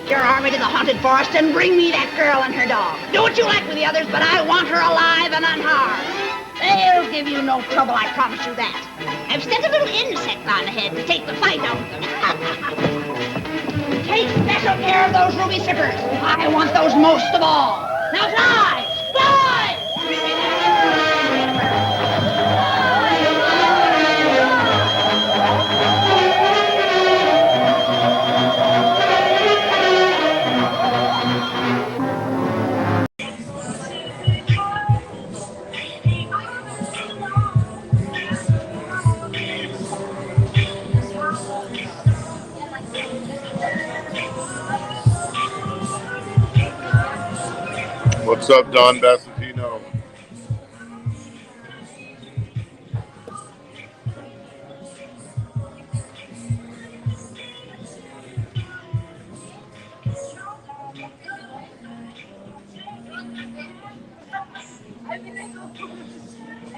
take your army to the haunted forest and bring me that girl and her dog. Do what you like with the others, but I want her alive and unharmed. They'll give you no trouble, I promise you that. I've sent a little insect on ahead to take the fight out of them. Take special care of those ruby zippers. I want those most of all. Now fly! Fly! What's up, Don Bassatino?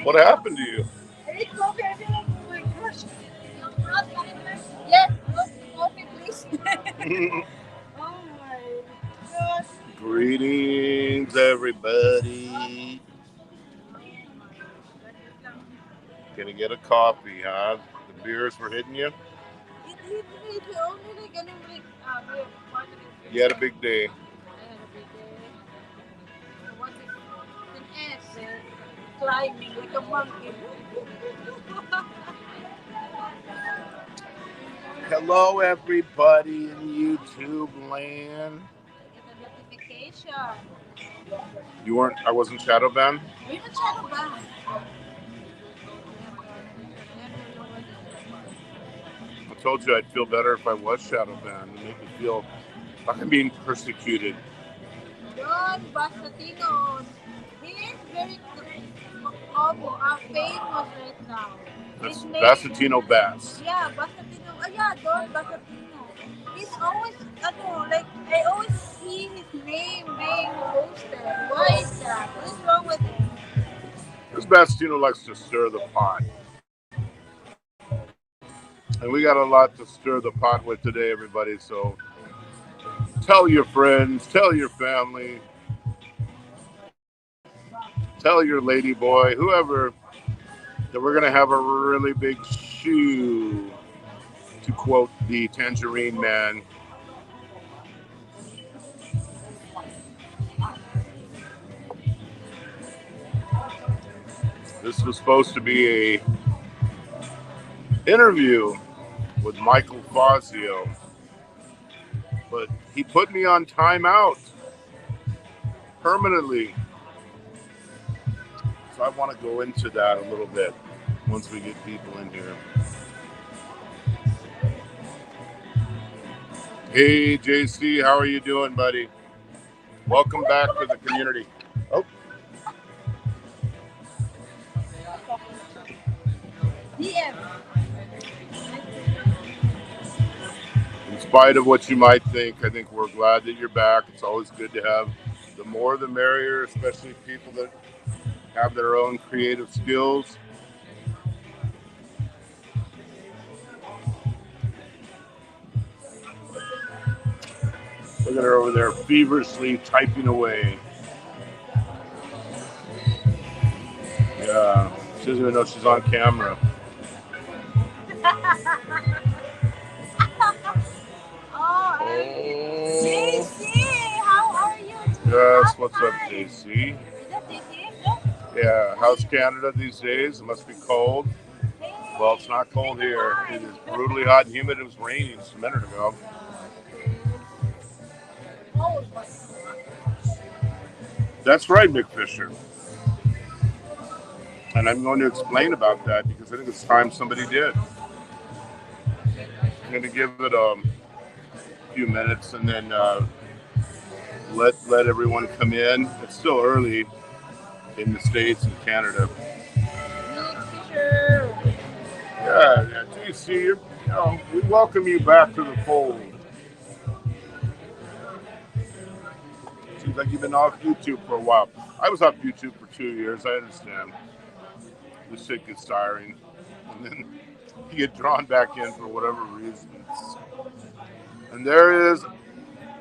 What happened to you? Yes, coffee, please. Oh my gosh. Greetings, everybody. Gonna get a coffee, huh? The beers were hitting you? You had a big day. I had a big day. I wanted an S, climbing like a monkey. Hello, everybody in YouTube land. I get a notification. You weren't? I wasn't shadow banned. We're not shadow banned. I told you I'd feel better if I was shadow banned. It made me feel like I'm being persecuted. Don Bassatino, he is very famous right now. That's Bassatino Bass. Yeah, Bassatino. Yeah, Don Bassatino. He's always, like, I always see his name being posted. Why is that? What is wrong with him? Because Bassatino likes to stir the pot. And we got a lot to stir the pot with today, everybody. So tell your friends, tell your family, tell your lady boy, whoever, that we're going to have a really big shoe, to quote the Tangerine Man. This was supposed to be a interview with Michael Fazio, but he put me on timeout permanently. So I want to go into that a little bit once we get people in here. Hey, JC, how are you doing, buddy? Welcome back to the community. Oh. DM. In spite of what you might think, I think we're glad that you're back. It's always good to have the more the merrier, especially people that have their own creative skills. Look at her over there feverishly typing away. Yeah, she doesn't even know she's on camera. JC, how are you? Yes, what's up, JC? Is that JC? Yeah, how's Canada these days? It must be cold. Well, it's not cold here. It is brutally hot and humid. It was raining just a minute ago. That's right, Mick Fisher. And I'm going to explain about that because I think it's time somebody did. I'm going to give it a few minutes and then let everyone come in. It's still early in the States and Canada. Yeah, JC, we welcome you back to the fold. Seems like you've been off YouTube for a while. I was off YouTube for 2 years. I understand. This shit gets tiring, and then you get drawn back in for whatever reasons. And there is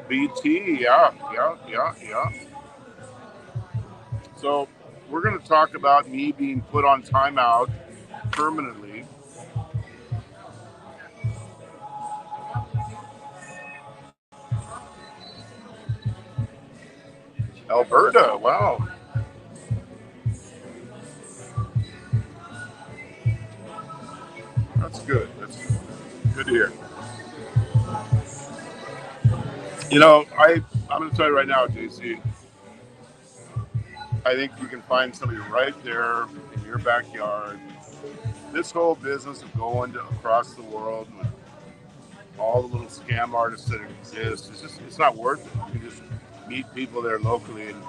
BT, yeah. So we're going to talk about me being put on timeout permanently. Alberta, wow. That's good. That's good to hear. You know, I'm going to tell you right now, JC, I think you can find somebody right there in your backyard. This whole business of going to across the world with all the little scam artists that exist, it's not worth it. You can just meet people there locally and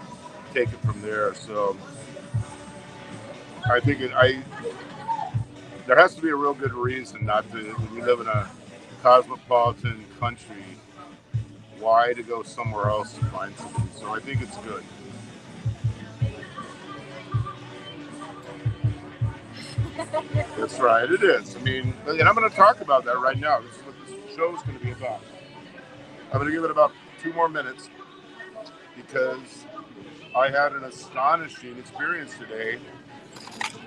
take it from there. So I think there has to be a real good reason not to, when you live in a cosmopolitan country, why to go somewhere else to find something. So I think it's good. That's right, it is. I mean, and I'm going to talk about that right now. This is what this show is going to be about. I'm going to give it about 2 more minutes because I had an astonishing experience today,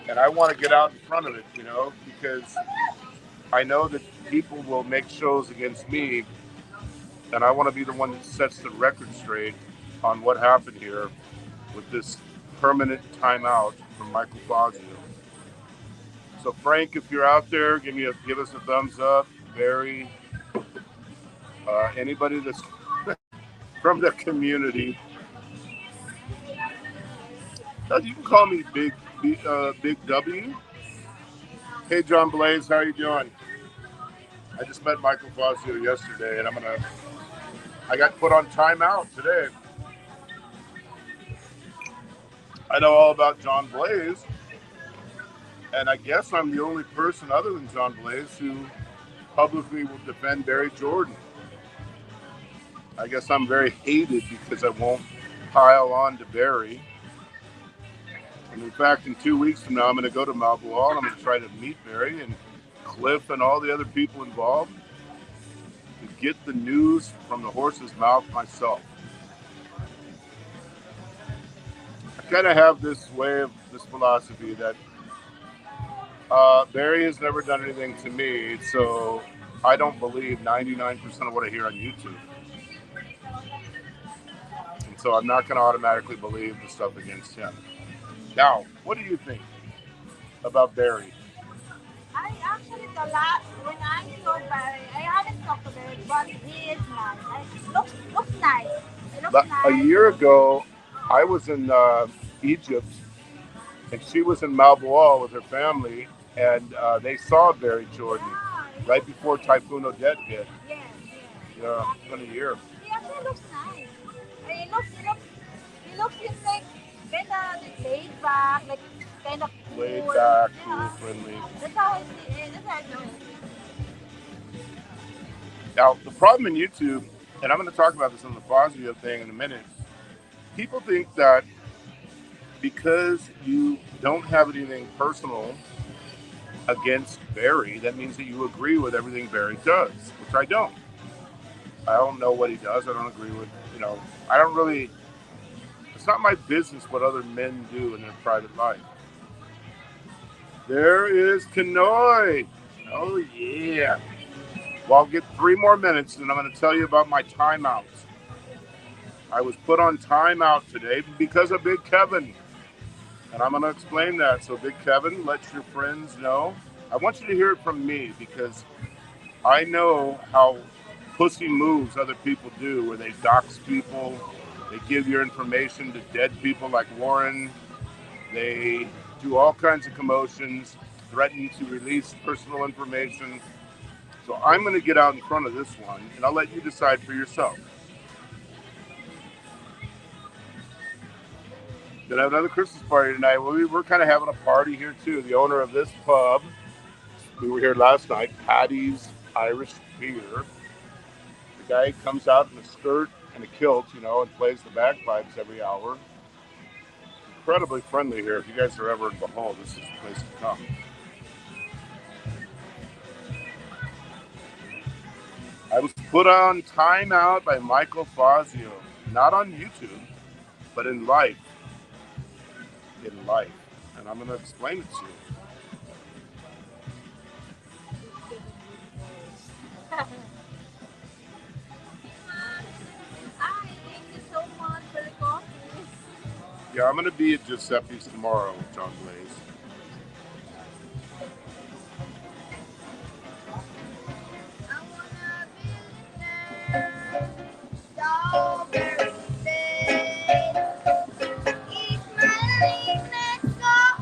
and I want to get out in front of it, you know, because I know that people will make shows against me, and I want to be the one that sets the record straight on what happened here with this permanent timeout from Michael Fazio. So Frank, if you're out there, give us a thumbs up. Barry, anybody that's from the community, you can call me Big W. Hey, John Blaze, how you doing? I just met Michael Fazio yesterday, and I got put on timeout today. I know all about John Blaze, and I guess I'm the only person other than John Blaze who publicly will defend Barry Jordan. I guess I'm very hated because I won't pile on to Barry. And in fact, in 2 weeks from now, I'm going to go to Malboal. I'm going to try to meet Barry and Cliff and all the other people involved to get the news from the horse's mouth myself. I kind of have this philosophy that Barry has never done anything to me, so I don't believe 99% of what I hear on YouTube. And so I'm not going to automatically believe the stuff against him. Now, what do you think about Barry? I actually, when I saw Barry, I haven't talked to Barry, but he is nice. Looks nice. He looks nice. A year ago, I was in Egypt, and she was in Malboal with her family, and they saw Barry Jordan right before Typhoon Odette hit. Yes. Yeah, it's been a year. He actually looks nice. He looks like kind of laid back, like kind of cool. Laid back, cool, friendly. That's how I see it. That's how I know it. Now, the problem in YouTube, and I'm going to talk about this on the Fazio thing in a minute, people think that because you don't have anything personal against Barry, that means that you agree with everything Barry does, which I don't. I don't know what he does. I don't agree with, I don't really, it's not my business what other men do in their private life. There is Kanoi. Oh, yeah. Well, I'll get 3 more minutes, and I'm going to tell you about my timeouts. I was put on timeout today because of Big Kevin, and I'm going to explain that. So, Big Kevin, let your friends know. I want you to hear it from me because I know how pussy moves other people do, where they dox people, they give your information to dead people like Warren, they do all kinds of commotions, threaten to release personal information. So I'm going to get out in front of this one, and I'll let you decide for yourself. Gonna have another Christmas party tonight. We're kind of having a party here too. The owner of this pub, we were here last night, Patty's Irish Beer. The guy comes out in a skirt and a kilt, and plays the bagpipes every hour. Incredibly friendly here. If you guys are ever in Behold, this is the place to come. I was Put on Time Out by Michael Fazio. Not on YouTube, but in life. In life. And I'm going to explain it to you. Hi, thank you so much for the coffee. Yeah, I'm going to be at Giuseppe's tomorrow with John Blaze. I wanna be there. Strawberry day. Eat my leanness,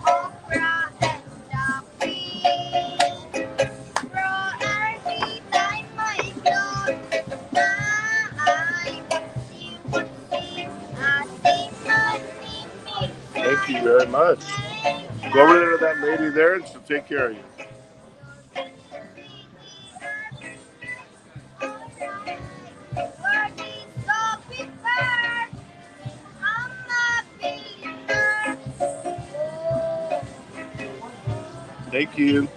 okra and dumpling. Bro, every time I close my eyes, you would see I see my name. Thank you very much. Go over there to that lady there and she'll take care of you. Thank you.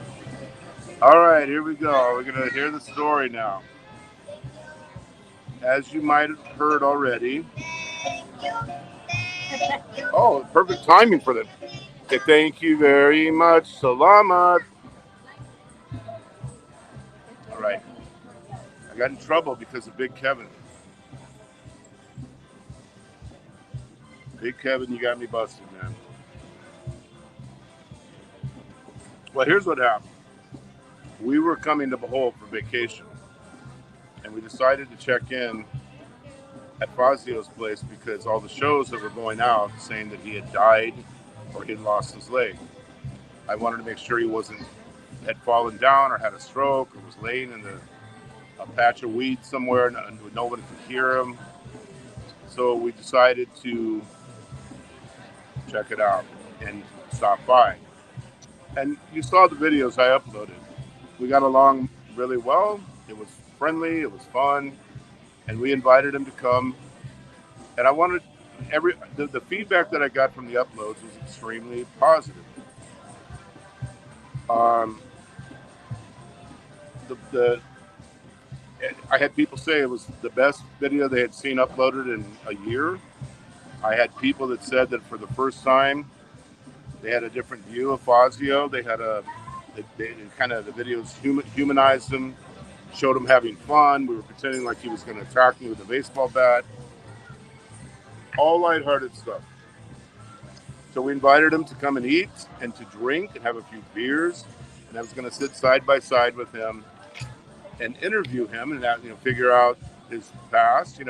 All right, here we go. We're going to hear the story now. As you might have heard already. Oh, perfect timing for them. Okay, thank you very much. Salamat. All right. I got in trouble because of Big Kevin. Big Kevin, you got me busted, man. Well, here's what happened. We were coming to Bohol for vacation, and we decided to check in at Fazio's place because all the shows that were going out saying that he had died or he had lost his leg. I wanted to make sure he had fallen down or had a stroke or was laying in a patch of weed somewhere and no one could hear him. So we decided to check it out and stop by. And you saw the videos I uploaded. We got along really well. It was friendly. It was fun. And we invited him to come. And I wanted the feedback that I got from the uploads was extremely positive. I had people say it was the best video they had seen uploaded in a year. I had people that said that for the first time they had a different view of Fazio. They had they kind of the videos humanized him, showed him having fun. We were pretending like he was going to attack me with a baseball bat. All lighthearted stuff. So we invited him to come and eat and to drink and have a few beers. And I was going to sit side by side with him and interview him and figure out his past,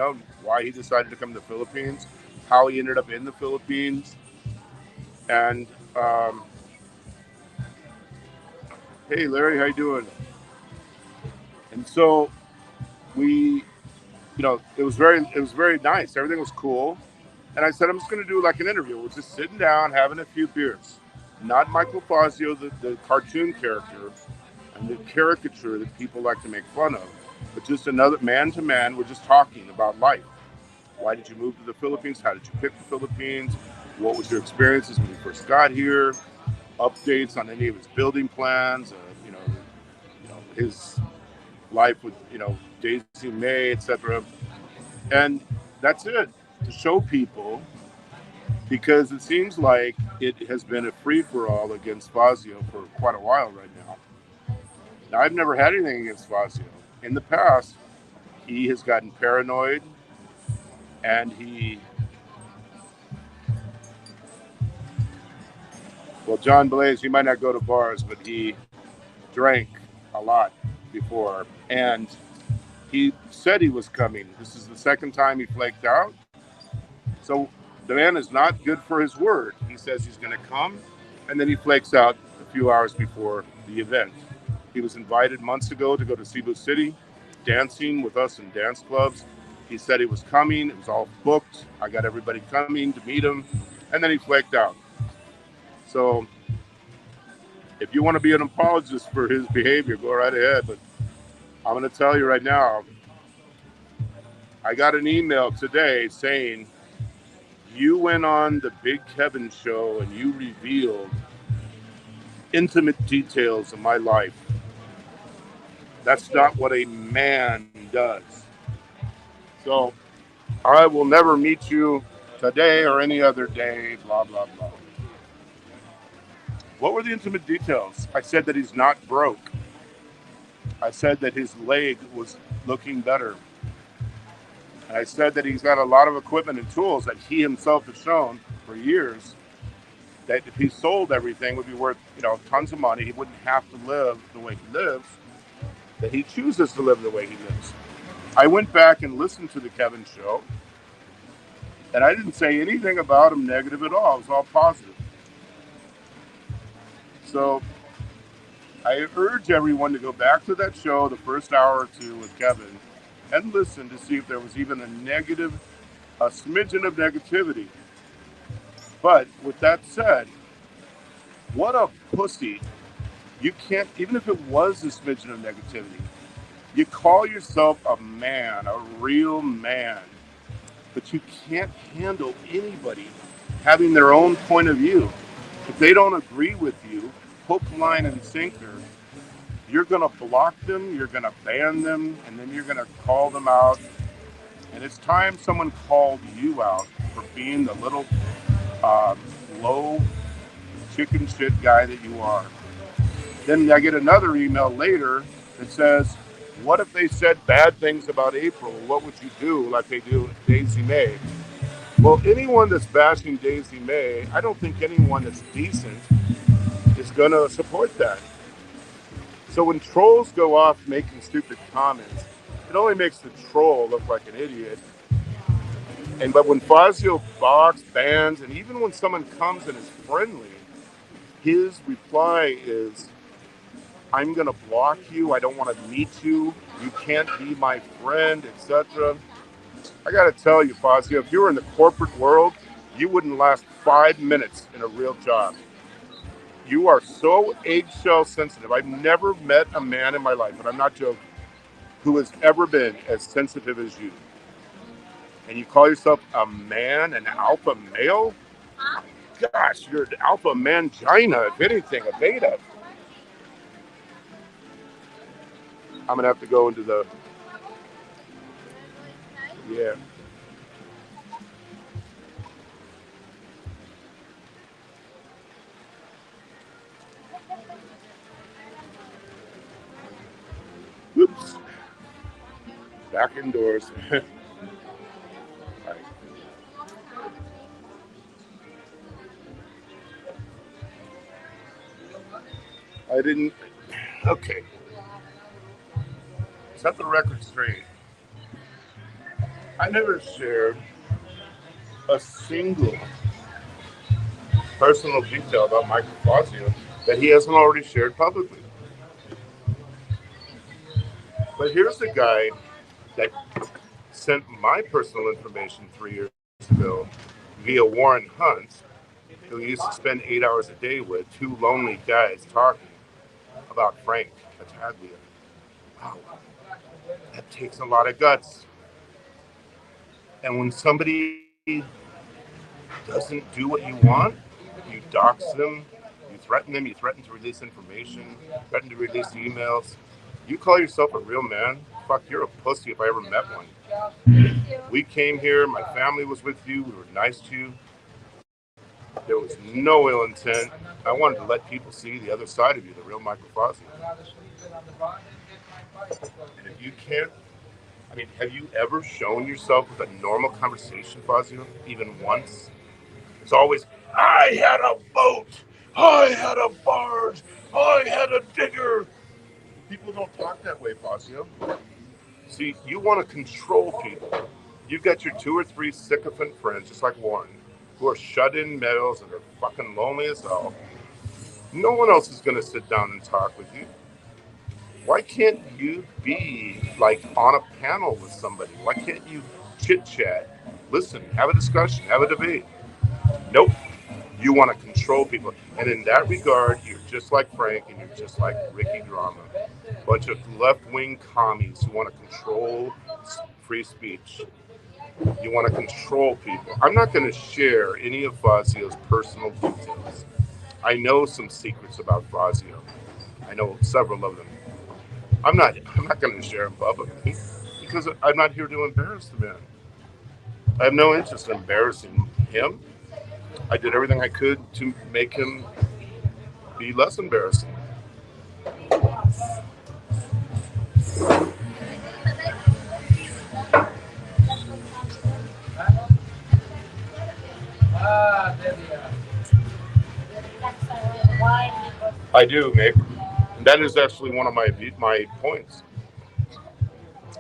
why he decided to come to the Philippines, how he ended up in the Philippines. And hey, Larry, how you doing? And so we, it was very nice. Everything was cool. And I said, I'm just going to do like an interview. We're just sitting down, having a few beers. Not Michael Fazio, the cartoon character, and the caricature that people like to make fun of, but just another man to man. We're just talking about life. Why did you move to the Philippines? How did you pick the Philippines? What was your experiences when you first got here? Updates on any of his building plans, his life with, Daisy May, etc. And that's it, to show people, because it seems like it has been a free-for-all against Fazio for quite a while right now. Now, I've never had anything against Fazio. In the past, he has gotten paranoid, and John Blaze, he might not go to bars, but he drank a lot before, and he said he was coming. This is the second time he flaked out. So the man is not good for his word. He says he's going to come, and then he flakes out a few hours before the event. He was invited months ago to go to Cebu City, dancing with us in dance clubs. He said he was coming. It was all booked. I got everybody coming to meet him, and then he flaked out. So if you want to be an apologist for his behavior, go right ahead. But I'm going to tell you right now, I got an email today saying, you went on the Big Kevin show and you revealed intimate details of my life. That's not what a man does. So I will never meet you today or any other day, blah, blah, blah. What were the intimate details? I said that he's not broke. I said that his leg was looking better. And I said that he's got a lot of equipment and tools that he himself has shown for years that if he sold everything would be worth, tons of money. He wouldn't have to live the way he lives, that he chooses to live the way he lives. I went back and listened to the Kevin show, and I didn't say anything about him negative at all. It was all positive. So I urge everyone to go back to that show, the first hour or two with Kevin, and listen to see if there was even a smidgen of negativity. But with that said, what a pussy. You can't, even if it was a smidgen of negativity, you call yourself a man, a real man, but you can't handle anybody having their own point of view. If they don't agree with you, hook, line, and sinker, you're going to block them, you're going to ban them, and then you're going to call them out. And it's time someone called you out for being the little low chicken shit guy that you are. Then I get another email later that says, what if they said bad things about April? What would you do like they do Daisy May? Well, anyone that's bashing Daisy May, I don't think anyone that's decent is going to support that. So when trolls go off making stupid comments, it only makes the troll look like an idiot. But when Fazio blocks, bans, and even when someone comes and is friendly, his reply is, I'm going to block you. I don't want to meet you. You can't be my friend, etc. I got to tell you, Fazio, if you were in the corporate world, you wouldn't last 5 minutes in a real job. You are so eggshell sensitive. I've never met a man in my life, and I'm not joking, who has ever been as sensitive as you. And you call yourself a man, an alpha male? Gosh, you're an alpha mangina, if anything, a beta. I'm going to have to go into the... Yeah. Oops. Back indoors. I didn't... Okay. Set the record straight. I never shared a single personal detail about Michael Fazio that he hasn't already shared publicly. But here's the guy that sent my personal information 3 years ago via Warren Hunt, who used to spend 8 hours a day with, two lonely guys talking about Frank Battaglia. Wow, that takes a lot of guts. And when somebody doesn't do what you want, you dox them, you threaten them, you threaten to release information, threaten to release emails. You call yourself a real man? Fuck, you're a pussy if I ever met one. We came here, my family was with you, we were nice to you. There was no ill intent. I wanted to let people see the other side of you, the real Michael Fazio. And if you can't, have you ever shown yourself with a normal conversation, Fazio, even once? It's always, I had a boat, I had a barge, I had a digger. People don't talk that way, Fazio. See, you want to control people. You've got your 2 or 3 sycophant friends, just like Warren, who are shut-in males and are fucking lonely as hell. No one else is going to sit down and talk with you. Why can't you be like on a panel with somebody? Why can't you chit-chat, listen, have a discussion, have a debate? Nope. You want to control people. And in that regard, you're just like Frank and you're just like Ricky Drama. A bunch of left-wing commies who want to control free speech. You want to control people. I'm not going to share any of Fazio's personal details. I know some secrets about Fazio. I know several of them. I'm not going to share him publicly because I'm not here to embarrass the man. I have no interest in embarrassing him. I did everything I could to make him be less embarrassing. I do, Mick. And that is actually one of my points.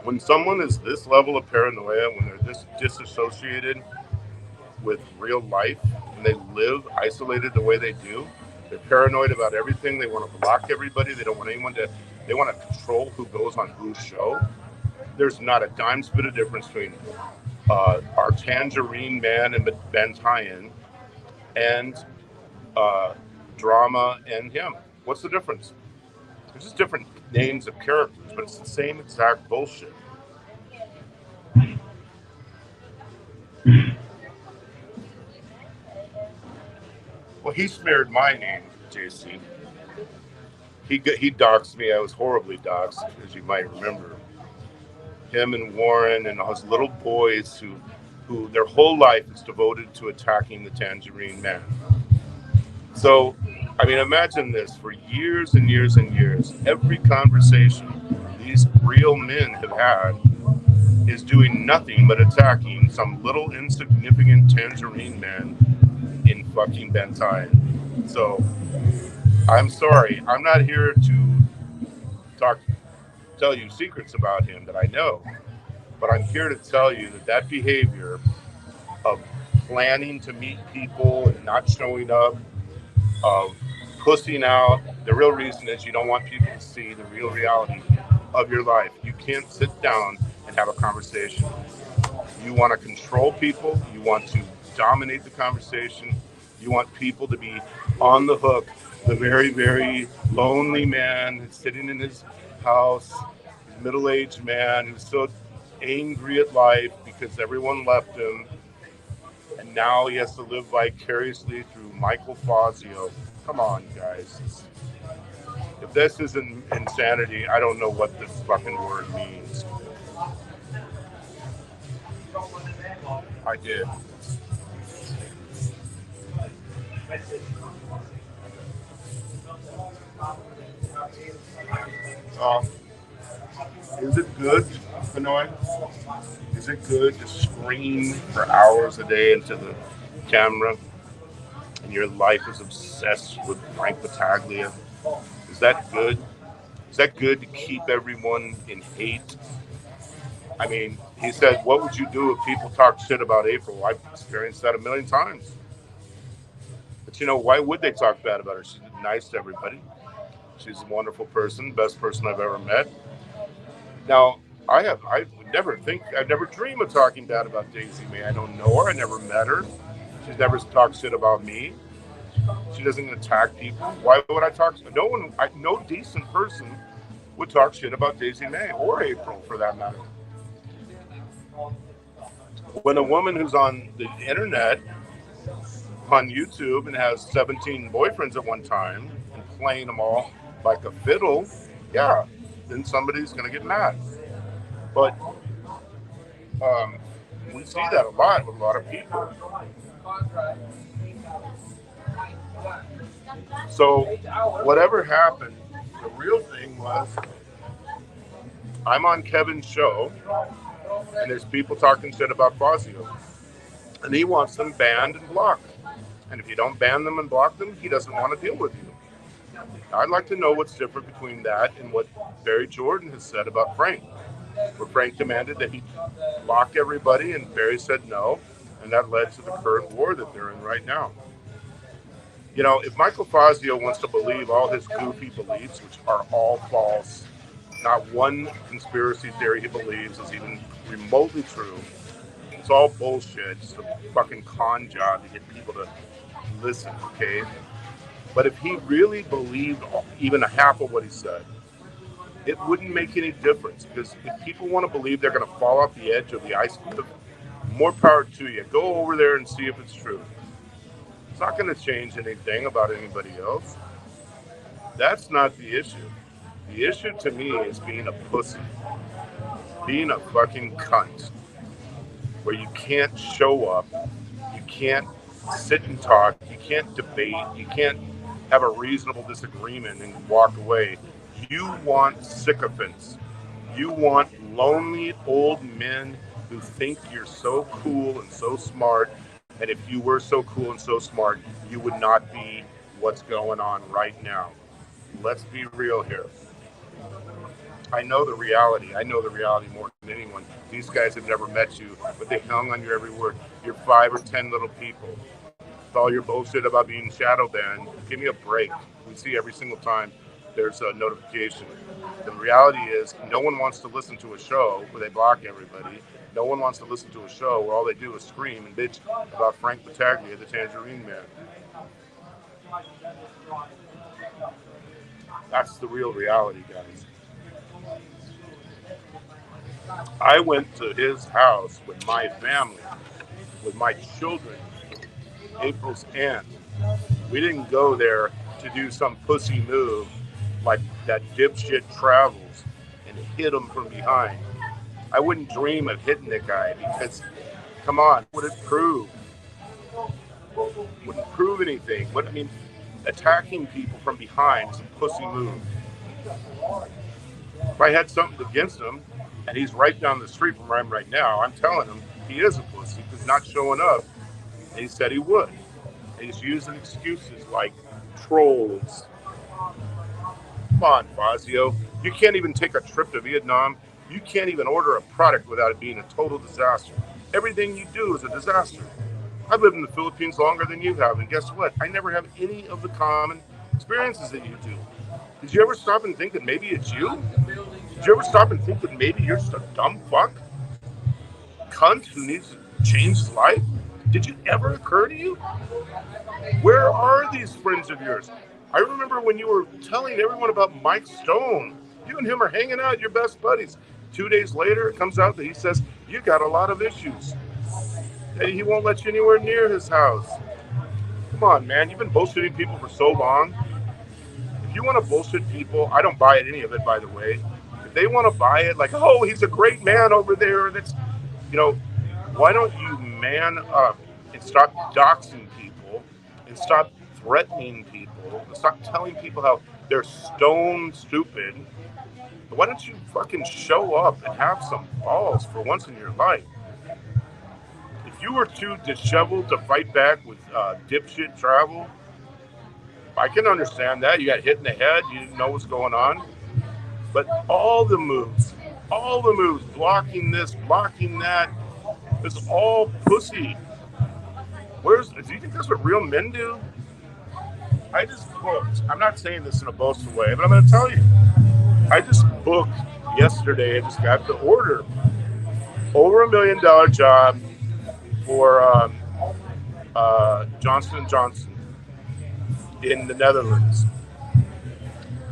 When someone is this level of paranoia, when they're this disassociated with real life, and they live isolated the way they do, they're paranoid about everything. They want to block everybody. They don't want anyone to. They want to control who goes on whose show. There's not a dime's bit of difference between our Tangerine Man and Ben Tyen and uh, Drama and him. What's the difference? They're just different names of characters, but it's the same exact bullshit. Well, he smeared my name, JC. He doxed me. I was horribly doxed, as you might remember. Him and Warren and his little boys who their whole life is devoted to attacking the Tangerine Man. So, I mean, imagine this: for years and years and years, every conversation these real men have had is doing nothing but attacking some little insignificant Tangerine Man in fucking Bentai. So, I'm sorry, I'm not here to talk, tell you secrets about him that I know, but I'm here to tell you that that behavior of planning to meet people and not showing up, of pussing out, the real reason is you don't want people to see the real reality of your life. You can't sit down and have a conversation. You want to control people, you want to dominate the conversation, you want people to be on the hook. The very, very lonely man sitting in his house, middle-aged man who's so angry at life because everyone left him, and now he has to live vicariously through Michael Fazio. Come on, guys. If this isn't insanity, I don't know what this fucking word means. I did. Uh, is it good, Hanoi? Is it good to scream for hours a day into the camera and your life is obsessed with Frank Battaglia? Is that good? Is that good to keep everyone in hate? I mean, he said, what would you do if people talk shit about April? I've experienced that a million times. But you know, why would they talk bad about her? She's nice to everybody. She's a wonderful person, best person I've ever met. Now, I never dream of talking bad about Daisy May. I don't know her. I never met her. She's never talked shit about me. She doesn't attack people. Why would I talk? No decent person would talk shit about Daisy May or April for that matter. When a woman who's on the internet, on YouTube, and has 17 boyfriends at one time and playing them all like a fiddle, yeah, then somebody's going to get mad. But we see that a lot with a lot of people. So whatever happened, the real thing was I'm on Kevin's show and there's people talking shit about Fazio. And he wants them banned and blocked. And if you don't ban them and block them, he doesn't want to deal with you. I'd like to know what's different between that and what Barry Jordan has said about Frank, where Frank demanded that he block everybody and Barry said no, and that led to the current war that they're in right now. You know, if Michael Fazio wants to believe all his goofy beliefs, which are all false, not one conspiracy theory he believes is even remotely true, it's all bullshit. It's a fucking con job to get people to listen, okay? But if he really believed even a half of what he said, it wouldn't make any difference, because if people want to believe they're going to fall off the edge of the ice cliff, more power to you. Go over there and see if it's true. It's not going to change anything about anybody else. That's not the issue. The issue to me is being a pussy, being a fucking cunt, where you can't show up, you can't sit and talk, you can't debate, you can't have a reasonable disagreement and walk away. You want sycophants. You want lonely old men who think you're so cool and so smart. And if you were so cool and so smart, you would not be what's going on right now. Let's be real here. I know the reality. I know the reality more than anyone. These guys have never met you, but they hung on your every word. You're 5 or 10 little people. With all your bullshit about being shadow banned, give me a break. We see every single time there's a notification. The reality is no one wants to listen to a show where they block everybody. No one wants to listen to a show where all they do is scream and bitch about Frank Battaglia, the Tangerine Man. That's the real reality, guys. I went to his house with my family, with my children, April's aunt. We didn't go there to do some pussy move like that dipshit Travels and hit him from behind. I wouldn't dream of hitting the guy because, come on, what would it prove? Wouldn't prove anything. Attacking people from behind is a pussy move. If I had something against him, and he's right down the street from where I'm right now, I'm telling him he is a pussy because not showing up. And he said he would. And he's using excuses like trolls. Come on, Fazio. You can't even take a trip to Vietnam. You can't even order a product without it being a total disaster. Everything you do is a disaster. I've lived in the Philippines longer than you have, and guess what? I never have any of the common experiences that you do. Did you ever stop and think that maybe it's you? Did you ever stop and think that maybe you're just a dumb fuck? Cunt who needs to change his life? Did it ever occur to you? Where are these friends of yours? I remember when you were telling everyone about Mike Stone. You and him are hanging out, your best buddies. 2 days later, it comes out that he says, you got a lot of issues. Hey, he won't let you anywhere near his house. Come on, man. You've been bullshitting people for so long. If you want to bullshit people, I don't buy any of it, by the way. If they want to buy it, like, oh, he's a great man over there. That's, why don't you man up and stop doxing people and stop threatening people and stop telling people how they're stone stupid? Why don't you fucking show up and have some balls for once in your life? If you were too disheveled to fight back with dipshit Travel, I can understand that. You got hit in the head, you didn't know what's going on. But all the moves, blocking this, blocking that, it's all pussy. Do you think that's what real men do? I just booked. I'm not saying this in a boastful way, but I'm going to tell you. I just booked yesterday. I just got the order. Over $1 million job for Johnson & Johnson in the Netherlands.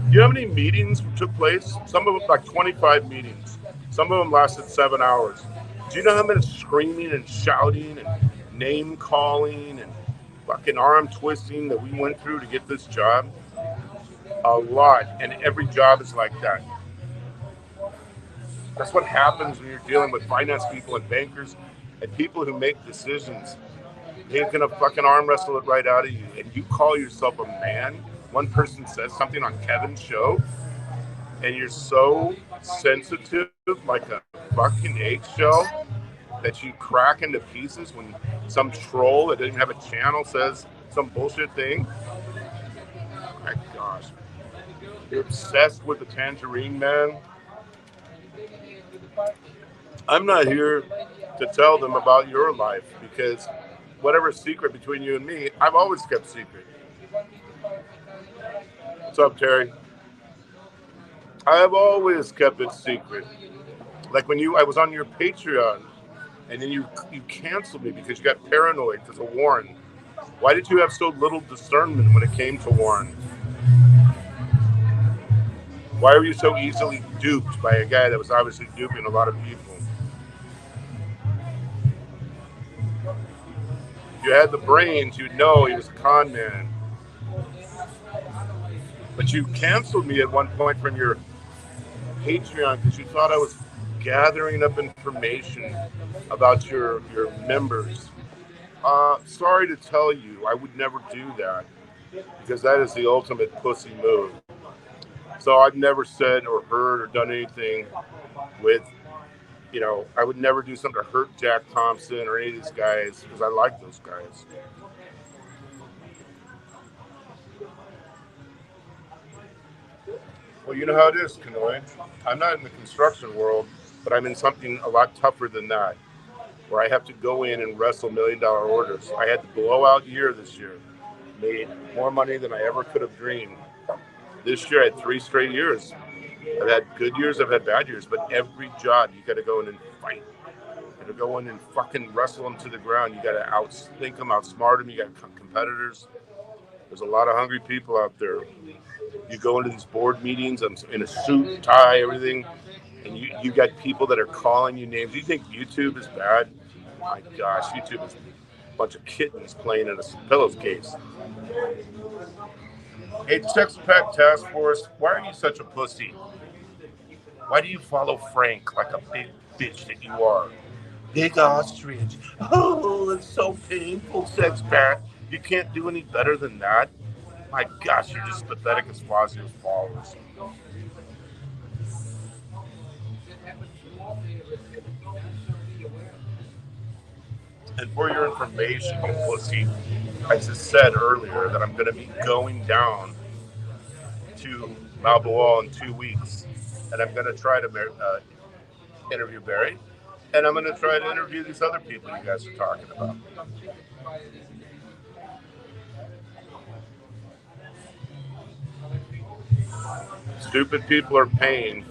Do you know how many meetings took place? Some of them, like 25 meetings. Some of them lasted 7 hours. Do you know how many screaming and shouting and name calling and fucking arm twisting that we went through to get this job? A lot. And every job is like that. That's what happens when you're dealing with finance people and bankers and people who make decisions. They're going to fucking arm wrestle it right out of you. And you call yourself a man. One person says something on Kevin's show, and you're so sensitive, like a fucking eggshell, that you crack into pieces when some troll that didn't have a channel says some bullshit thing. My gosh. You're obsessed with the Tangerine Man. I'm not here to tell them about your life, because whatever's secret between you and me, I've always kept secret. What's up, Terry? I've always kept it secret. Like when I was on your Patreon, and then you canceled me because you got paranoid because of Warren. Why did you have so little discernment when it came to Warren? Why were you so easily duped by a guy that was obviously duping a lot of people? If you had the brains, you'd know he was a con man. But you canceled me at one point from your Patreon because you thought I was gathering up information about your members. Sorry to tell you, I would never do that because that is the ultimate pussy move. So I've never said or heard or done anything with, I would never do something to hurt Jack Thompson or any of these guys because I like those guys. Well, you know how it is, Kanoy. I'm not in the construction world, but I'm in something a lot tougher than that, where I have to go in and wrestle $1 million orders. I had the blowout year this year, made more money than I ever could have dreamed. This year I had 3 straight years. I've had good years, I've had bad years, but every job you got to go in and fight. You got to go in and fucking wrestle them to the ground. You got to outthink them, outsmart them. You got competitors. There's a lot of hungry people out there. You go into these board meetings, I'm in a suit, tie, everything, and you got people that are calling you names. You think YouTube is bad? My gosh, YouTube is a bunch of kittens playing in a pillowcase. Hey, Sex Pet Task Force, why are you such a pussy? Why do you follow Frank like a big bitch that you are? Big ostrich. Oh, it's so painful, Sex Pet. You can't do any better than that. My gosh, you're just pathetic as Fazio's followers. And for your information, you pussy, I just said earlier that I'm going to be going down to Balboa in 2 weeks. And I'm going to try to interview Barry. And I'm going to try to interview these other people you guys are talking about. Stupid people are paying.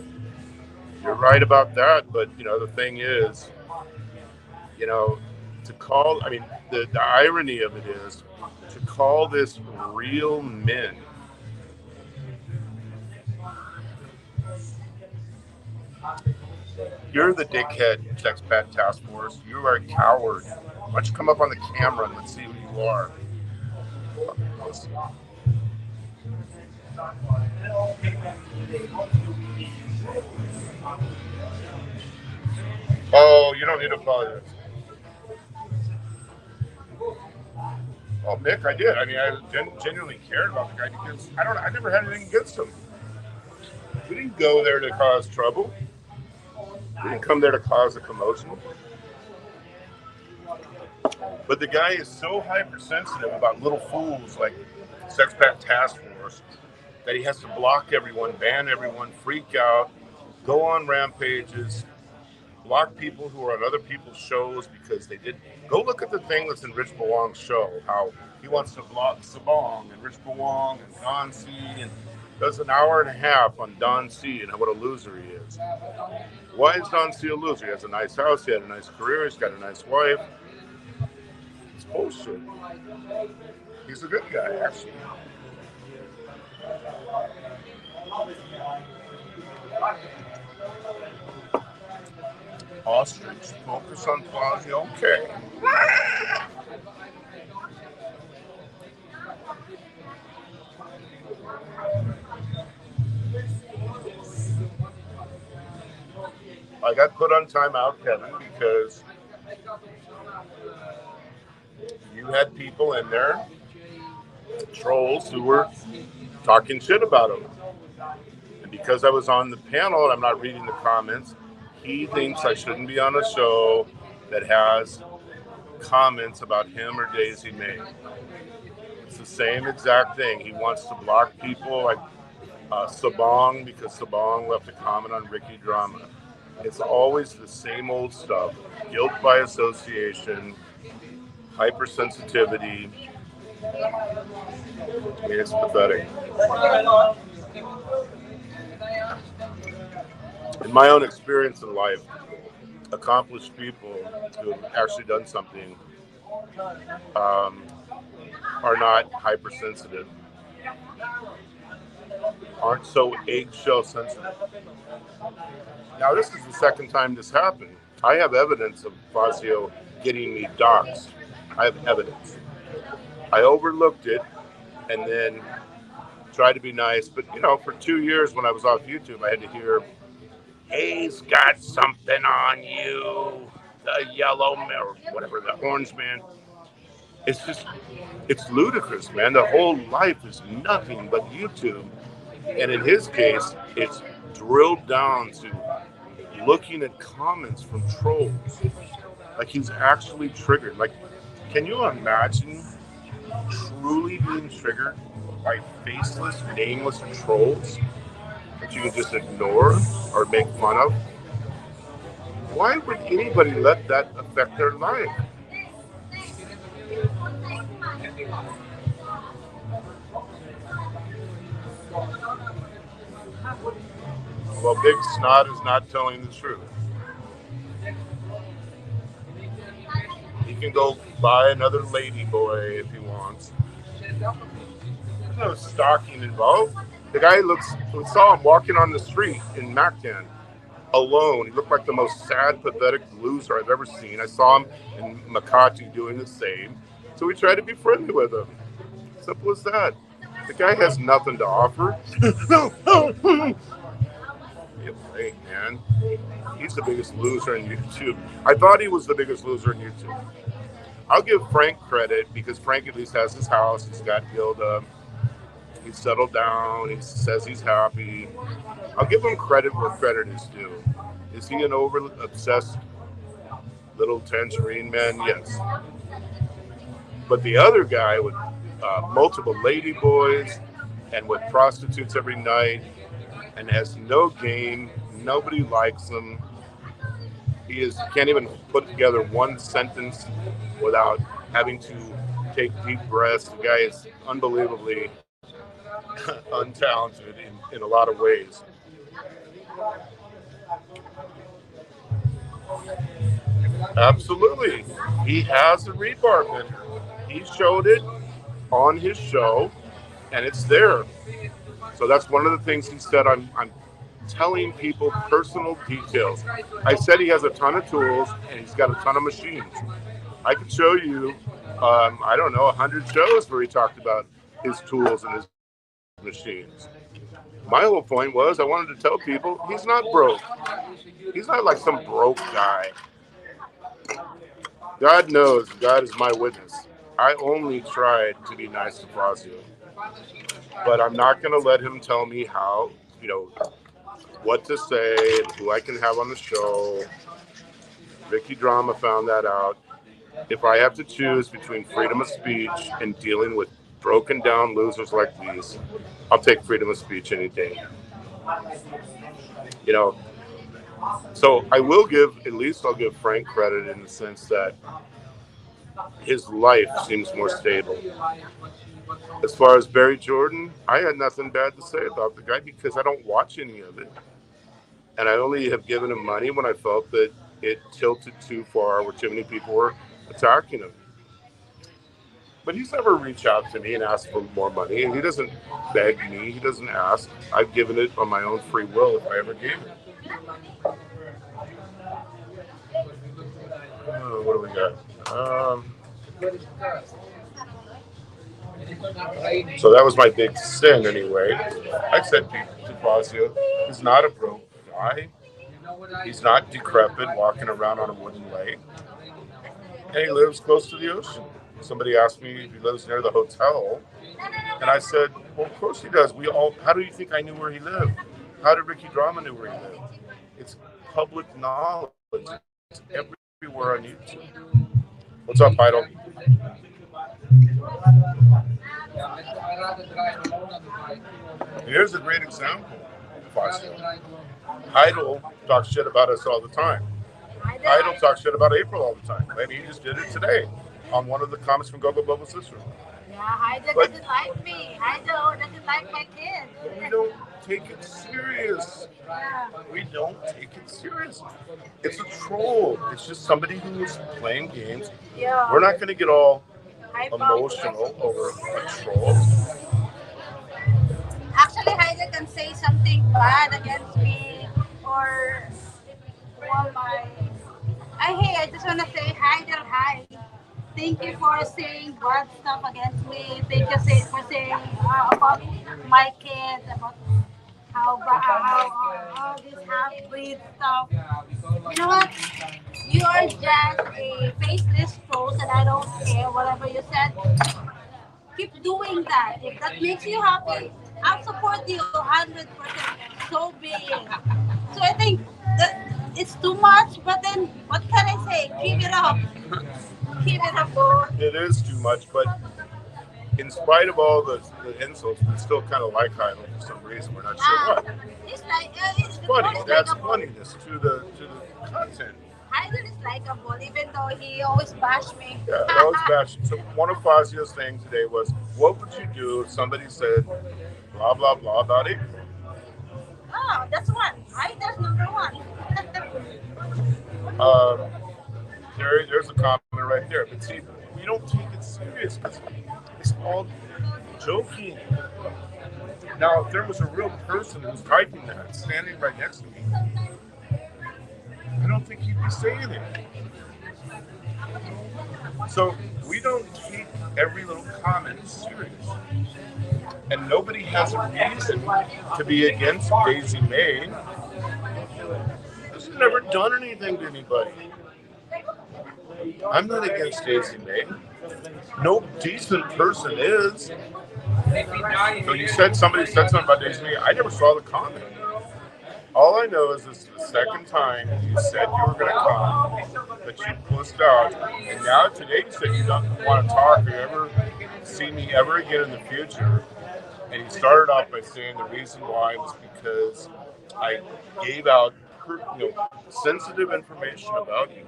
You're right about that, but the thing is, to call, the irony of it is to call this real men. You're the dickhead, Sex Pet Task Force. You are a coward. Why don't you come up on the camera and let's see who you are? Oh, you don't need to apologize. Oh, Mick, I did. I genuinely cared about the guy because I never had anything against him. We didn't go there to cause trouble. We didn't come there to cause a commotion. But the guy is so hypersensitive about little fools like Sex Pet Task Force that he has to block everyone, ban everyone, freak out, go on rampages, block people who are on other people's shows because they did. Go look at the thing that's in Rich Bawong's show, how he wants to block Sabong and Rich Bawong and Don C. and does an hour and a half on Don C. and what a loser he is. Why is Don C. a loser? He has a nice house, he had a nice career, he's got a nice wife. It's bullshit. He's a good guy, actually. Ostrich, focus on Fazio. Okay. I got put on timeout, Kevin, because you had people in there, trolls, who were talking shit about him. And because I was on the panel and I'm not reading the comments, he thinks I shouldn't be on a show that has comments about him or Daisy May. It's the same exact thing. He wants to block people like Sabong because Sabong left a comment on Ricky Drama. It's always the same old stuff. Guilt by association, hypersensitivity. It's pathetic. In my own experience in life, accomplished people who have actually done something are not hypersensitive, aren't so eggshell sensitive. Now, this is the second time this happened. I have evidence of Fazio getting me doxxed. I have evidence. I overlooked it and then tried to be nice. But, for 2 years when I was off YouTube, I had to hear He's got something on you. The yellow man, or whatever, the orange man. It's just, it's ludicrous, man. The whole life is nothing but YouTube. And in his case, it's drilled down to looking at comments from trolls. Like he's actually triggered. Like, can you imagine truly being triggered by faceless, nameless trolls that you can just ignore or make fun of? Why would anybody let that affect their life? Well, Big Snot is not telling the truth. He can go buy another lady boy if he wants. There's no stalking involved. The guy we saw him walking on the street in Mactan alone. He looked like the most sad, pathetic loser I've ever seen. I saw him in Makati doing the same. So we tried to be friendly with him. Simple as that. The guy has nothing to offer. Hey, man. He's the biggest loser in YouTube. I thought he was the biggest loser in YouTube. I'll give Frank credit because Frank at least has his house. He's got Gilda. He's settled down. He says he's happy. I'll give him credit where credit is due. Is he an overly obsessed little tangerine man? Yes. But the other guy with multiple lady boys and with prostitutes every night and has no game, nobody likes him. He can't even put together one sentence without having to take deep breaths. The guy is unbelievably untalented in a lot of ways. Absolutely. He has a rebar bender. He showed it on his show, and it's there. So that's one of the things he said. I'm telling people personal details. I said he has a ton of tools, and he's got a ton of machines. I could show you, I don't know, 100 shows where he talked about his tools and his machines. My whole point was I wanted to tell people he's not broke. He's not like some broke guy. God knows, God is my witness. I only tried to be nice to Fazio. But I'm not going to let him tell me how, what to say and who I can have on the show. Vicky Drama found that out. If I have to choose between freedom of speech and dealing with broken down losers like these, I'll take freedom of speech any day. So I'll give Frank credit in the sense that his life seems more stable. As far as Barry Jordan, I had nothing bad to say about the guy because I don't watch any of it. And I only have given him money when I felt that it tilted too far, where too many people were attacking him. But he's never reached out to me and asked for more money. And he doesn't beg me. He doesn't ask. I've given it on my own free will if I ever gave it. What do we got? So that was my big sin anyway. I said to Fazio, he's not a broke guy. He's not decrepit walking around on a wooden leg. And he lives close to the ocean. Somebody asked me if he lives near the hotel. And I said, well, of course he does. How do you think I knew where he lived? How did Ricky Drama know where he lived? It's public knowledge. It's everywhere on YouTube. What's up, Idol? Here's a great example. Idol talks shit about us all the time. Idol talks shit about April all the time. Maybe he just did it today on one of the comments from Gogo Bubba's sister. Yeah, Idol doesn't like me. Idol doesn't like my kids. We don't take it serious. Yeah. We don't take it serious. It's a troll. It's just somebody who is playing games. Yeah. We're not going to get all emotional over a troll. Actually, Heidel can say something bad against me or my. I just want to say, Heidel, hi. Thank you for saying bad stuff against me. Thank you for saying about my kids, about how this half-breed stuff. You know what? You are just a faceless troll, and I don't care whatever you said. Keep doing that. If that makes you happy, I'll support you 100%. So be it. So I think that it's too much, but then what can I say? Keep it up. Keep it up, boy. It is too much, but in spite of all the insults, we still kind of like Hyland for some reason. We're not sure what. It's like It's funny. That's funniness to the content. Hyder is likable, even though he always bash me. Yeah, that was bashing. So one of Fazio's things today was, what would you do if somebody said blah blah blah about it? Oh, that's one. Hyder's number one. There's a comment right there. But see, we don't take it serious because it's all joking. Now, if there was a real person who's typing that, standing right next to me, I don't think he'd be saying it. So we don't take every little comment serious. And nobody has a reason to be against Daisy May. She's never done anything to anybody. I'm not against Daisy May. No decent person is. So you said somebody said something about Daisy May. I never saw the comment. All I know is this is the second time you said you were going to come, that you pussed out, and now today you said you don't want to talk or ever see me ever again in the future. And you started off by saying the reason why was because I gave out sensitive information about you.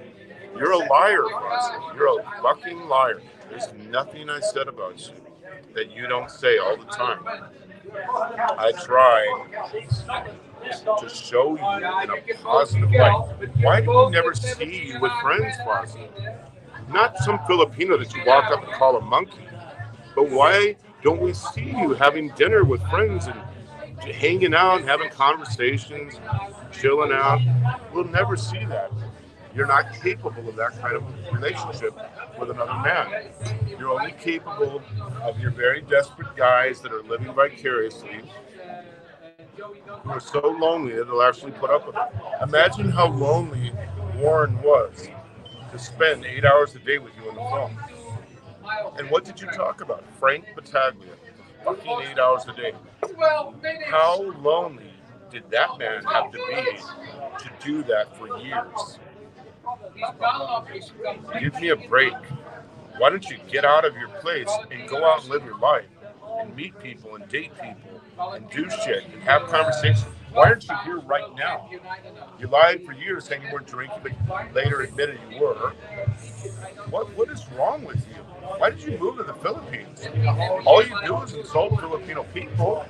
You're a liar, Foster. You're a fucking liar. There's nothing I said about you that you don't say all the time. I try to show you in a positive light. Why do we never see you with friends, Foster? Not some Filipino that you walk up and call a monkey, but why don't we see you having dinner with friends and hanging out and having conversations, chilling out? We'll never see that. You're not capable of that kind of relationship with another man. You're only capable of your very desperate guys that are living vicariously, who are so lonely that they'll actually put up with it. Imagine how lonely Warren was to spend 8 hours a day with you on the phone. And what did you talk about? Frank Battaglia, fucking 8 hours a day. How lonely did that man have to be to do that for years? Give me a break. Why don't you get out of your place and go out and live your life and meet people and date people and do shit and have conversations? Why aren't you here right now? You lied for years saying you weren't drinking, but later admitted you were. What is wrong with you? Why did you move to the Philippines? All you do is insult Filipino people,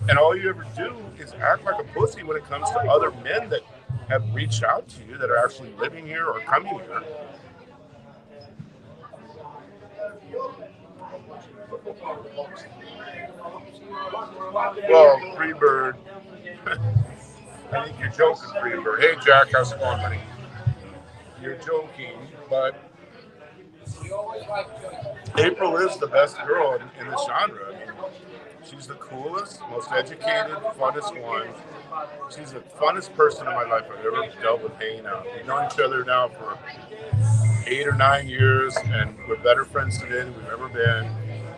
and all you ever do is act like a pussy when it comes to other men that have reached out to you that are actually living here or coming here. Well, Freebird, I think you're joking, Freebird. Hey, Jack, how's it going, buddy? You're joking, but April is the best girl in the genre. I mean, she's the coolest, most educated, funnest one. She's the funnest person in my life I've ever dealt with hanging out. We've known each other now for 8 or 9 years, and we're better friends today than we've ever been.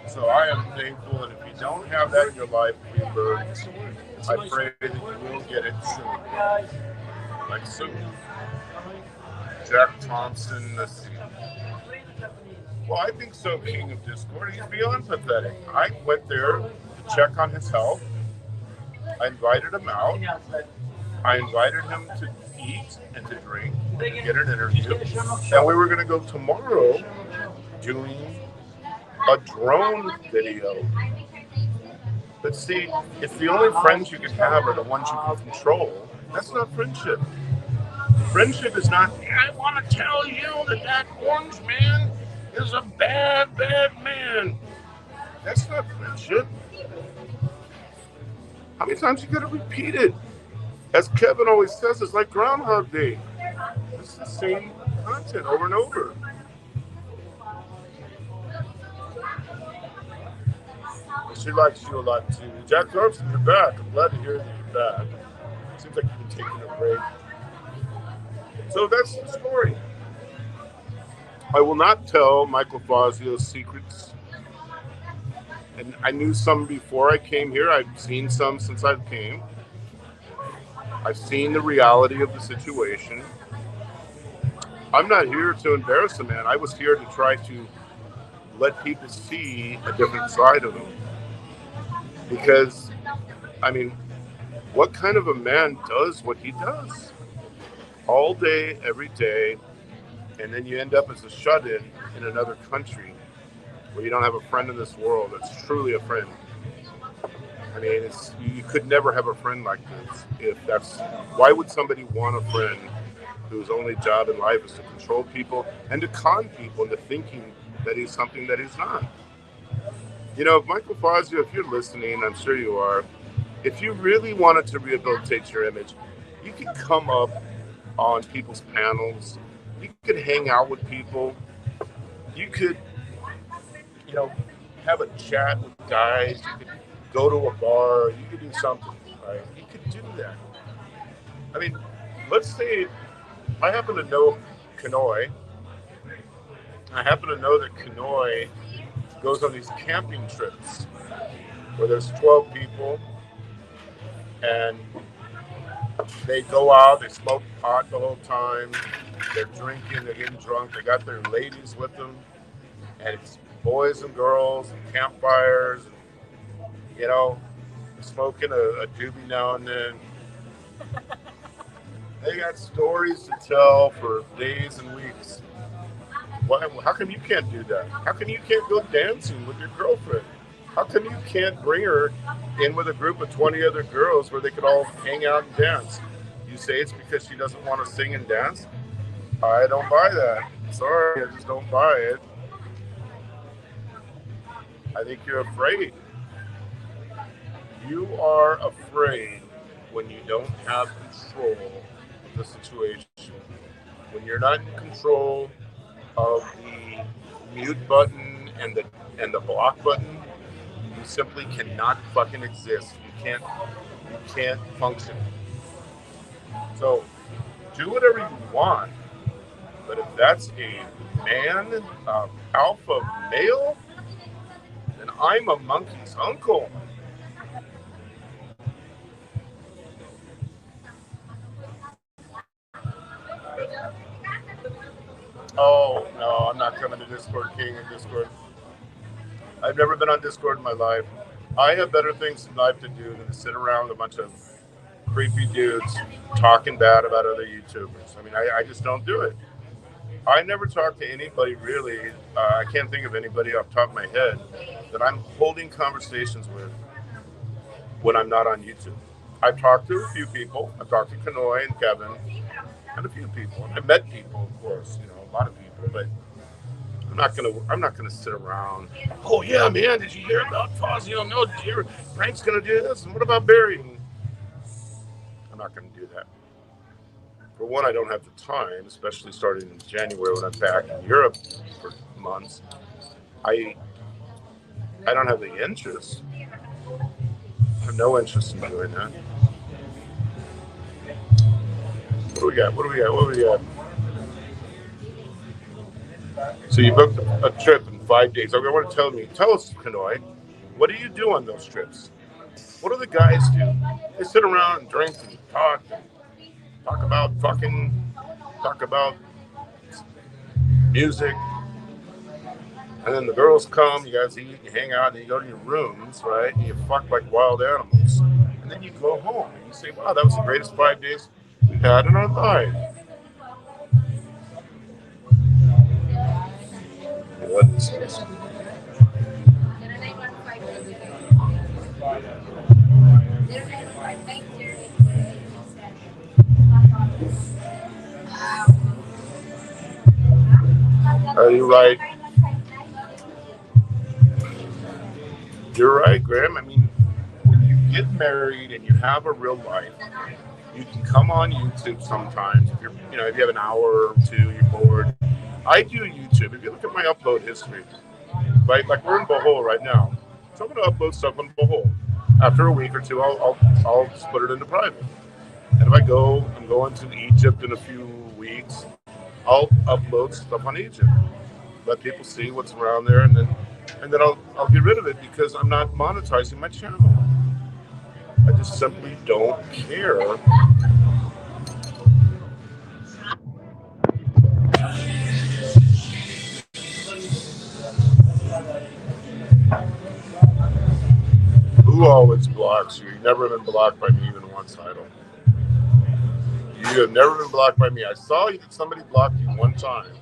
So I am thankful, and if you don't have that in your life, Freebird, I pray that you will get it soon. Like soon. Jack Thompson, let's see. Well, I think so, King of Discord. He's beyond pathetic. I went there to check on his health. I invited him out. I invited him to eat and to drink and to get an interview. And we were going to go tomorrow doing a drone video. But see, if the only friends you can have are the ones you can control, that's not friendship. Friendship is not, I want to tell you that orange man is a bad, bad man. That's not friendship. How many times you got to repeat it? As Kevin always says, it's like Groundhog Day. It's the same content over and over. She likes you a lot too. Jack Thompson, you're back. I'm glad to hear you. back. Seems like you've been taking a break. So that's the story. I will not tell Michael Fazio's secrets. And I knew some before I came here. I've seen some since I came. I've seen the reality of the situation. I'm not here to embarrass a man. I was here to try to let people see a different side of him. Because, I mean, what kind of a man does what he does? All day, every day, and then you end up as a shut-in in another country where you don't have a friend in this world that's truly a friend. I mean, you could never have a friend like this. Why would somebody want a friend whose only job in life is to control people and to con people into thinking that he's something that he's not? You know, Michael Fazio, if you're listening, I'm sure you are, if you really wanted to rehabilitate your image, you could come up on people's panels. You could hang out with people. You could, you know, have a chat with guys. You could go to a bar. You could do something, right? You could do that. I mean, let's say I happen to know Kanoi. I happen to know that Kanoi goes on these camping trips where there's 12 people and they go out, they smoke pot the whole time, they're drinking, they're getting drunk, they got their ladies with them, and it's boys and girls and campfires, and, you know, smoking a doobie now and then. They got stories to tell for days and weeks. How come you can't do that? How come you can't go dancing with your girlfriend? How come you can't bring her in with a group of 20 other girls where they could all hang out and dance? You say it's because she doesn't want to sing and dance? I don't buy that. Sorry, I just don't buy it. I think you're afraid. You are afraid when you don't have control of the situation. When you're not in control of the mute button and the block button, you simply cannot fucking exist. You can't function. So do whatever you want, but if that's a man, alpha male, then I'm a monkey's uncle. Oh, no, I'm not coming to Discord King and Discord. I've never been on Discord in my life. I have better things in life to do than to sit around with a bunch of creepy dudes talking bad about other YouTubers. I mean, I just don't do it. I never talk to anybody really. I can't think of anybody off the top of my head that I'm holding conversations with when I'm not on YouTube. I've talked to a few people. I've talked to Kanoi and Kevin and a few people. And I've met people, of course, you know, a lot of people, but I'm not gonna sit around. Oh yeah, man, did you hear about Fazio? No, did you hear Frank's gonna do this? And what about Barry? I'm not gonna do that. For one, I don't have the time, especially starting in January when I'm back in Europe for months. I don't have the interest. I have no interest in doing that. What do we got? So you booked a trip in 5 days. Okay, I want to tell us, Kanoi, what do you do on those trips? What do the guys do? They sit around and drink and talk about music, and then the girls come, you guys eat, you hang out, and you go to your rooms, right? And you fuck like wild animals. And then you go home and you say, wow, that was the greatest 5 days we've had in our life. What is this? Are you right? You're right, Graham. I mean, when you get married and you have a real life, you can come on YouTube sometimes. If you have an hour or two, you're bored. I do YouTube. If you look at my upload history, right? Like we're in Bohol right now. So I'm going to upload stuff on Bohol. After a week or two, I'll split it into private. And if I'm going to Egypt in a few weeks, I'll upload stuff on Egypt, let people see what's around there, and then I'll get rid of it because I'm not monetizing my channel. I just simply don't care. Who always blocks you? You've never been blocked by me even once, Idol. You have never been blocked by me. I saw you that somebody blocked you one time,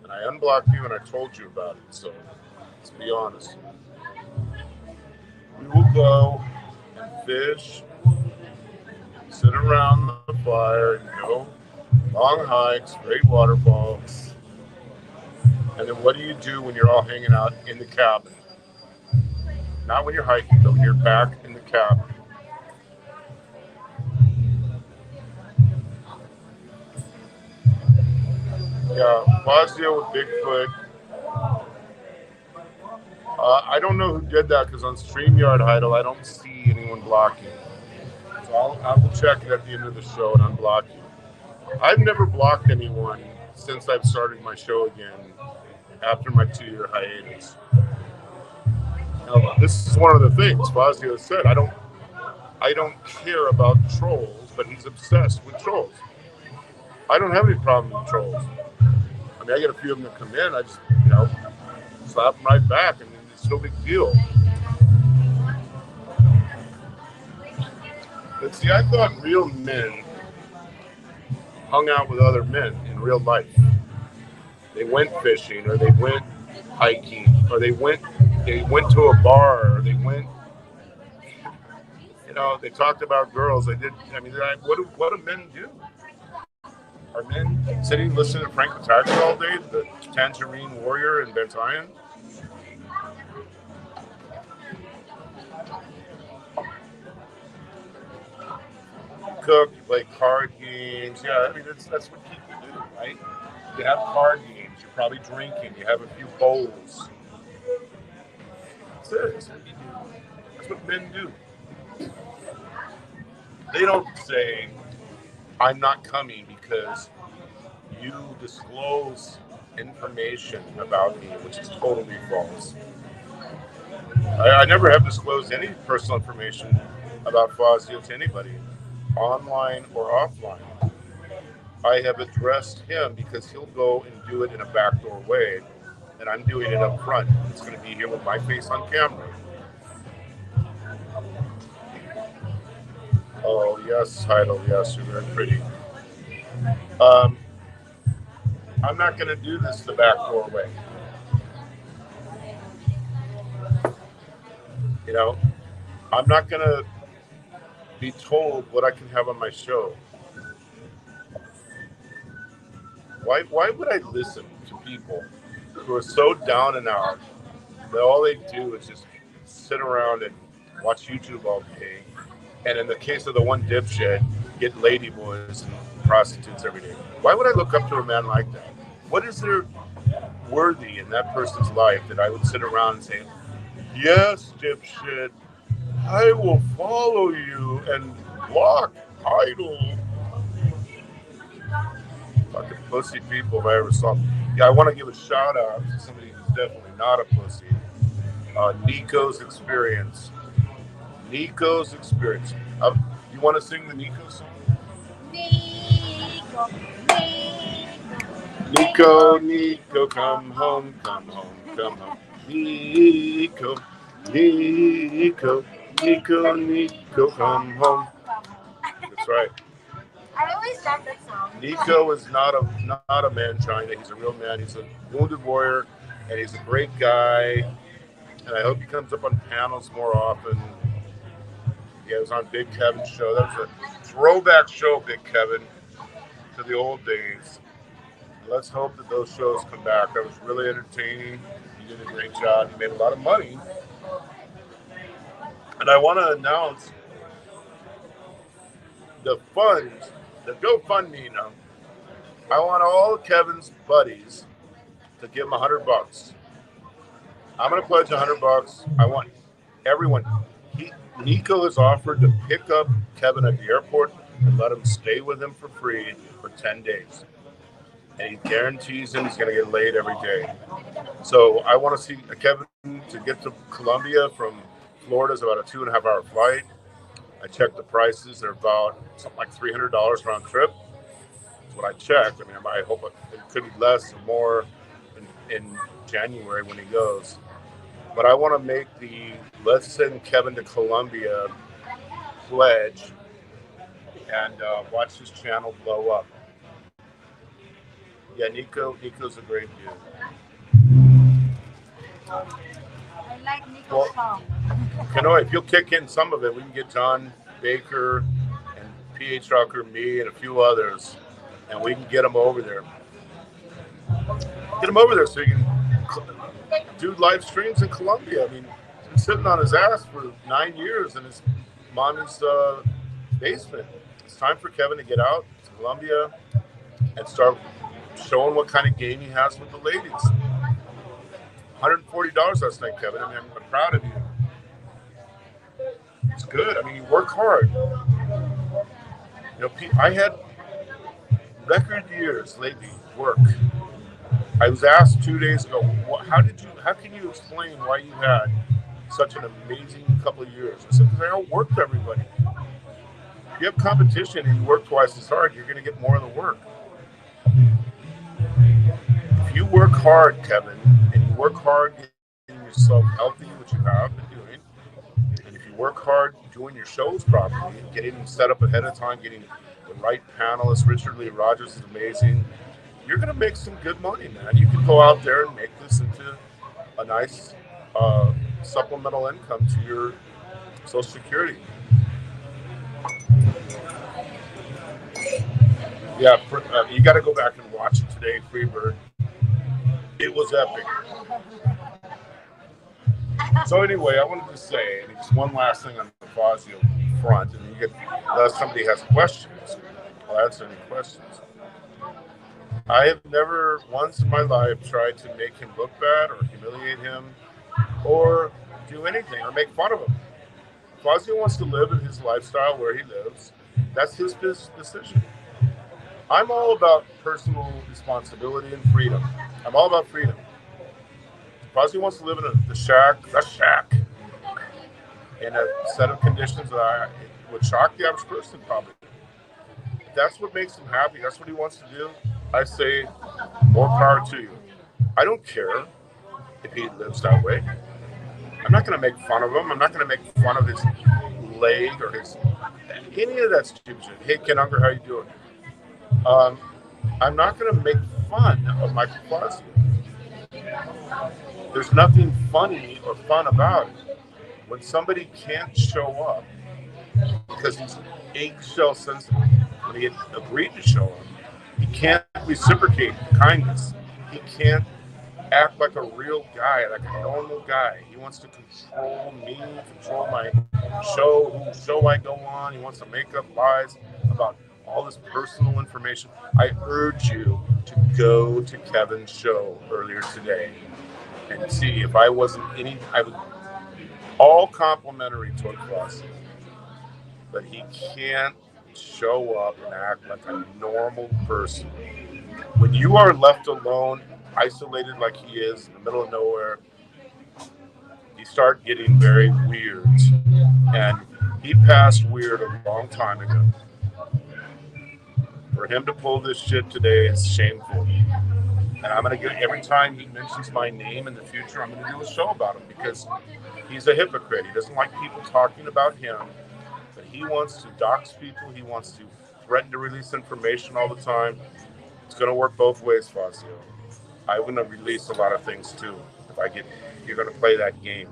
and I unblocked you and I told you about it. So let's be honest. We will go and fish, sit around the fire, long hikes, great waterfalls. And then what do you do when you're all hanging out in the cabin? Not when you're hiking, but when you're back in the cabin. Yeah, Fazio with Bigfoot. I don't know who did that because on StreamYard Idol, I don't see anyone blocking. So I will check it at the end of the show and unblock you. I've never blocked anyone since I've started my show again after my 2-year hiatus. Now, this is one of the things Fazio said. I don't care about trolls, but he's obsessed with trolls. I don't have any problem with trolls. I mean, I get a few of them that come in. I just, slap them right back, and it's no big deal. But see, I thought real men hung out with other men in real life. They went fishing, or they went hiking, or they went to a bar, or they went. They talked about girls. They did. I mean, what do men do? Are men sitting listening to Frank Attacker all day, the Tangerine Warrior in Bentayan? Cook, you play card games. Yeah, I mean, that's what people do, right? You have card games. You're probably drinking. You have a few bowls. That's it. That's what you do. That's what men do. They don't say, I'm not coming because you disclose information about me, which is totally false. I never have disclosed any personal information about Fazio to anybody, online or offline. I have addressed him because he'll go and do it in a backdoor way, and I'm doing it up front. It's going to be here with my face on camera. Oh, yes, Heidel, yes, you're very pretty. I'm not going to do this the backdoor way. I'm not going to be told what I can have on my show. Why would I listen to people who are so down and out that all they do is just sit around and watch YouTube all day? And in the case of the one dipshit, get ladyboys and prostitutes every day. Why would I look up to a man like that? What is there worthy in that person's life that I would sit around and say, yes, dipshit, I will follow you and block Idol. Fucking pussy people if I ever saw them. Yeah, I want to give a shout out to somebody who's definitely not a pussy. Nico's Experience. Nico's Experience. You want to sing the Nico song? Nico, come home, come home, come home. Nico, come home. That's right. I always love that song. Nico is not a man China. He's a real man. He's a wounded warrior, and he's a great guy. And I hope he comes up on panels more often. Yeah, it was on Big Kevin's show. That was a throwback show, Big Kevin, to the old days. Let's hope that those shows come back. That was really entertaining. He did a great job. He made a lot of money. And I want to announce the funds, the GoFundMe now. I want all Kevin's buddies to give him $100. I'm going to pledge $100. I want everyone. Nico has offered to pick up Kevin at the airport and let him stay with him for free for 10 days. And he guarantees him he's going to get laid every day. So I want to see Kevin to get to Colombia from Florida is about a 2.5-hour flight. I checked the prices. They're about something like $300 round trip. That's what I checked. I mean, I hope it could be less or more in January when he goes. But I want to make the let's send Kevin to Colombia pledge and watch his channel blow up. Yeah, Nico's a great dude. I like Nico's song. Kanoe, if you'll kick in some of it, we can get John Baker and PH Trucker, me, and a few others, and we can get them over there. Get him over there so he can do live streams in Colombia. I mean, he's been sitting on his ass for 9 years in his mommy's basement. It's time for Kevin to get out to Colombia and start showing what kind of game he has with the ladies. $140 last night, Kevin. I mean, I'm proud of you. It's good. I mean, you work hard. You know, I had record years lately work. I was asked 2 days ago, how can you explain why you had such an amazing couple of years? I said, because I outworked everybody. If you have competition and you work twice as hard, you're going to get more of the work. If you work hard, Kevin, and you work hard getting yourself healthy, which you have been doing, and if you work hard doing your shows properly, getting them set up ahead of time, getting the right panelists, Richard Lee Rogers is amazing, you're going to make some good money, man. You can go out there and make this into a nice supplemental income to your Social Security. Yeah, you got to go back and watch it today, Freebird. It was epic. So anyway, I wanted to say, and it's one last thing on the Fazio front, and unless somebody has questions, I'll answer any questions. I have never once in my life tried to make him look bad or humiliate him or do anything or make fun of him. Fazio wants to live in his lifestyle where he lives. That's his decision. I'm all about personal responsibility and freedom. I'm all about freedom. Fazio wants to live in the shack, in a set of conditions that would shock the average person probably. If that's what makes him happy, that's what he wants to do, I say more power to you. I don't care if he lives that way. I'm not going to make fun of him. I'm not going to make fun of his leg or any of that stupid shit. Hey, Ken Unger, how you doing? I'm not going to make fun of Michael Fazio. There's nothing funny or fun about it. When somebody can't show up because he's eggshell sensitive, when he agreed to show up, he can't reciprocate kindness. He can't act like a real guy, like a normal guy. He wants to control me, control my show, whose show I go on. He wants to make up lies about all this personal information. I urge you to go to Kevin's show earlier today and see if I wasn't I would all complimentary to a class, but he can't show up and act like a normal person. When you are left alone, isolated like he is in the middle of nowhere, you start getting very weird. And he passed weird a long time ago. For him to pull this shit today is shameful. And I'm going to get, every time he mentions my name in the future, I'm going to do a show about him because he's a hypocrite. He doesn't like people talking about him. But he wants to dox people. He wants to threaten to release information all the time. It's going to work both ways, Fazio. I'm going to release a lot of things too. You're going to play that game.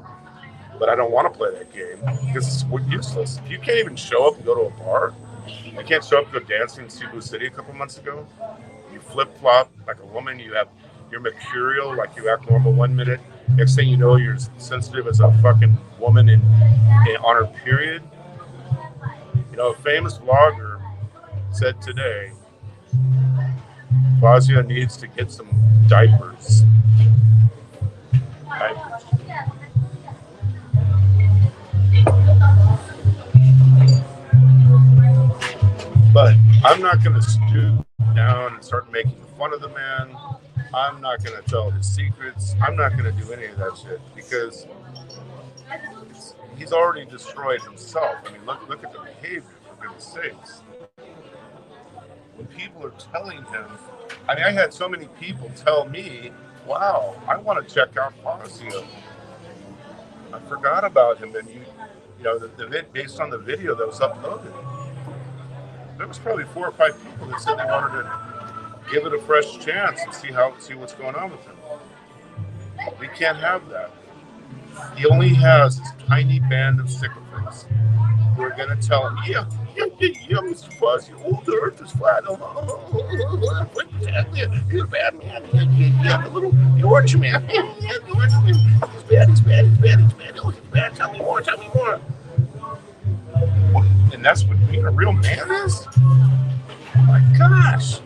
But I don't want to play that game because it's useless. If you can't even show up and go to a bar, I can't show up and go dancing in Cebu City a couple months ago. You flip-flop like a woman. You're mercurial, like you act normal 1 minute. Next thing you know, you're sensitive as a fucking woman on her period. You know, a famous vlogger said today, Fazio needs to get some diapers. I'm not going to stoop down and start making fun of the man. I'm not going to tell his secrets. I'm not going to do any of that shit because he's already destroyed himself. I mean, look at the behavior, for goodness sakes. When people are telling him, I mean, I had so many people tell me, wow, I want to check out Fazio. I forgot about him. And you know, based on the video that was uploaded, there was probably 4 or 5 people that said they wanted to give it a fresh chance and see what's going on with him. We can't have that. He only has this tiny band of sycophants who are going to tell him, yeah, Mr. Fuzzy, the earth is flat. You're a bad man. Yeah, the little orange man. Yeah, the orange man. He's bad. Oh, he's bad. Tell me more. And that's what being a real man is? Oh my gosh.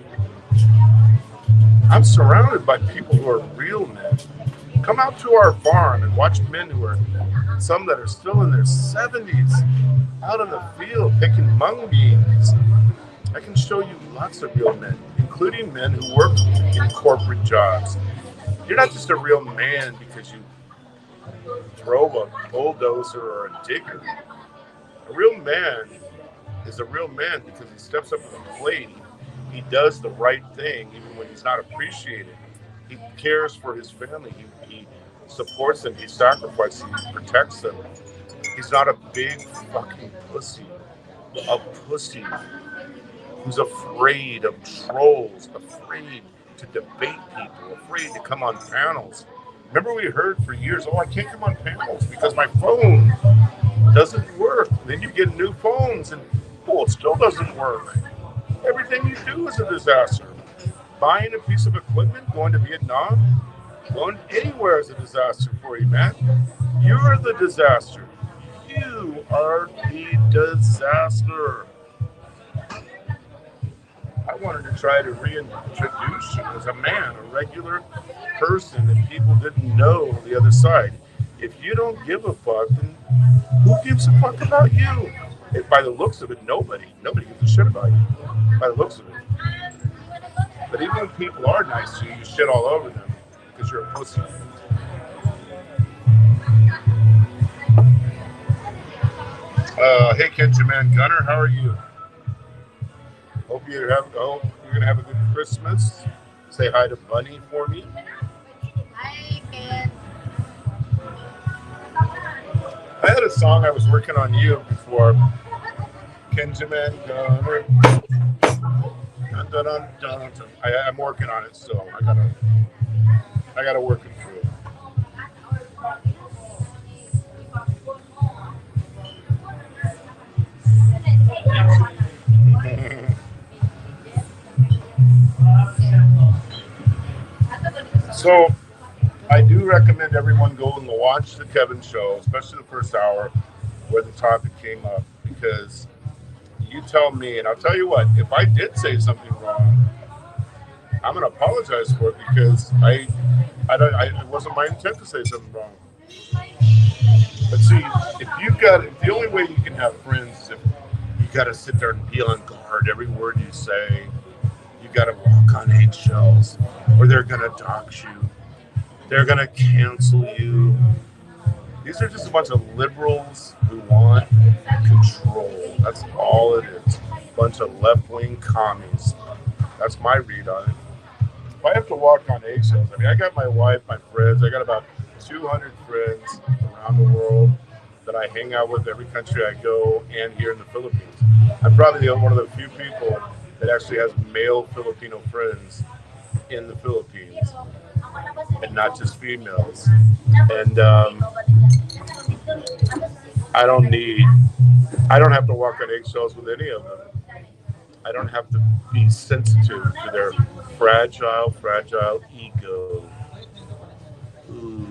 I'm surrounded by people who are real men. Come out to our farm and watch men who are, some that are still in their 70s, out in the field picking mung beans. I can show you lots of real men, including men who work in corporate jobs. You're not just a real man because you drove a bulldozer or a digger. A real man is a real man because he steps up to the plate. He does the right thing even when he's not appreciated. He cares for his family. He supports them. He sacrifices. He protects them. He's not a big fucking pussy. A pussy who's afraid of trolls, afraid to debate people, afraid to come on panels. Remember we heard for years, I can't come on panels because my phone doesn't work. Then you get new phones and, it still doesn't work. Everything you do is a disaster. Buying a piece of equipment, going to Vietnam, going anywhere is a disaster for you, man. You're the disaster. You are the disaster. I wanted to try to reintroduce you as a man, a regular person that people didn't know on the other side. If you don't give a fuck, then who gives a fuck about you? By the looks of it, nobody gives a shit about you. By the looks of it. But even when people are nice to you, you shit all over them because you're a pussy. Hey, Kenjaman Gunner, how are you? Hope you're gonna have a good Christmas. Say hi to Bunny for me. Hi, Ken. I had a song I was working on you before. Kenjaman Gunner. Dun, dun, dun, dun, dun. I'm working on it still. I gotta work it through. So I do recommend everyone go and watch the Kevin show, especially the first hour where the topic came up, because you tell me, and I'll tell you what, if I did say something wrong, I'm going to apologize for it because it wasn't my intent to say something wrong. But see, the only way you can have friends is if you got to sit there and be on guard every word you say. You got to walk on eggshells, or they're going to dox you. They're going to cancel you. These are just a bunch of liberals who want control. That's all it is. A bunch of left-wing commies. That's my read on it. If I have to walk on eggshells, I got my wife, my friends. I got about 200 friends around the world that I hang out with every country I go, and here in the Philippines. I'm probably one of the few people that actually has male Filipino friends in the Philippines, and not just females. And I don't have to walk on eggshells with any of them. I don't have to be sensitive to their fragile ego. Ooh.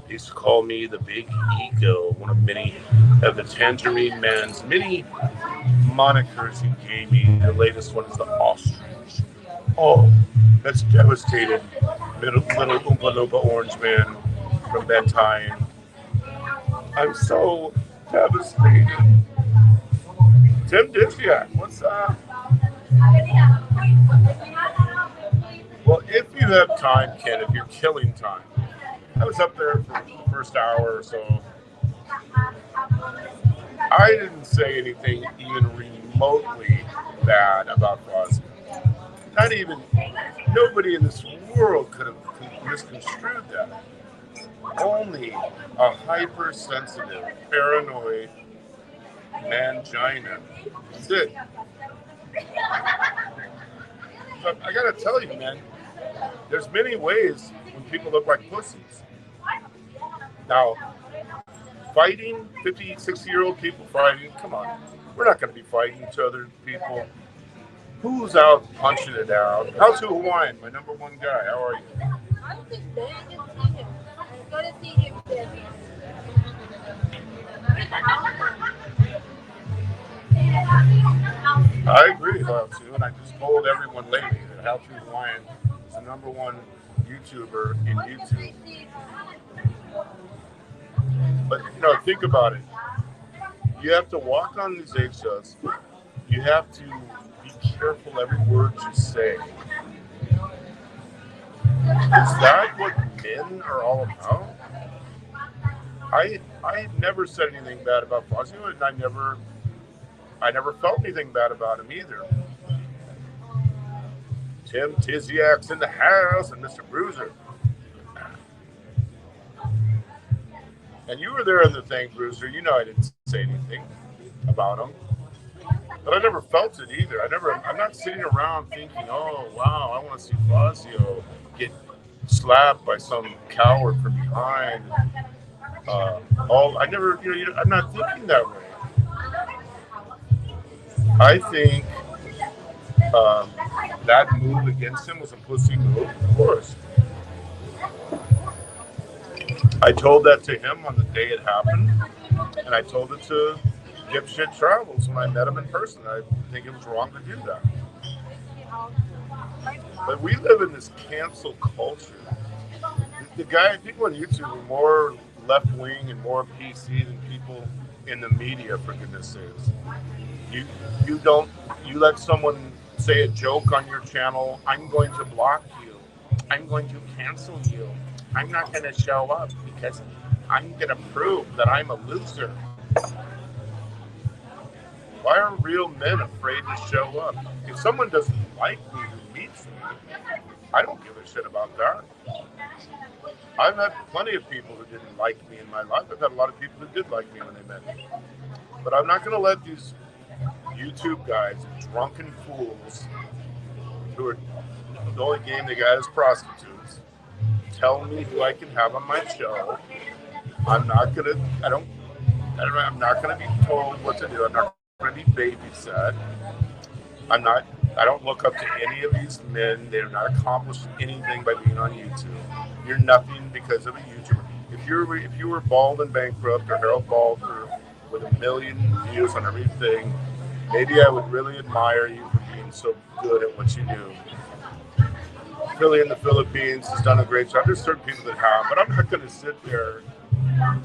They used to call me the big ego, one of many of the Tangerine Man's many monikers he gave me. The latest one is the ostrich. Oh, that's devastated. Little Oompa Loompa Orange Man from that time. I'm so devastated. Tim Disiak, what's up? Well, if you have time, Ken, if you're killing time, I was up there for the first hour or so. I didn't say anything even remotely bad about Fozzy. Not even, nobody in this world could have misconstrued that. Only a hypersensitive, paranoid mangina. That's it. But I gotta tell you, man, there's many ways when people look like pussies. Now, fighting 50, 60-year-old people fighting, come on. We're not gonna be fighting each other, people. Who's out punching it out? How's Hawaiian, my number one guy? How are you? I don't think they can see him. I'm gonna see him there. I agree with How To, and I just told everyone lately that How To Hawaiian is the number one YouTuber in YouTube. But, think about it. You have to walk on these eggshells. You have to be careful every word you say. Is that what men are all about? I never said anything bad about Fozzy, and I never felt anything bad about him either. Tim Tiziak's in the house, and Mr. Bruiser. And you were there in the thing, Bruiser. I didn't say anything about him. But I never felt it either. I'm not sitting around thinking, oh, wow, I want to see Fazio get slapped by some coward from behind. I'm not thinking that way. I think that move against him was a pussy move, of course. I told that to him on the day it happened, and I told it to Dipshit Travels when I met him in person. I think it was wrong to do that. But we live in this cancel culture. People on YouTube are more left-wing and more PC than people in the media, for goodness sakes. You let someone say a joke on your channel, I'm going to block you. I'm going to cancel you. I'm not going to show up because I'm going to prove that I'm a loser. Why are real men afraid to show up? If someone doesn't like me who meets me, I don't give a shit about that. I've had plenty of people who didn't like me in my life. I've had a lot of people who did like me when they met me. But I'm not going to let these YouTube guys, drunken fools, who are the only game they got is prostitutes, tell me who I can have on my show. I'm not going to be told what to do. I'm not going to be babysat. I don't look up to any of these men. They're not accomplishing anything by being on YouTube. You're nothing because of a YouTuber. If you were bald and bankrupt, or Harold Bald, or with 1 million views on everything, maybe I would really admire you for being so good at what you do. Philly in the Philippines has done a great job. There's certain people that have, but I'm not going to sit there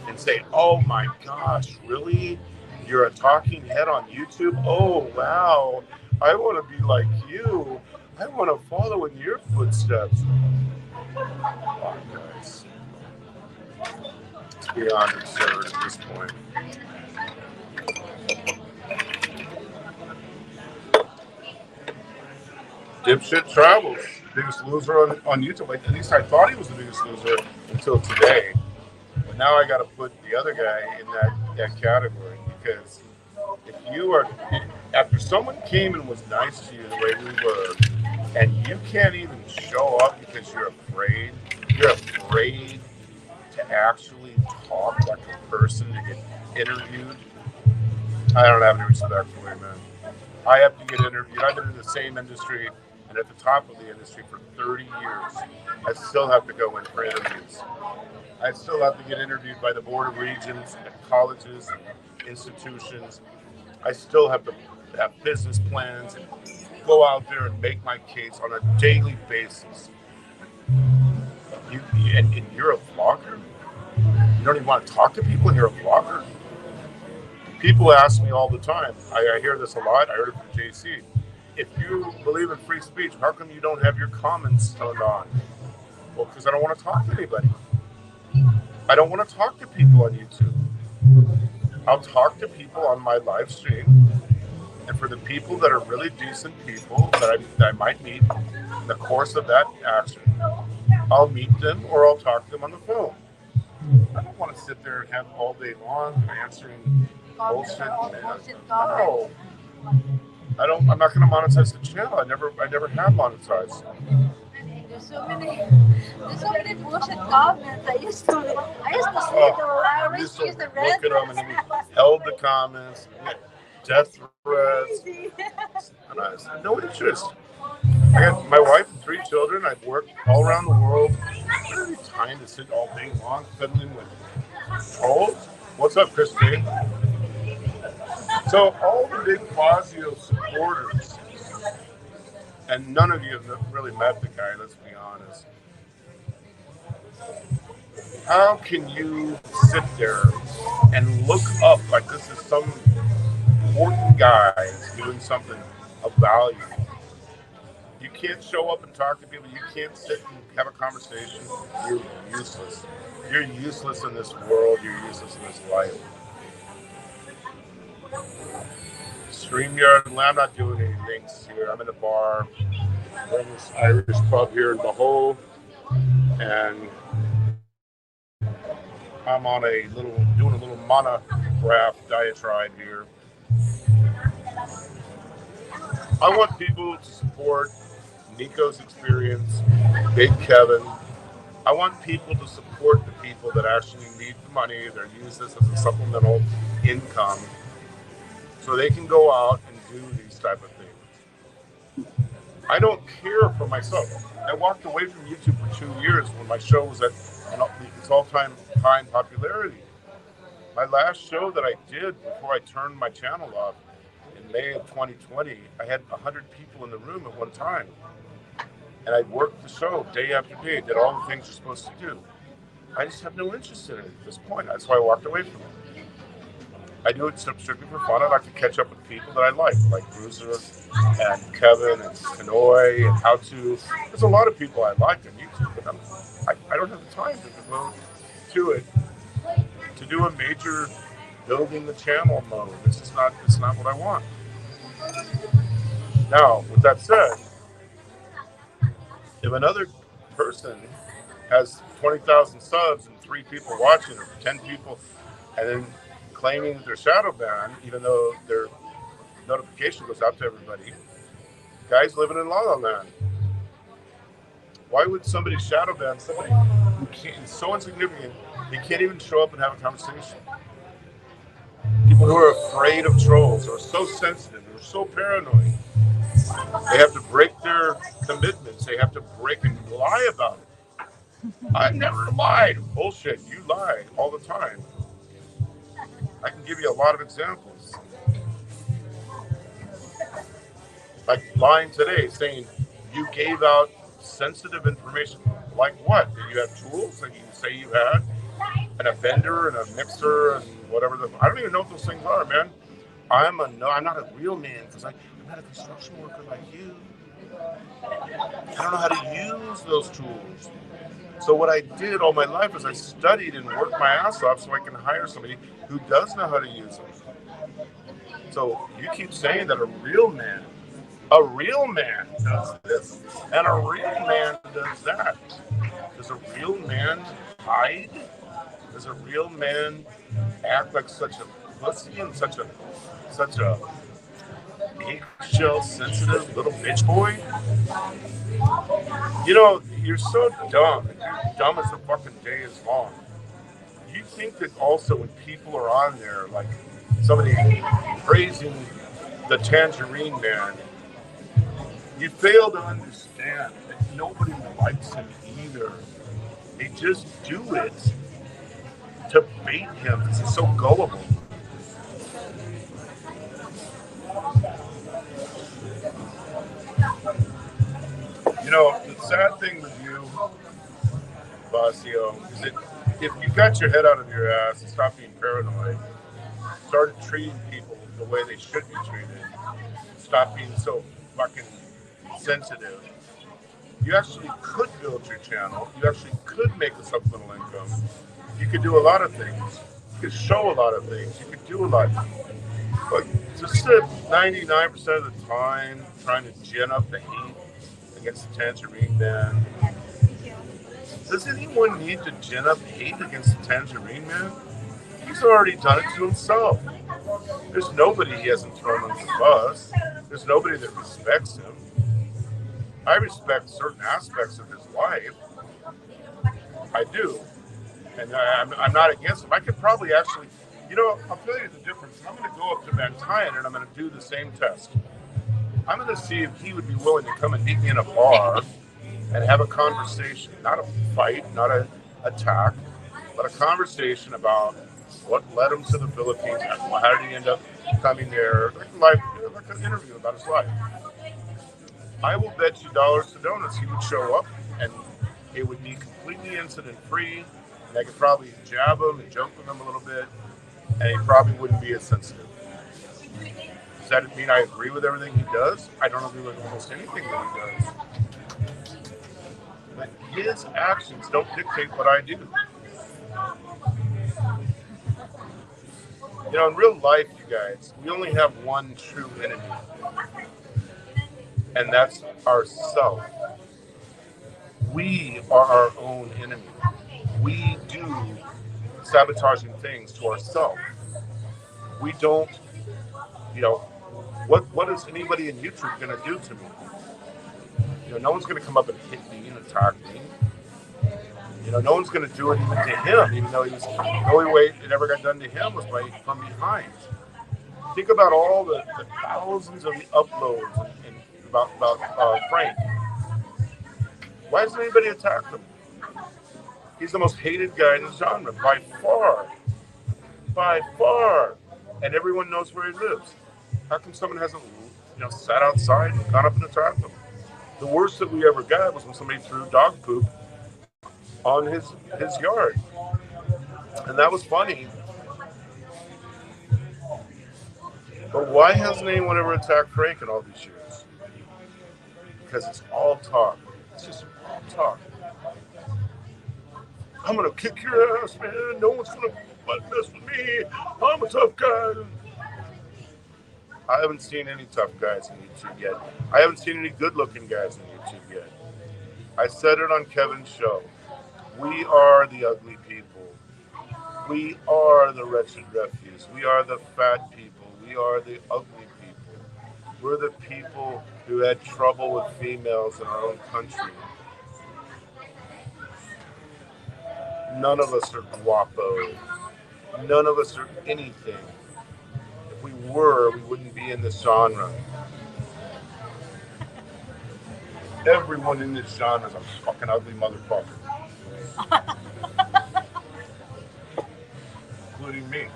and say, oh my gosh, really? You're a talking head on YouTube? Oh, wow. I want to be like you. I want to follow in your footsteps. Come on, guys. It's beyond absurd at this point. Dipshit Travels, biggest loser on YouTube. At least I thought he was the biggest loser until today. But now I got to put the other guy in that category, because after someone came and was nice to you the way we were, and you can't even show up because you're afraid to actually talk like a person to get interviewed, I don't have any respect for you, man. I have to get interviewed. I've been in the same industry and at the top of the industry for 30 years. I still have to go in for interviews. I still have to get interviewed by the Board of Regents at colleges and institutions. I still have to have business plans and go out there and make my case on a daily basis. And you're a vlogger? You don't even want to talk to people and you're a vlogger? People ask me all the time. I hear this a lot. I heard it from JC. if you believe in free speech, how come you don't have your comments turned on? Well, because I don't want to talk to anybody. I don't want to talk to people on YouTube. I'll talk to people on my live stream. And for the people that are really decent people that I might meet in the course of that action, I'll meet them or I'll talk to them on the phone. I don't want to sit there and have all day long answering bullshit. No. I'm not going to monetize the channel. I never have monetized. There's so many bullshit comments. I used to see them. I always used to look at them and held the comments, death threats, and I had no interest. I got my wife and 3 children. I've worked all around the world. I don't have time to sit all day long fiddling with trolls. What's up, Christine? So all the big Fazio supporters, and none of you have really met the guy, let's be honest. How can you sit there and look up like this is some important guy doing something of value? You can't show up and talk to people. You can't sit and have a conversation. You're useless. You're useless in this world. You're useless in this life. StreamYard, I'm not doing any links here. I'm in a bar. We're in this Irish pub here in Maho. And I'm on doing a little monograph diatribe here. I want people to support Nico's experience, Big Kevin. I want people to support the people that actually need the money. They use this as a supplemental income so they can go out and do these type of things. I don't care for myself. I walked away from YouTube for 2 years when my show was at its all-time high in popularity. My last show that I did before I turned my channel off in May of 2020, I had 100 people in the room at one time. And I worked the show day after day, did all the things you're supposed to do. I just have no interest in it at this point. That's why I walked away from it. I do it strictly for fun. I like to catch up with people that I like Bruiser and Kevin and Kanoi and How To. There's a lot of people I like on YouTube, but I don't have the time to devote to it to do a major building the channel mode. It's not what I want. Now, with that said, if another person has 20,000 subs and 3 people watching or 10 people, and then claiming that they're shadow banned, even though their notification goes out to everybody, guys living in La La Land. Why would somebody shadow ban somebody who is so insignificant they can't even show up and have a conversation? People who are afraid of trolls, who are so sensitive, who are so paranoid. They have to break their commitments. They have to break and lie about it. I never lied. Bullshit. You lie all the time. I can give you a lot of examples. Like lying today, saying you gave out sensitive information. Like what? Did you have tools that you say you had? And a vendor and a mixer and whatever. I don't even know what those things are, man. I'm not a real man because I'm not a construction worker like you. I don't know how to use those tools. So what I did all my life is I studied and worked my ass off so I can hire somebody who does know how to use them. So you keep saying that a real man does this, and a real man does that. Does a real man hide? Does a real man act like such a pussy and such a eggshell sensitive little bitch boy? You know, you're so dumb. You're dumb as the fucking day is long. You think that also when people are on there, like somebody praising the Tangerine Man, you fail to understand that nobody likes him either. They just do it to bait him because he's so gullible. You know, the sad thing with you, Basio, is that if you got your head out of your ass and stopped being paranoid, started treating people the way they should be treated, stop being so fucking sensitive. You actually could build your channel. You actually could make a supplemental income. You could do a lot of things. You could show a lot of things. You could do a lot. But to sit 99% of the time trying to gin up the hate against the Tangerine Man, does anyone need to gin up hate against the Tangerine Man? He's already done it to himself. There's nobody he hasn't thrown under the bus. There's nobody that respects him. I respect certain aspects of his life. I do. And I'm not against him. I could probably actually, I'll tell you the difference. I'm going to go up to Mantian and I'm going to do the same test. I'm going to see if he would be willing to come and meet me in a bar and have a conversation. Not a fight, not an attack, but a conversation about what led him to the Philippines. How did he end up coming there? Like an interview about his life. I will bet you dollars to donuts he would show up and it would be completely incident free. And I could probably jab him and joke with him a little bit, and he probably wouldn't be as sensitive. Does that mean I agree with everything he does? I don't agree with almost anything that he does. But his actions don't dictate what I do. In real life, you guys, we only have one true enemy. And that's ourself. We are our own enemy. We do sabotaging things to ourselves. We don't, what is anybody in YouTube going to do to me? No one's going to come up and hit me and attack me. No one's going to do it even to him, even though the only way it ever got done to him was from behind. Think about all the thousands of the uploads and about Frank. Why hasn't anybody attacked him? He's the most hated guy in the genre, by far. By far. And everyone knows where he lives. How come someone hasn't, sat outside and gone up and attacked him? The worst that we ever got was when somebody threw dog poop on his yard. And that was funny. But why hasn't anyone ever attacked Frank in all these years? Because it's all talk. It's just all talk. I'm going to kick your ass, man. No one's going to mess with me. I'm a tough guy. I haven't seen any tough guys in YouTube yet. I haven't seen any good-looking guys in YouTube yet. I said it on Kevin's show. We are the ugly people. We are the wretched refuse. We are the fat people. We are the ugly people. We're the people who had trouble with females in our own country. None of us are guapo. None of us are anything. If we were, we wouldn't be in this genre. Everyone in this genre is a fucking ugly motherfucker. Including me.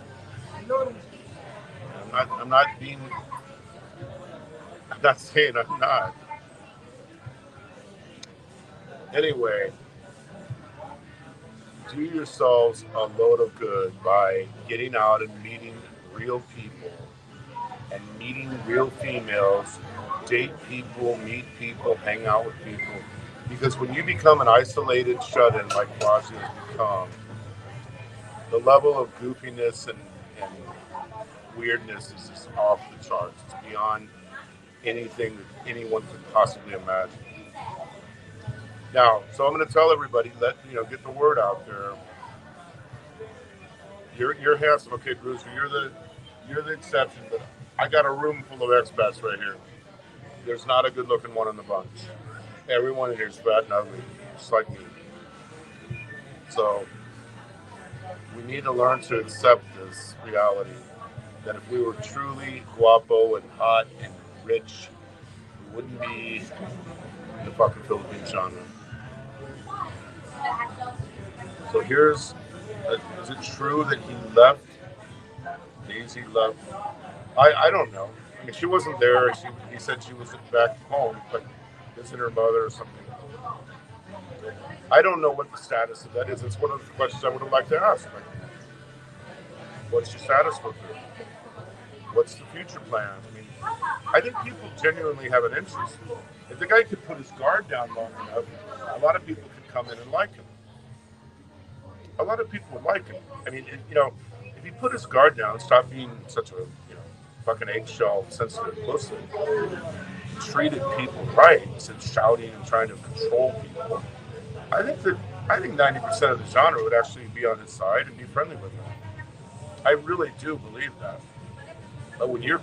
I'm not saying I'm not. Anyway, do yourselves a load of good by getting out and meeting real people and meeting real females, date people, meet people, hang out with people. Because when you become an isolated shut-in like Quasi has become, the level of goofiness and weirdness is just off the charts. It's beyond anything that anyone could possibly imagine. Now, so I'm going to tell everybody, get the word out there. You're handsome, okay, Bruce. You're the exception, but I got a room full of expats right here. There's not a good-looking one in the bunch. Everyone in here is fat and ugly, just like me. So we need to learn to accept this reality that if we were truly guapo and hot and rich, we wouldn't be in the fucking Philippine genre. So is it true that he left? Daisy left? I don't know. I mean, she wasn't there. He said she was back home, but visiting her mother or something. I don't know what the status of that is. It's one of the questions I would have liked to ask. Like, what's your status with her? What's the future plan? I mean, I think people genuinely have an interest. If the guy could put his guard down long enough, a lot of people could come in and like him. A lot of people would like him. I mean, if he put his guard down, stop being such a fucking eggshell, sensitive pussy, treated people right instead of shouting and trying to control people, I think 90% of the genre would actually be on his side and be friendly with him. I really do believe that. But when you're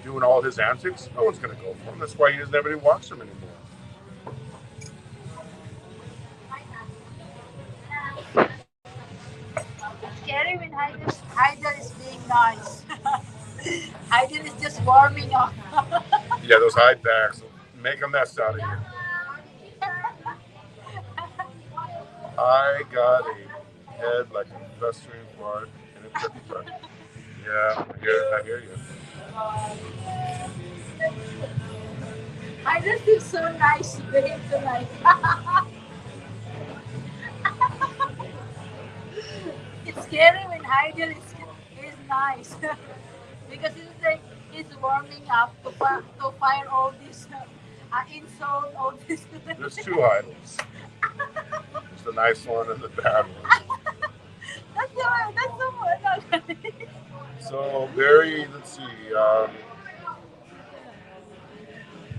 doing all his antics, no one's going to go for him. That's why he doesn't have anybody watch him anymore. Scary when Hyder is being nice. Hyder is just warming up. Yeah, those hide bags will make a mess out of you. I got a head like a festering fart in a cookie jar. Yeah, I hear you. Hyder is so nice to him tonight. It's scary when Hyder is nice. Because it's like he's warming up to fire all this insult, all this. There's two idols. There's the nice one and the bad one. That's the one. So, Barry, let's see.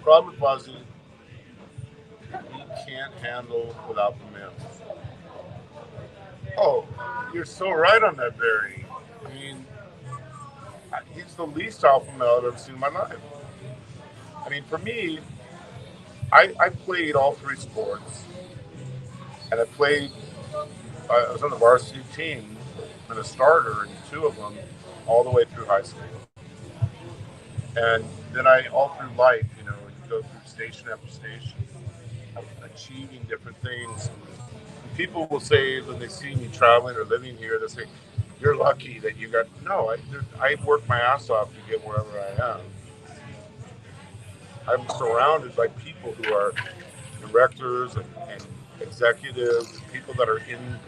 Problem with Fuzzy, he can't handle without the males. Oh, you're so right on that, Barry. I mean, he's the least alpha male I've ever seen in my life. I mean, for me, I played all three sports, and I was on the varsity team and a starter in two of them all the way through high school. And then all through life, you go through station after station, achieving different things. And people will say when they see me traveling or living here, they say, "You're lucky that you got." No, I work my ass off to get wherever I am. I'm surrounded by people who are directors and executives, people that are in,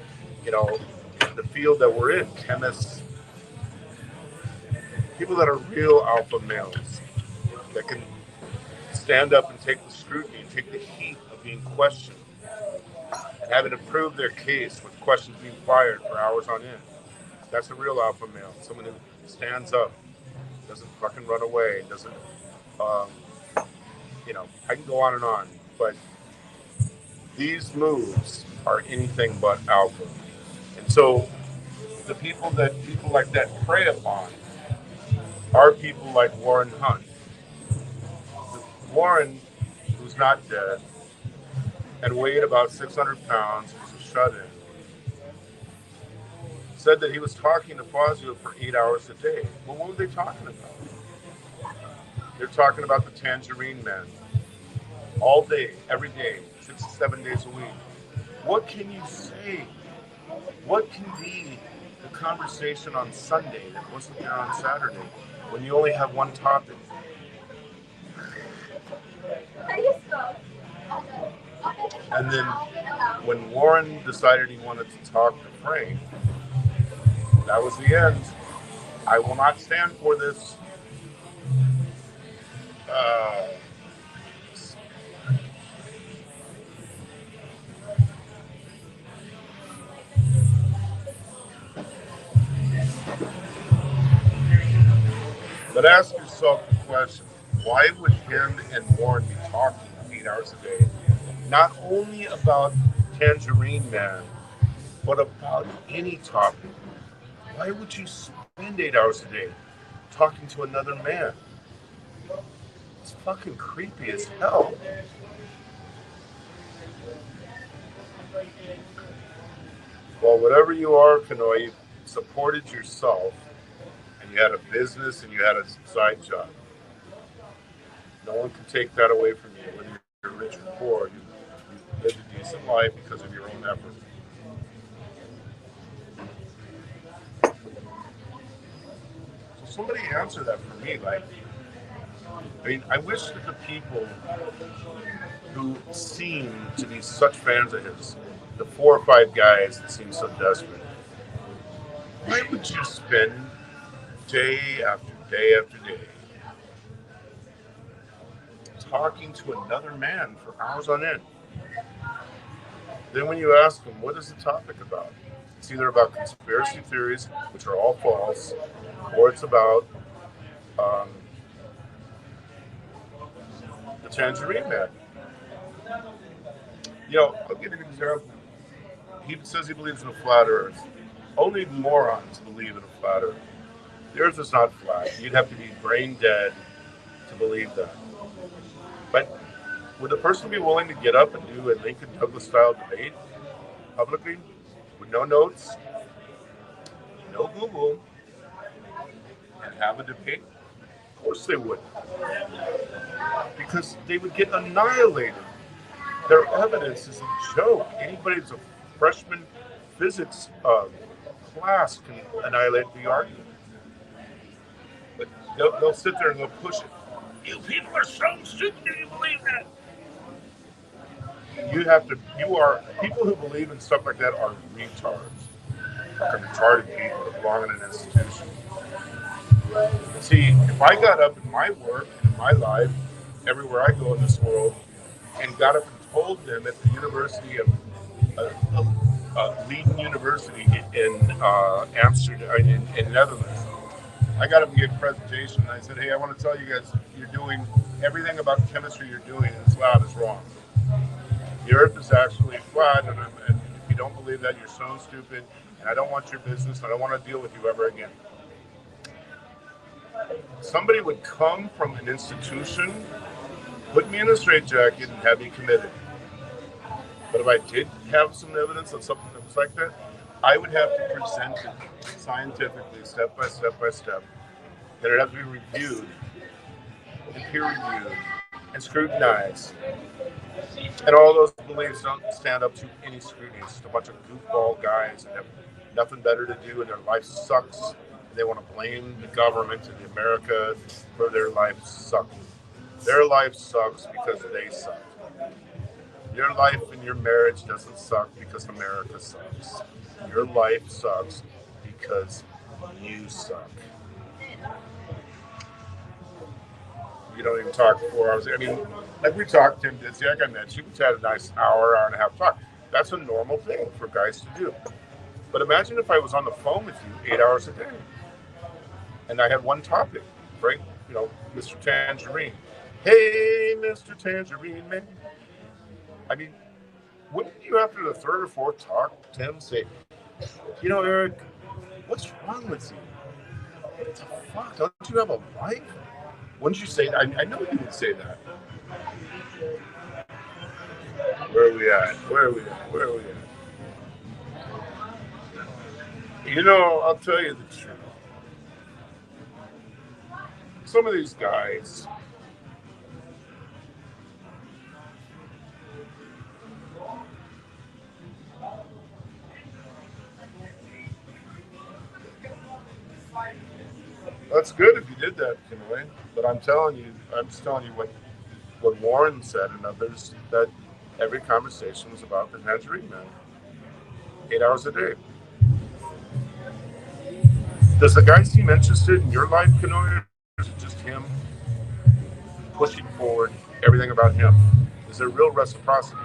the field that we're in, chemists, people that are real alpha males that can stand up and take the scrutiny and take the heat of being questioned and having to prove their case with questions being fired for hours on end. That's a real alpha male. Someone who stands up, doesn't fucking run away, doesn't, I can go on, but these moves are anything but alpha. And so the people like that prey upon are people like Warren Hunt. Warren, who's not dead, and weighed about 600 pounds, was a shut-in, said that he was talking to Fazio for 8 hours a day. Well, what were they talking about? They're talking about the Tangerine Man. All day, every day, 6 to 7 days a week. What can you say? What can be the conversation on Sunday that wasn't there on Saturday when you only have one topic? And then when Warren decided he wanted to talk to Frank, that was the end. I will not stand for this. But ask yourself the question, why would him and Warren be talking 8 hours a day, not only about Tangerine Man, but about any topic? Why would you spend 8 hours a day talking to another man? It's fucking creepy as hell. Well, whatever you are, Kanoy, you supported yourself, and you had a business and you had a side job. No one can take that away from you. Whether you're rich or poor, you lived a decent life because of your own effort. So somebody answer that for me. I wish that the people who seem to be such fans of his, the 4 or 5 guys that seem so desperate, why would you spend day after day after day talking to another man for hours on end. Then when you ask them, what is the topic about? It's either about conspiracy theories, which are all false, or it's about the Tangerine Man. I'll give you an example. He says he believes in a flat Earth. Only morons believe in a flat Earth. The Earth is not flat. You'd have to be brain dead to believe that. But would the person be willing to get up and do a Lincoln Douglas style debate publicly with no notes, no Google, and have a debate? Of course they would. Because they would get annihilated. Their evidence is a joke. Anybody who's a freshman physics class can annihilate the argument. But they'll sit there and they'll push it. You people are so stupid, do you believe that? People who believe in stuff like that are retards. Like retarded people that belong in an institution. See, if I got up in my work, in my life, everywhere I go in this world, and got up and told them at the University of Leiden University in Amsterdam, in Netherlands, I got up and gave a presentation, and I said, hey, I want to tell you guys, you're doing everything about chemistry you're doing in this lab is wrong. The Earth is actually flat, and if you don't believe that, you're so stupid, and I don't want your business, and I don't want to deal with you ever again. Somebody would come from an institution, put me in a straitjacket, and have me committed. But if I did have some evidence of something that was like that, I would have to present it scientifically, step by step by step. Then it'd have to be reviewed, and peer-reviewed, and scrutinized. And all those beliefs don't stand up to any scrutiny. It's just a bunch of goofball guys that have nothing better to do, and their life sucks. They want to blame the government and America for their life sucking. Their life sucks because they suck. Your life and your marriage doesn't suck because America sucks. Your life sucks because you suck. You don't even talk 4 hours. I mean, like we talked, Tim Dizziak, I met you. We had a nice hour and a half talk. That's a normal thing for guys to do. But imagine if I was on the phone with you 8 hours a day. And I had one topic, right? Mr. Tangerine. Hey, Mr. Tangerine Man. I mean, wouldn't you after the third or fourth talk, Tim, say, Eric, what's wrong with you? What the fuck? Don't you have a life? Wouldn't you say that? I know you would say that. Where are we at? I'll tell you the truth. Some of these guys, that's good if you did that, Kimberly. But I'm just telling you what Warren said and others, that every conversation was about the Tangerine Man. 8 hours a day. Does the guy seem interested in your life, Kanoya? Or is it just him pushing forward everything about him? Is there real reciprocity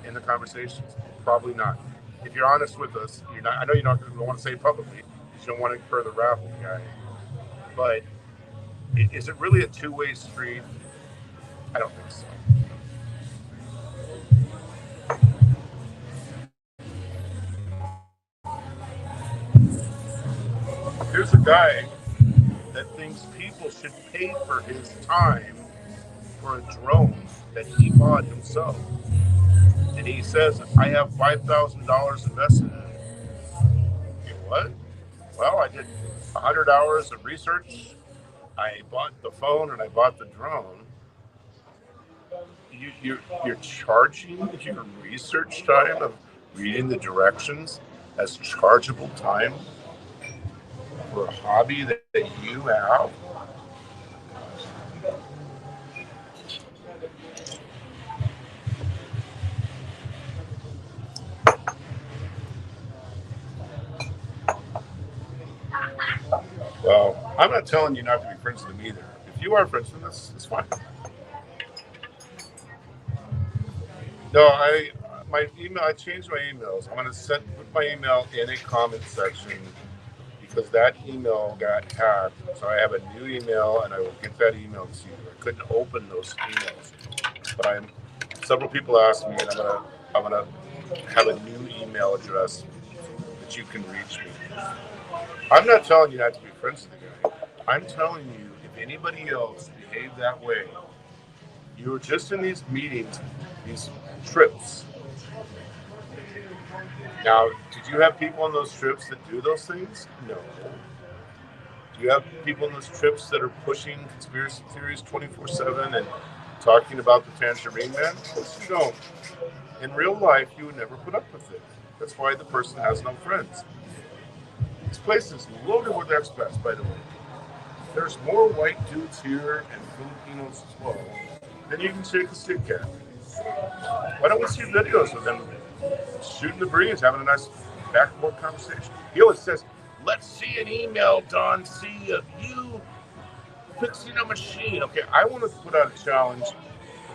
in the conversations? Probably not. If you're honest with us, you're not. I know you're not going to want to say it publicly because you don't want to incur the wrath of the guy. But is it really a two-way street? I don't think so. Here's a guy that thinks people should pay for his time for a drone that he bought himself. And he says, I have $5,000 invested in it. Okay, what? Well, I did 100 hours of research. I bought the phone and I bought the drone. You're charging your research time of reading the directions as chargeable time for a hobby that you have? Well, I'm not telling you not to be friends with them either. If you are friends with them, that's fine. No, I changed my emails. I'm gonna put my email in a comment section because that email got hacked. So I have a new email, and I will get that email to you. I couldn't open those emails, but several people asked me, and I'm gonna have a new email address that you can reach me. I'm not telling you not to be friends with the guy. I'm telling you, if anybody else behaved that way, you were just in these meetings, these trips. Now, did you have people on those trips that do those things? No. Do you have people on those trips that are pushing conspiracy theories 24/7 and talking about the Tangerine Man? Of course you don't. In real life, you would never put up with it. That's why the person has no friends. This place is loaded with expats, by the way. There's more white dudes here and Filipinos as well than you can shake a stick at. Why don't we see videos of them shooting the breeze, having a nice back and forth conversation? He always says, "Let's see an email, Don C, of you fixing a machine." Okay, I want to put out a challenge to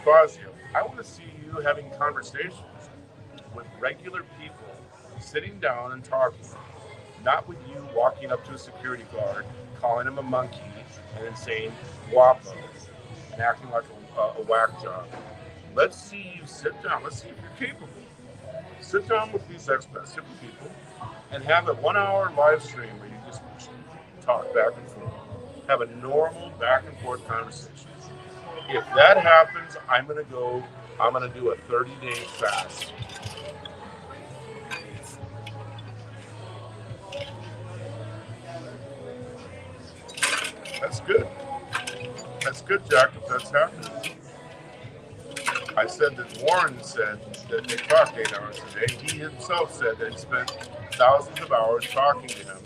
Fazio. I want to see you having conversations with regular people, sitting down and talking. Not with you walking up to a security guard, calling him a monkey, and then saying guapo and acting like a whack job. Let's see you sit down. Let's see if you're capable. Sit down with these expats, different people, and have a 1 hour live stream where you just talk back and forth. Have a normal back and forth conversation. If that happens, I'm going to do a 30-day fast. That's good. That's good, Jack, if that's happening. I said that Warren said that they talked 8 hours a day. He himself said that he spent thousands of hours talking to him.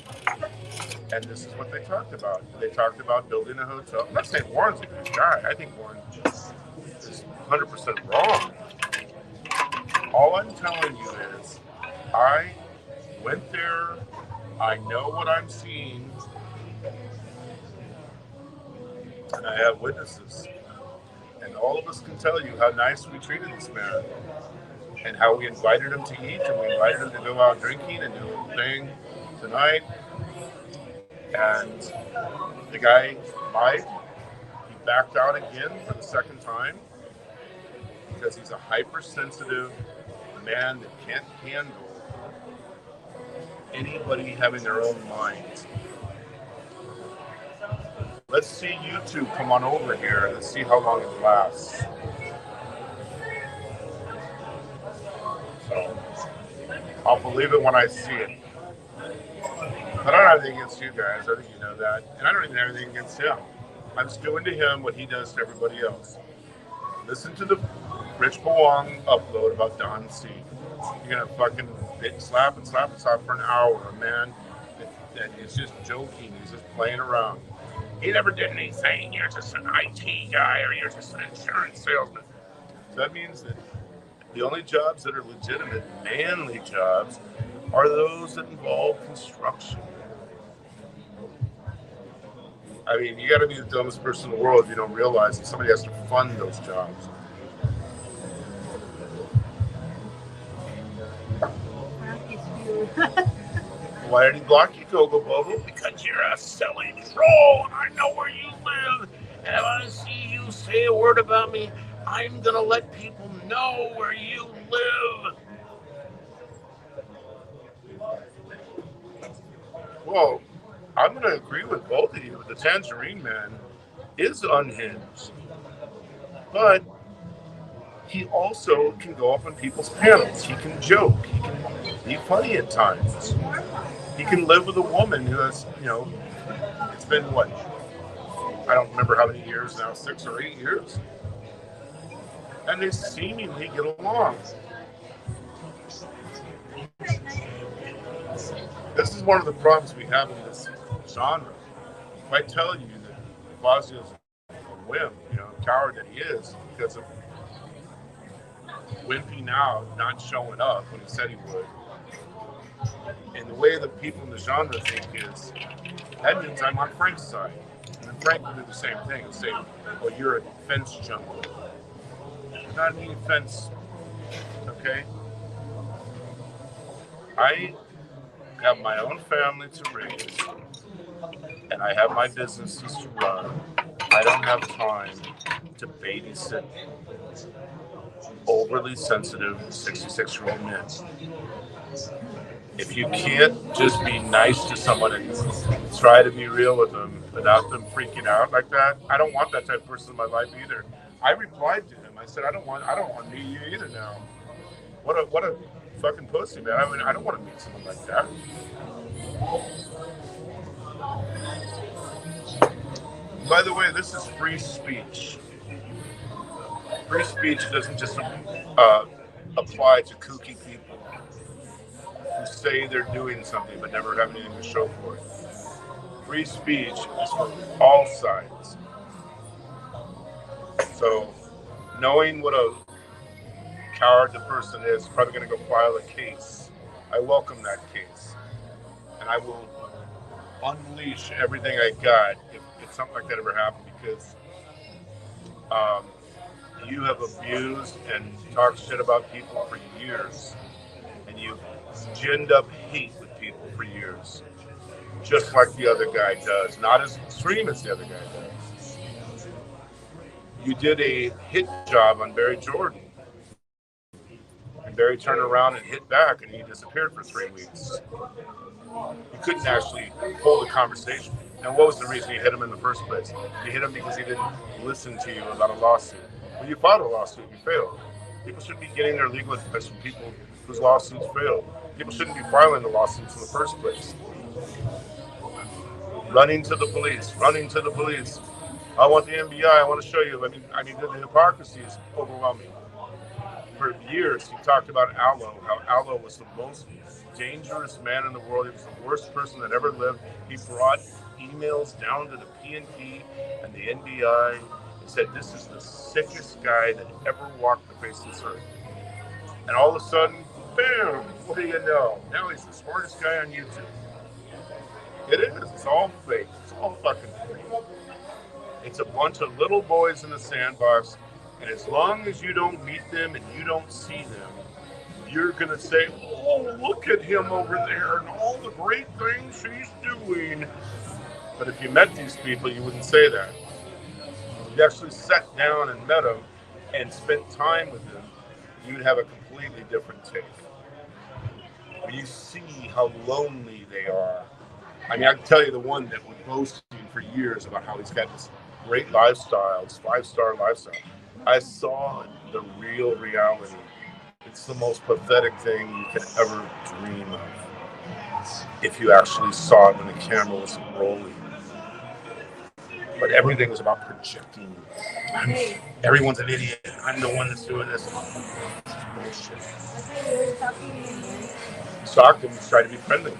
And this is what they talked about. They talked about building a hotel. I'm not saying Warren's a good guy. I think Warren is 100% wrong. All I'm telling you is I went there. I know what I'm seeing. And I have witnesses. And all of us can tell you how nice we treated this man and how we invited him to eat and we invited him to go out drinking and do a little thing tonight. And the guy lied. He backed out again for the second time because he's a hypersensitive man that can't handle anybody having their own minds. Let's see you two come on over here and let's see how long it lasts. So, I'll believe it when I see it. I don't have anything against you guys. I think you know that. And I don't even have anything against him. I'm just doing to him what he does to everybody else. Listen to the Rich Pawang upload about Don C. You're going to fucking slap and slap and slap for an hour. A man that is just joking. He's just playing around. He never did anything. You're just an IT guy or you're just an insurance salesman. So that means that the only jobs that are legitimate, manly jobs, are those that involve construction. I mean, you got to be the dumbest person in the world if you don't realize that somebody has to fund those jobs. Why did he block you, Gogo Bobo? Because you're a silly troll, and I know where you live. And if I see you say a word about me, I'm gonna let people know where you live. Well, I'm gonna agree with both of you. The Tangerine Man is unhinged, but he also can go up on people's panels. He can joke. He can be funny at times. He can live with a woman who has, it's been what? I don't remember how many years now, 6 or 8 years. And they seemingly get along. This is one of the problems we have in this genre. If I tell you that Fazio's a wimp, coward that he is, because of wimpy now not showing up when he said he would. And the way the people in the genre think is, that means I'm on Frank's side. And Frank would do the same thing and say, well, you're a defense junkie. Not any defense Okay? I have my own family to raise, and I have my businesses to run. I don't have time to babysit overly sensitive 66-year-old men. If you can't just be nice to someone and try to be real with them without them freaking out like that, I don't want that type of person in my life either. I replied to him. I said, I don't want to meet you either now. What a fucking pussy, man. I mean, I don't want to meet someone like that. By the way, this is free speech. Free speech doesn't just apply to kooky people who say they're doing something but never have anything to show for it. Free speech is for all sides. So, knowing what a coward the person is probably going to go file a case. I welcome that case. And I will unleash everything I got if something like that ever happened, because you have abused and talked shit about people for years, and you've ginned up hate with people for years, just like the other guy does. Not as extreme as the other guy does. You did a hit job on Barry Jordan, and Barry turned around and hit back, and he disappeared for 3 weeks. You couldn't actually hold a conversation. And what was the reason you hit him in the first place? You hit him because he didn't listen to you about a lawsuit. When you filed a lawsuit, you failed. People shouldn't be getting their legal advice from people whose lawsuits failed. People shouldn't be filing the lawsuits in the first place. Running to the police. I want the FBI. I want to show you. I mean, the hypocrisy is overwhelming. For years, he talked about Allo, how Allo was the most dangerous man in the world. He was the worst person that ever lived. He brought emails down to the PNP and the NBI and said, this is the sickest guy that ever walked the face of this earth. And all of a sudden, bam, what do you know? Now he's the smartest guy on YouTube. It is. It's all fake. It's all fucking fake. It's a bunch of little boys in a sandbox, and as long as you don't meet them and you don't see them, you're going to say, oh, look at him over there and all the great things he's doing. But if you met these people, you wouldn't say that. If you actually sat down and met them and spent time with them, you'd have a completely different take. When you see how lonely they are. I mean, I can tell you the one that would boast for years about how he's got this great lifestyle, this 5-star lifestyle. I saw the real reality. It's the most pathetic thing you could ever dream of. If you actually saw it when the camera was rolling. But everything was about projecting. Everyone's an idiot. I'm the one that's doing this. Bullshit. Stalked him and tried to be friendly.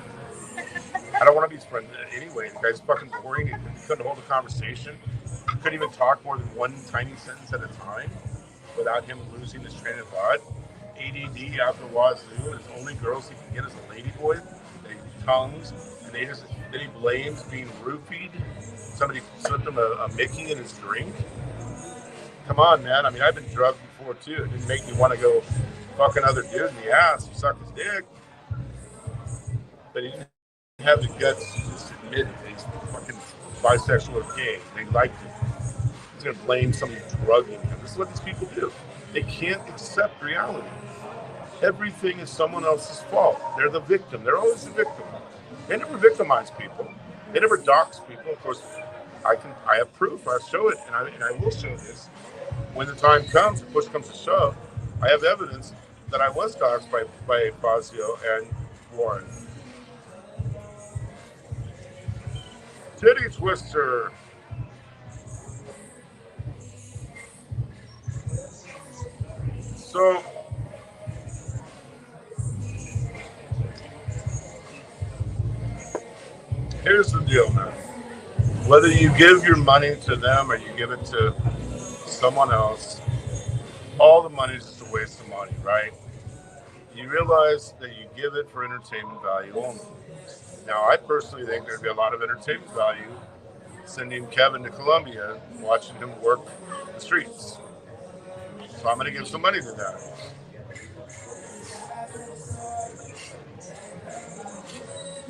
I don't want to be friendly anyway. The guy's fucking boring. He couldn't hold a conversation. He couldn't even talk more than one tiny sentence at a time without him losing his train of thought. ADD out the wazoo. His only girls he can get is a ladyboy. They tongues. And then he blames being roofied. Somebody slipped him a Mickey in his drink. Come on, man. I mean, I've been drugged before too. It didn't make me want to go fuck another dude in the ass or suck his dick. But he didn't have the guts to just admit he's fucking bisexual or gay. They liked him. He's going to blame somebody drugging him. This is what these people do. They can't accept reality. Everything is someone else's fault. They're the victim. They're always the victim. They never victimize people. They never dox people. Of course, I have proof. I show it, and I will show this. When the time comes, push comes to shove, I have evidence that I was doxed by Fazio and Warren. Titty twister. So, here's the deal, man. Whether you give your money to them or you give it to someone else, all the money is just a waste of money, right? You realize that you give it for entertainment value only. Now, I personally think there'd be a lot of entertainment value sending Kevin to Colombia and watching him work the streets. So I'm going to give some money to that.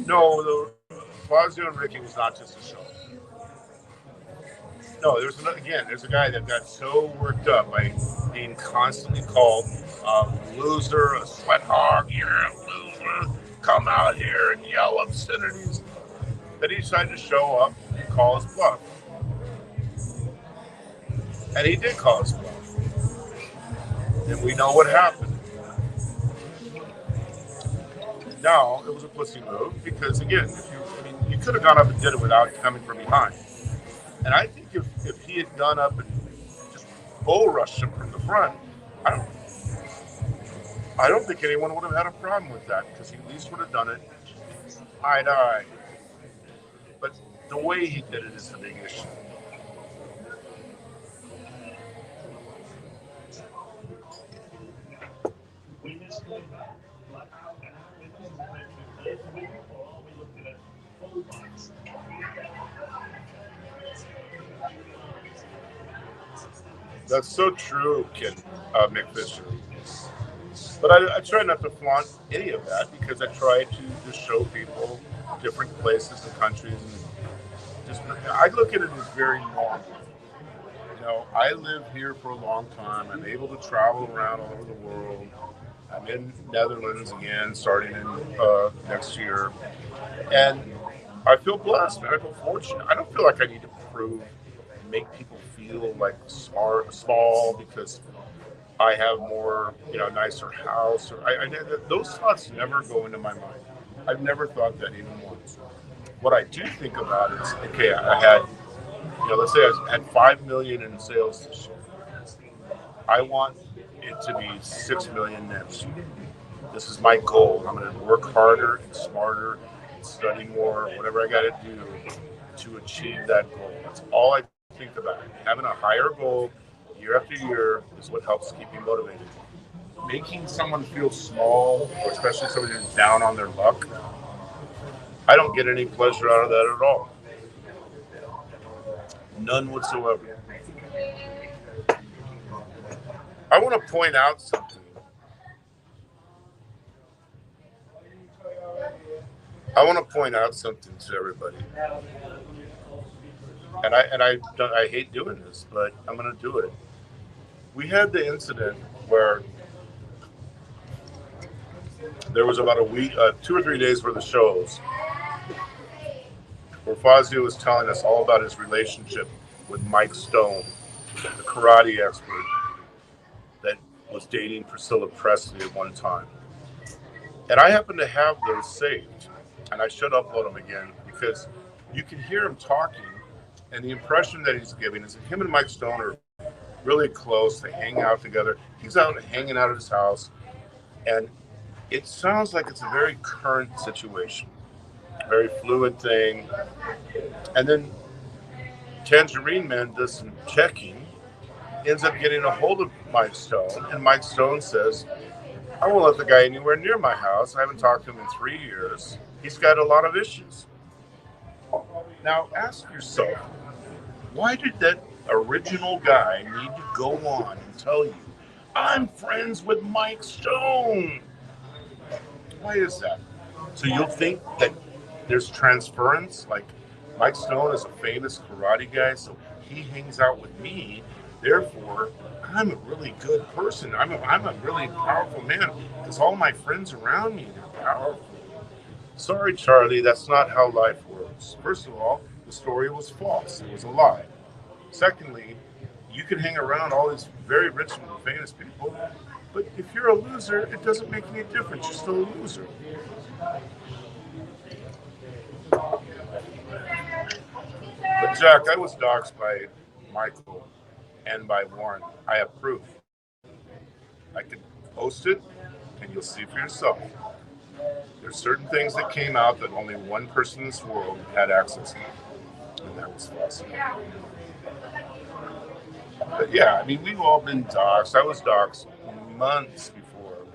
No, Fazio and Ricky was not just a show. No, there's a guy that got so worked up by being constantly called a loser, a sweat hog, you're a loser, come out here and yell obscenities. That he decided to show up and call his bluff. And he did call his bluff. And we know what happened. Now, it was a pussy move because, again, you could have gone up and did it without coming from behind. And I think if he had gone up and just bull rushed him from the front, I don't think anyone would have had a problem with that because he at least would have done it eye to eye. But the way he did it is the big issue. That's so true, Ken McFisher. But I try not to flaunt any of that because I try to just show people different places and countries. And just I look at it as very normal. You know, I live here for a long time. I'm able to travel around all over the world. I'm in Netherlands again, starting in next year, and I feel blessed. Man. I feel fortunate. I don't feel like I need to prove, make people feel like small because I have more, nicer house. Or those thoughts never go into my mind. I've never thought that even once. What I do think about is, okay, I had, let's say I had 5 million in sales this year. I want it to be 6 million next year. This is my goal. I'm going to work harder and smarter and study more, whatever I got to do to achieve that goal. That's all I think about. Having a higher goal year after year is what helps keep me motivated. Making someone feel small, or especially somebody who's down on their luck, I don't get any pleasure out of that at all. None whatsoever. I want to point out something. I want to point out something to everybody. And I hate doing this, but I'm going to do it. We had the incident where there was about a week, 2 or 3 days worth of shows where Fazio was telling us all about his relationship with Mike Stone, the karate expert that was dating Priscilla Presley at one time. And I happen to have those saved, and I should upload them again because you can hear him talking, and the impression that he's giving is that him and Mike Stone are really close. They hang out together. He's out hanging out at his house, and it sounds like it's a very current situation, very fluid thing. And then Tangerine Man does some checking, ends up getting a hold of Mike Stone, and Mike Stone says, I won't let the guy anywhere near my house. I haven't talked to him in 3 years. He's got a lot of issues. Now, ask yourself, why did that original guy need to go on and tell you, I'm friends with Mike Stone? Why is that? So you'll think that there's transference, like Mike Stone is a famous karate guy, so he hangs out with me. Therefore, I'm a really good person. I'm a really powerful man because all my friends around me are powerful. Sorry, Charlie, that's not how life works. First of all, the story was false. It was a lie. Secondly, you can hang around all these very rich and famous people, but if you're a loser, it doesn't make any difference. You're still a loser. But Jack, I was doxxed by Michael and by Warren. I have proof. I could post it, and you'll see for yourself. There's certain things that came out that only one person in this world had access to, and that was false. But yeah, I mean, we've all been doxxed. I was doxxed months before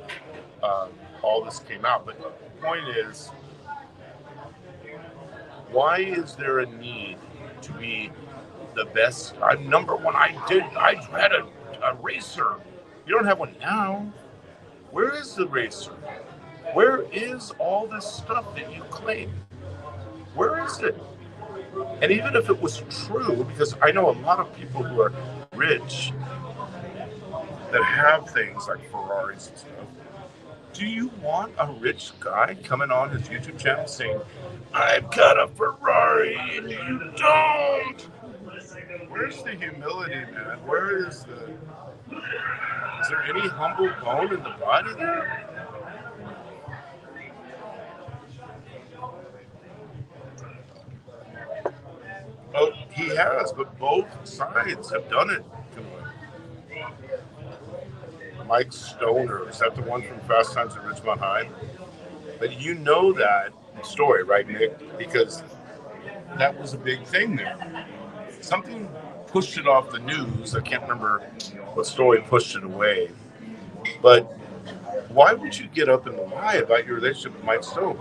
all this came out. But the point is, why is there a need to be the best? I'm number one. I had a racer. You don't have one now. Where is the racer? Where is all this stuff that you claim? Where is it? And even if it was true, because I know a lot of people who are rich that have things like Ferraris and stuff, do you want a rich guy coming on his YouTube channel saying, I've got a Ferrari and you don't? Where's the humility, man? Is there any humble bone in the body there? Oh, he has, but both sides have done it to him. Mike Stoner, is that the one from Fast Times at Ridgemont High? But you know that story, right, Nick? Because that was a big thing there. Something pushed it off the news. I can't remember what story pushed it away. But why would you get up and lie about your relationship with Mike Stoner?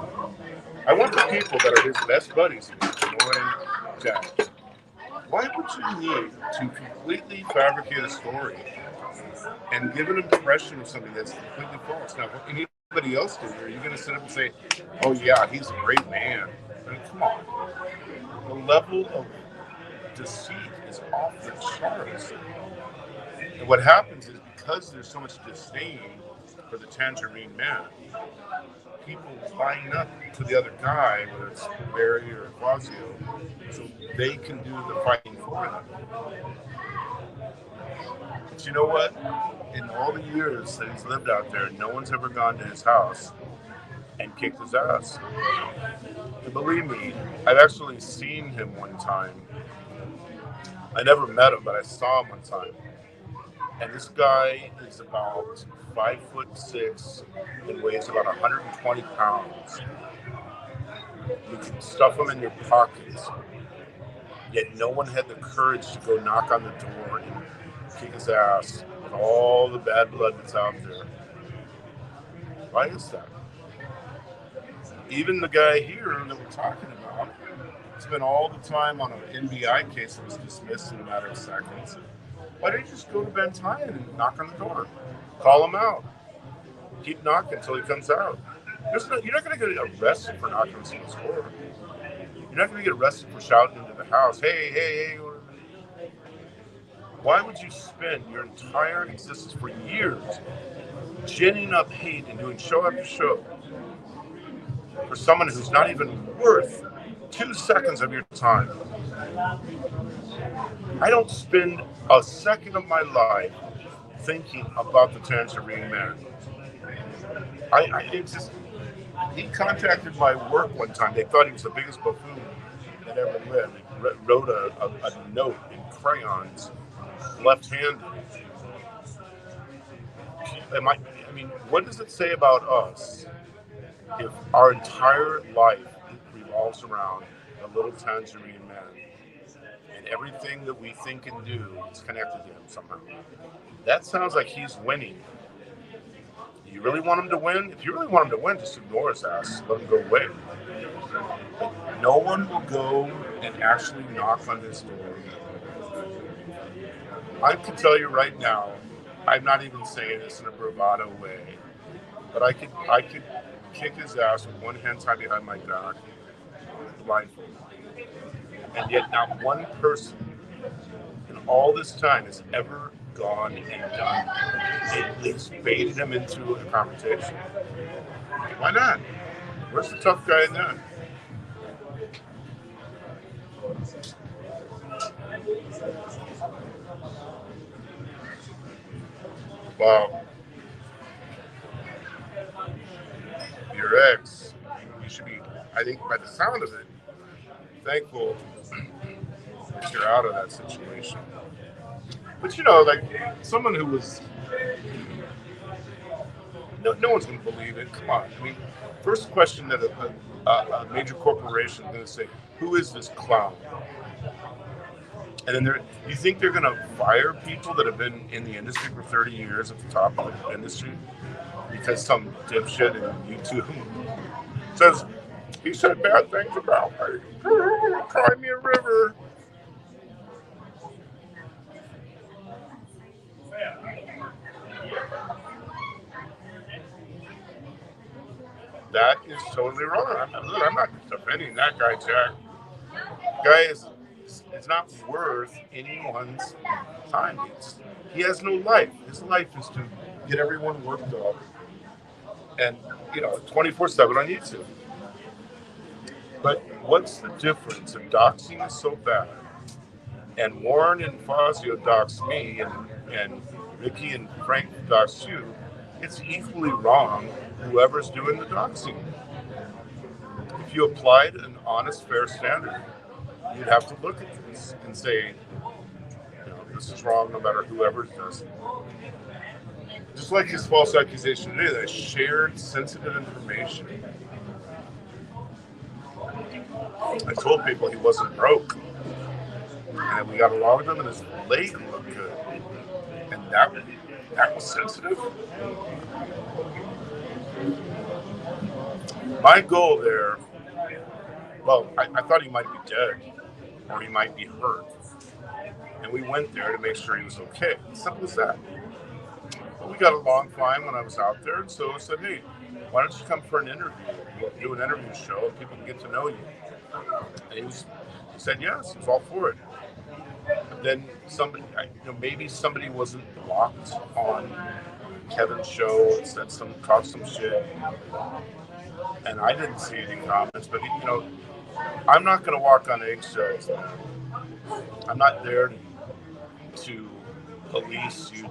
I want the people that are his best buddies, knowing Jack. Why would you need to completely fabricate a story and give an impression of something that's completely false? Now, what can anybody else do? Are you going to sit up and say, oh, yeah, he's a great man? I mean, come on. The level of deceit is off the charts. And what happens is because there's so much disdain for the Tangerine Man, people line up to the other guy, whether it's Barry or Quasio, so they can do the fighting for them. But you know what? In all the years that he's lived out there, no one's ever gone to his house and kicked his ass. And believe me, I've actually seen him one time. I never met him, but I saw him one time. And this guy is about 5'6" and weighs about 120 pounds. You can stuff him in your pockets. Yet no one had the courage to go knock on the door and kick his ass with all the bad blood that's out there. Why is that? Even the guy here that we're talking about spent all the time on an NBI case that was dismissed in a matter of seconds. Why don't you just go to Ben Tyan and knock on the door? Call him out. Keep knocking until he comes out. You're not going to get arrested for knocking on someone's door. You're not going to get arrested for shouting into the house, hey, hey, hey. Why would you spend your entire existence for years ginning up hate and doing show after show for someone who's not even worth 2 seconds of your time? I don't spend a second of my life thinking about the Tangerine Man. He contacted my work one time. They thought he was the biggest buffoon that ever lived. He wrote a note in crayons, left-handed. I mean, what does it say about us if our entire life revolves around a little Tangerine Man? And everything that we think and do is connected to him somehow. That sounds like he's winning. You really want him to win? If you really want him to win, just ignore his ass. Let him go away. But no one will go and actually knock on his door. I can tell you right now, I'm not even saying this in a bravado way, but I could kick his ass with one hand tied behind my back, blindfolded. And yet not one person in all this time has ever gone and done, at least baited him into a confrontation. Why not? Where's the tough guy in that? Well, your ex, you should be, I think by the sound of it, thankful that you're out of that situation. But you know, like someone who was, no one's going to believe it. Come on. I mean, first question that a major corporation is going to say, who is this clown? And then you think they're going to fire people that have been in the industry for 30 years at the top of the industry because some dipshit in YouTube says, he said bad things about me. Cry me a river. That is totally wrong. I'm not defending that guy, Jack. Guy is it's not worth anyone's time. He has no life. His life is to get everyone worked up and 24/7 on YouTube. But what's the difference if doxing is so bad and Warren and Fazio dox me and Ricky and Frank dox you? It's equally wrong whoever's doing the doxing. If you applied an honest, fair standard, you'd have to look at this and say, this is wrong no matter whoever does it. Just like his false accusation today that I shared sensitive information. I told people he wasn't broke. And we got along with him and his leg looked good. And that was sensitive. My goal there, I thought he might be dead or he might be hurt. And we went there to make sure he was okay. Simple as that. But we got along fine when I was out there, and so I said, hey, why don't you come for an interview? We'll do an interview show and people can get to know you. And he said yes, he was all for it. But then maybe somebody wasn't blocked on Kevin's show and said talked some shit. And I didn't see any comments, but I'm not going to walk on eggshells. I'm not there to police you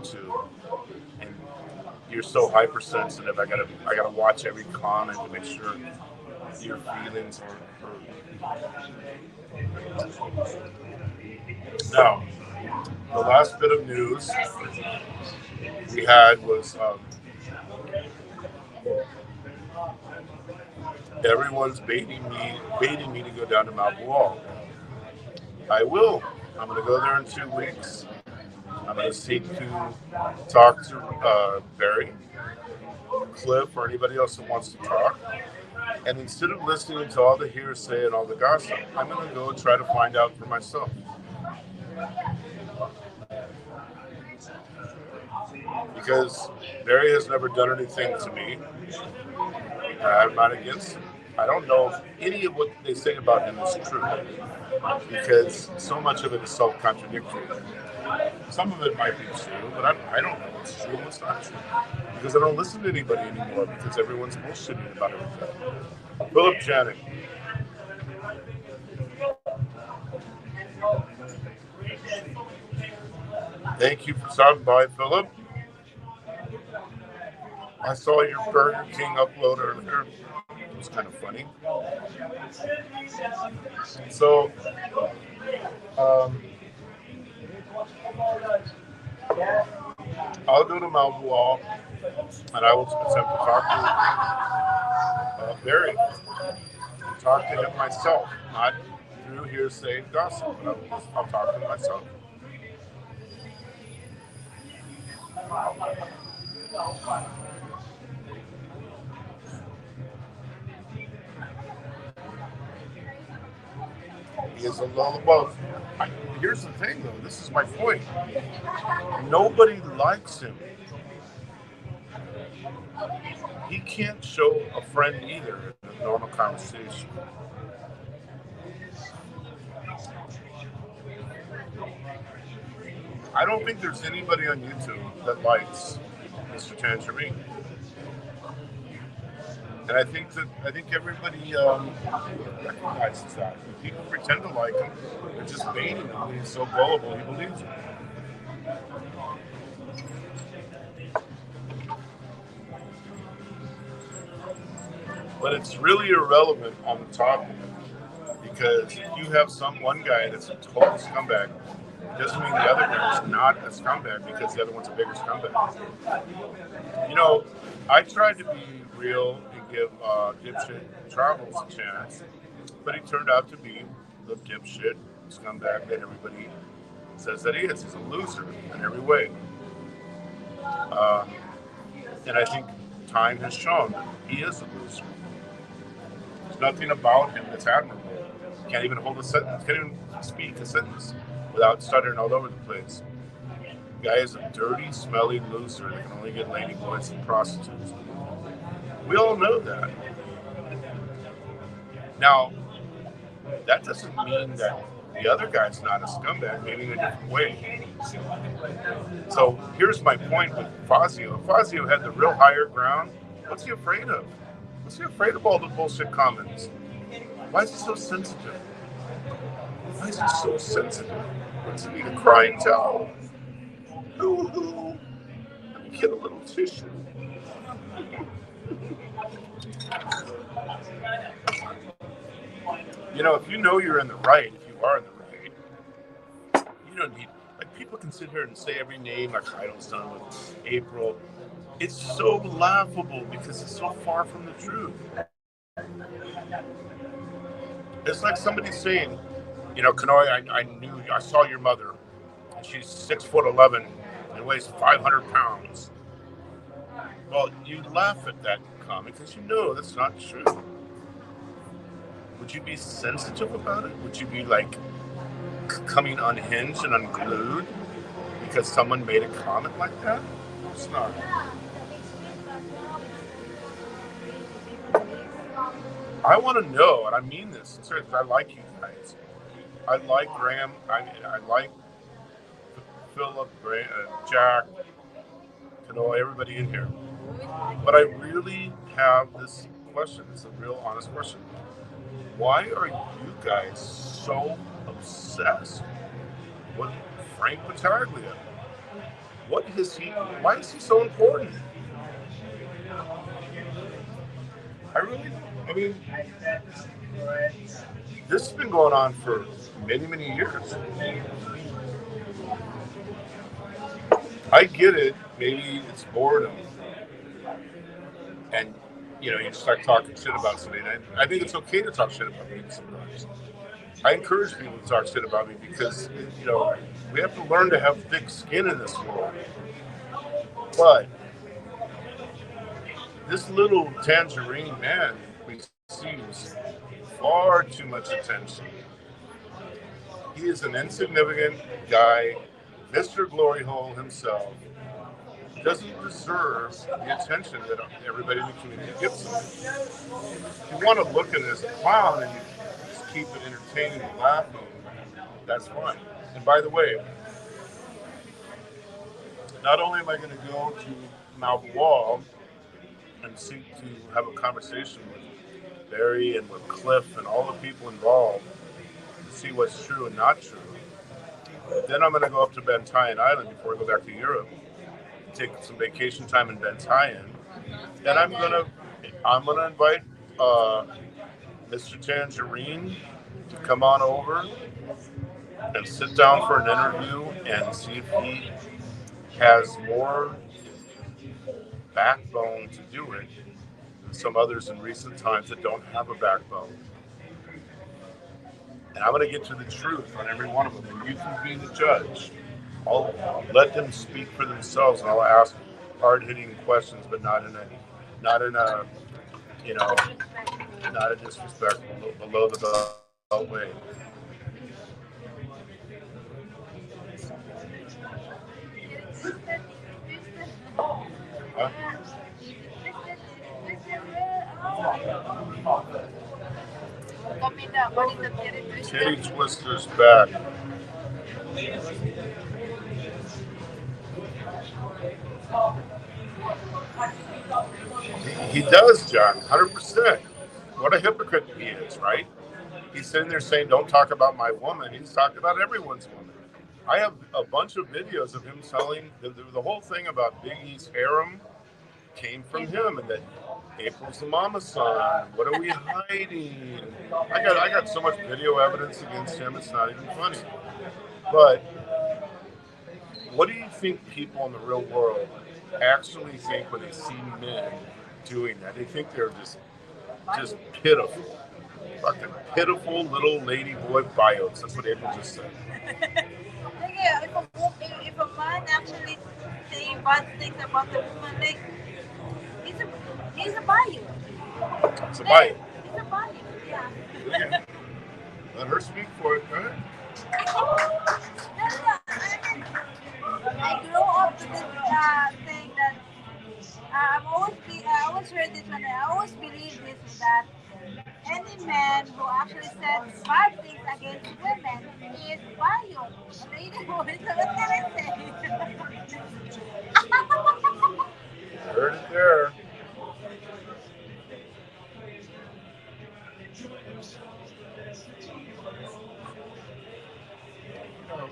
and you're so hypersensitive. I gotta watch every comment to make sure your feelings are hurt. Now, the last bit of news we had was everyone's baiting me to go down to Mount Wall. I will. I'm going to go there in 2 weeks. I'm going to seek to talk to Barry, Cliff, or anybody else that wants to talk. And instead of listening to all the hearsay and all the gossip, I'm going to go and try to find out for myself. Because Barry has never done anything to me. I'm not against him. I don't know if any of what they say about him is true, because so much of it is self-contradictory. Some of it might be true, but I don't know what's true and what's not true, because I don't listen to anybody anymore, because everyone's bullshitting about everything. Philip Janik. Thank you for stopping by, Philip. I saw your Burger King upload earlier. It was kind of funny. So, I'll go to Mount Wall and I will attempt to talk to Barry. Talk to him myself, not through hearsay gossip, but I'll talk to him myself. He is a little above. Here's the thing, though. This is my point. Nobody likes him. He can't show a friend either in a normal conversation. I don't think there's anybody on YouTube that likes Mr. Tangerine. And I think everybody recognizes that. When people pretend to like him, they're just baiting him. He's so gullible, he believes it. But it's really irrelevant on the topic, because if you have one guy that's a total scumbag, it doesn't mean the other guy is not a scumbag because the other one's a bigger scumbag. I tried to be real and give dipshit Travels a chance, but he turned out to be the dipshit scumbag that everybody says that he is. He's a loser in every way. And I think time has shown that he is a loser. There's nothing about him that's admirable. Can't even hold a sentence, can't even speak a sentence without stuttering all over the place. The guy is a dirty, smelly loser that can only get ladyboys and prostitutes. We all know that. Now, that doesn't mean that the other guy's not a scumbag, maybe in a different way. So here's my point with Fazio. If Fazio had the real higher ground, what's he afraid of? What's he afraid of all the bullshit comments? Why is he so sensitive? Why is he so sensitive? What's he need a crying towel? Ooh, let me get a little tissue. You know, if you know you're in the right, if you are in the right, you don't need, like, people can sit here and say every name like Idol's done with April. It's so laughable because it's so far from the truth. It's like somebody saying, you know, Kanoi, I saw your mother, and she's 6'11" and weighs 500 pounds. Well, you laugh at that comment because you know that's not true. Would you be sensitive about it? Would you be like coming unhinged and unglued because someone made a comment like that? It's not. I want to know, and I mean this sincerely, I like you guys. I like Graham. I like Philip, Jack, everybody in here. But I really have this question. It's a real honest question. Why are you guys so obsessed with Frank Battaglia? Why is he so important? I mean, this has been going on for many, many years. I get it. Maybe it's boredom. And, you know, you start talking shit about somebody. And I think it's okay to talk shit about me sometimes. I encourage people to talk shit about me because, you know, we have to learn to have thick skin in this world. But this little tangerine man receives far too much attention. He is an insignificant guy, Mr. Glory Hole himself. Doesn't deserve the attention that everybody in the community gives him. If you want to look at it as a clown and you just keep it entertaining and laughing, that's fine. And by the way, not only am I going to go to Malbois and seek to have a conversation with Barry and with Cliff and all the people involved to see what's true and not true, then I'm going to go up to Bantayan Island before I go back to Europe, take some vacation time in Bantayan, and I'm gonna invite Mr. Tangerine to come on over and sit down for an interview and see if he has more backbone to do it than some others in recent times that don't have a backbone. And I'm going to get to the truth on every one of them, and you can be the judge. I'll let them speak for themselves, and I'll ask hard-hitting questions, but not in a, you know, not a disrespectful, below the belt way. Huh? Titty Twister's back. He does, John, 100%. What a hypocrite he is, right? He's sitting there saying, don't talk about my woman. He's talking about everyone's woman. I have a bunch of videos of him telling the whole thing about Biggie's harem came from him, and that April's the mama's son. What are we hiding? I got so much video evidence against him, it's not even funny. But what do you think people in the real world actually think when they see men doing that? They think they're just pitiful. Fucking pitiful little lady boy bios. That's what April just said. If a man actually saying bad things about the woman, like, he's a bio. It's a bio. He's a bio, yeah. Okay. Let her speak for it, right? I grew up to this thing that I always heard this one. I always believe this, that any man who actually said bad things against women is Bayo. Lady boy, so what can I say? Heard it there. You know,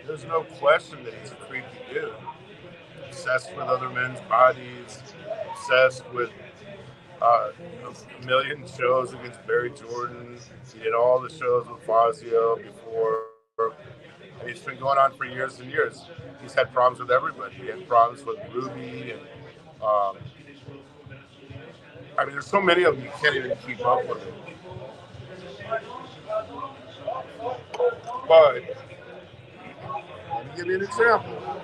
there's no question that he's a creepy dude. Obsessed with other men's bodies, obsessed with a million shows against Barry Jordan. He did all the shows with Fazio before. And it's been going on for years and years. He's had problems with everybody. He had problems with Ruby, and um, I mean, there's so many of them you can't even keep up with it. But let me give you an example.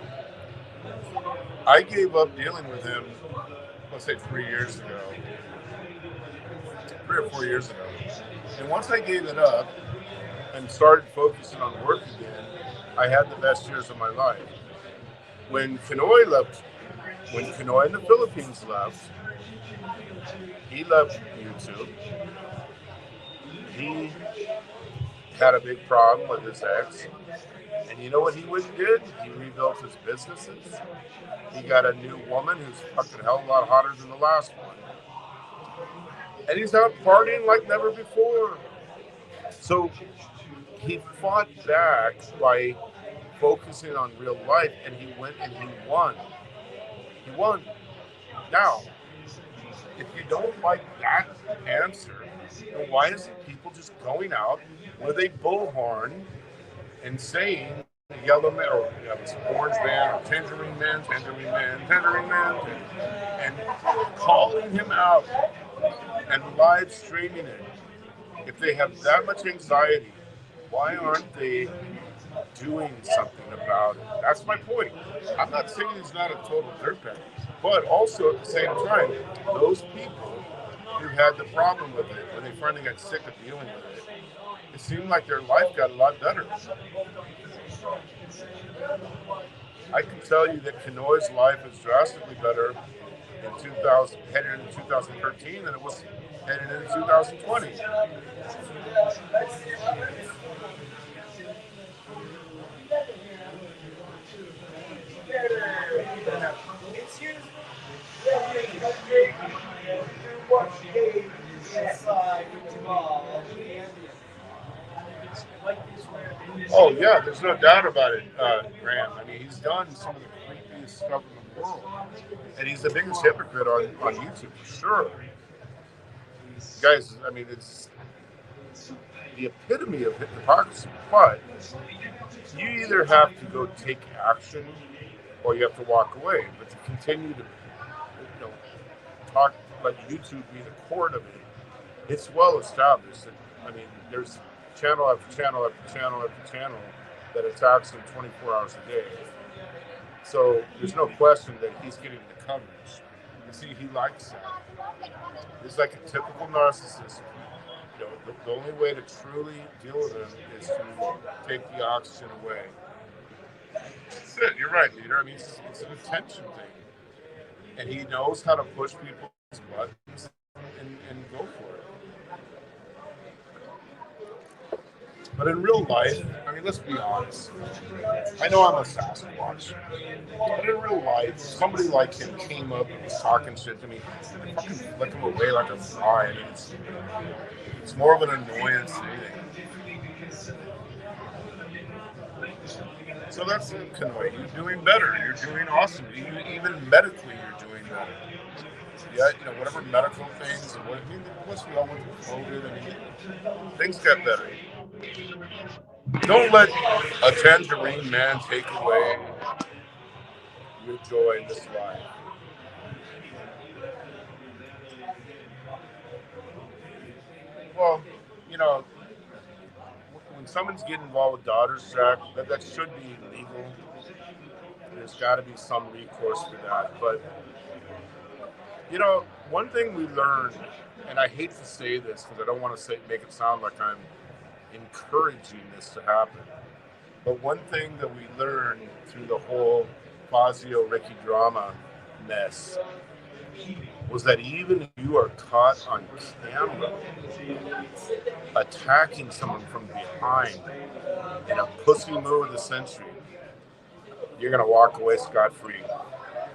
I gave up dealing with him, let's say 3 years ago, 3 or 4 years ago. And once I gave it up and started focusing on work again, I had the best years of my life. When Kanoy left, when Kanoy in the Philippines left, he left YouTube. He had a big problem with his ex. And you know what he went and did? He rebuilt his businesses. He got a new woman who's fucking a hell of a lot hotter than the last one. And he's out partying like never before. So he fought back by focusing on real life, and he went and he won. He won. Now, if you don't like that answer, then why isn't people just going out with a bullhorn and saying yellow man or orange man or tangerine man, and calling him out and live streaming it? If they have that much anxiety, why aren't they doing something about it? That's my point. I'm not saying he's not a total dirtbag, but also at the same time, those people who had the problem with it when they finally got sick of dealing with it seemed like their life got a lot better. I can tell you that Kanoy's life is drastically better in 2000, headed into 2013 than it was headed into 2020. Oh yeah, there's no doubt about it, Graham. I mean, he's done some of the creepiest stuff in the world, and he's the biggest hypocrite on YouTube for sure. Guys, I mean, it's the epitome of hypocrisy. But you either have to go take action, or you have to walk away. But to continue to, talk, let YouTube be the court of it, it's well established. That, I mean, there's channel after channel after channel after channel that attacks him 24 hours a day. So there's no question that he's getting the coverage. You see, he likes that. He's like a typical narcissist. The only way to truly deal with him is to take the oxygen away. That's it. You're right, leader. I mean, it's an attention thing, and he knows how to push people's buttons and go for it. But in real life, I mean, let's be honest. I know I'm a Sasquatch, but in real life, somebody like him came up and was talking shit to me. I fucking flick him away like a fly. I mean, it's more of an annoyance than anything. So that's it, Kanoy. You're doing better. You're doing awesome. Even medically, you're doing better. Yeah, whatever medical things, and once we all went through COVID, I mean, things get better. Don't let a tangerine man take away your joy in this life. Well, you know, when someone's getting involved with daughters, Zach, that should be legal. There's got to be some recourse for that. But, one thing we learned, and I hate to say this because I don't want to make it sound like I'm encouraging this to happen. But one thing that we learned through the whole Fazio Ricky drama mess was that even if you are caught on camera attacking someone from behind in a pussy move of the century, you're going to walk away scot-free.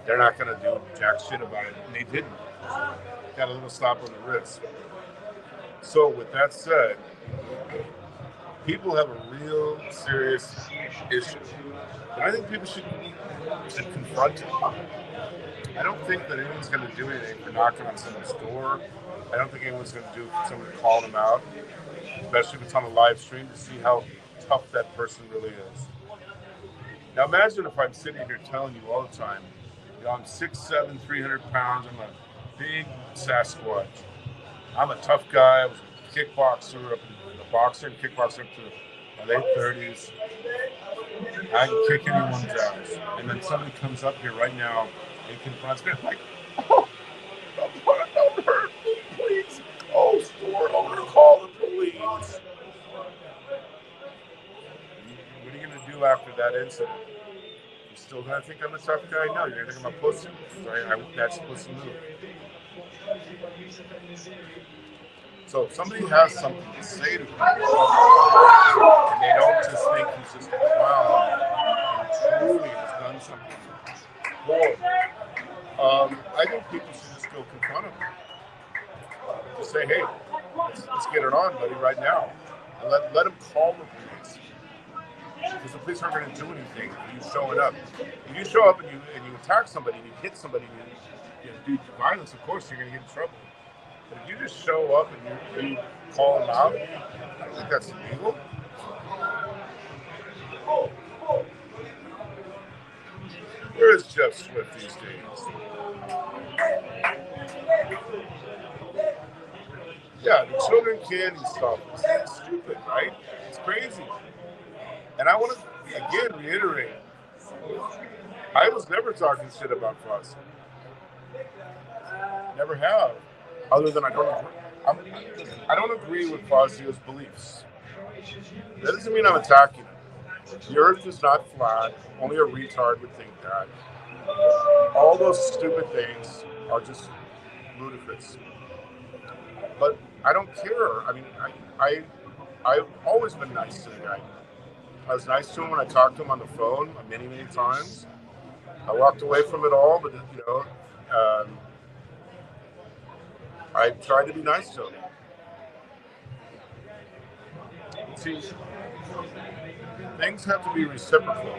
They're not going to do jack shit about it. And they didn't. Got a little slap on the wrist. So with that said, people have a real serious issue. And I think people should confront it. I don't think that anyone's going to do anything for knocking on someone's door. I don't think anyone's going to do for someone to call them out, especially if it's on a live stream, to see how tough that person really is. Now imagine if I'm sitting here telling you all the time, I'm 6'7", 300 pounds, I'm a big Sasquatch. I'm a tough guy, I was a kickboxer, a boxer and kickboxer up to my late 30s. I can kick anyone's ass. And then somebody comes up here right now and confronts me, I'm like, oh, don't hurt me, please. Oh, store owner, call the police. What are you going to do after that incident? You still going to think I'm a tough guy? No, you're going to think I'm a pussy. That's a pussy move. So if somebody has something to say to me, and they don't just think he's just a clown and truly has done something horrible, I think people should just go confront him. Just say, hey, let's get it on, buddy, right now. And let him call the police. Because the police aren't going to do anything if you showing up. If you show up and you attack somebody and you hit somebody and you do violence, of course you're going to get in trouble. But if you just show up and you call them out, I don't think that's illegal. Where is Jeff Swift these days? Yeah, the children candy stuff. It's stupid, right? It's crazy. And I want to, again, reiterate, I was never talking shit about Foss. Never have. Other than I don't agree with Fazio's beliefs. That doesn't mean I'm attacking him. The earth is not flat. Only a retard would think that. All those stupid things are just ludicrous. But I don't care. I mean, I've always been nice to the guy. I was nice to him when I talked to him on the phone many, many times. I walked away from it all, but I tried to be nice to him. See, things have to be reciprocal,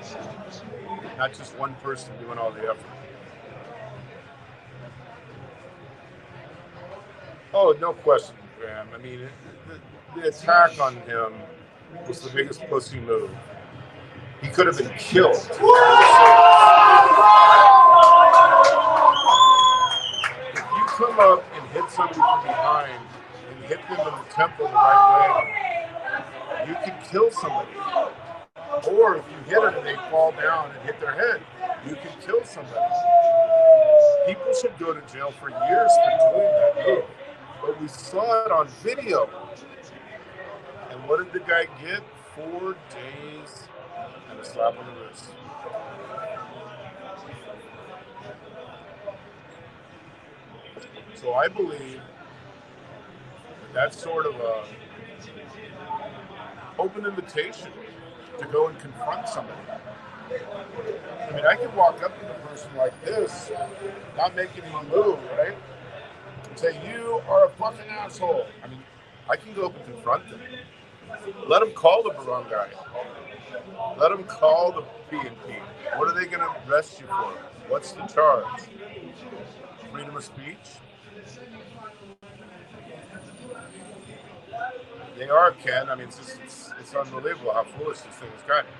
not just one person doing all the effort. Oh, no question, Graham. I mean, the attack on him was the biggest pussy move. He could have been killed. If you come up and hit somebody from behind and hit them in the temple the right way, you can kill somebody. Or if you hit them and they fall down and hit their head, you can kill somebody. People should go to jail for years for doing that move. But we saw it on video. And what did the guy get? 4 days and a slap on the wrist. So I believe that's sort of a open invitation to go and confront somebody. I mean, I could walk up to a person like this, not making any move, right? And say, you are a fucking asshole. I mean, I can go up and confront them. Let them call the barangay. Let them call the P&P. What are they going to arrest you for? What's the charge? Freedom of speech? They are, Ken. I mean, it's unbelievable how foolish this thing has gotten.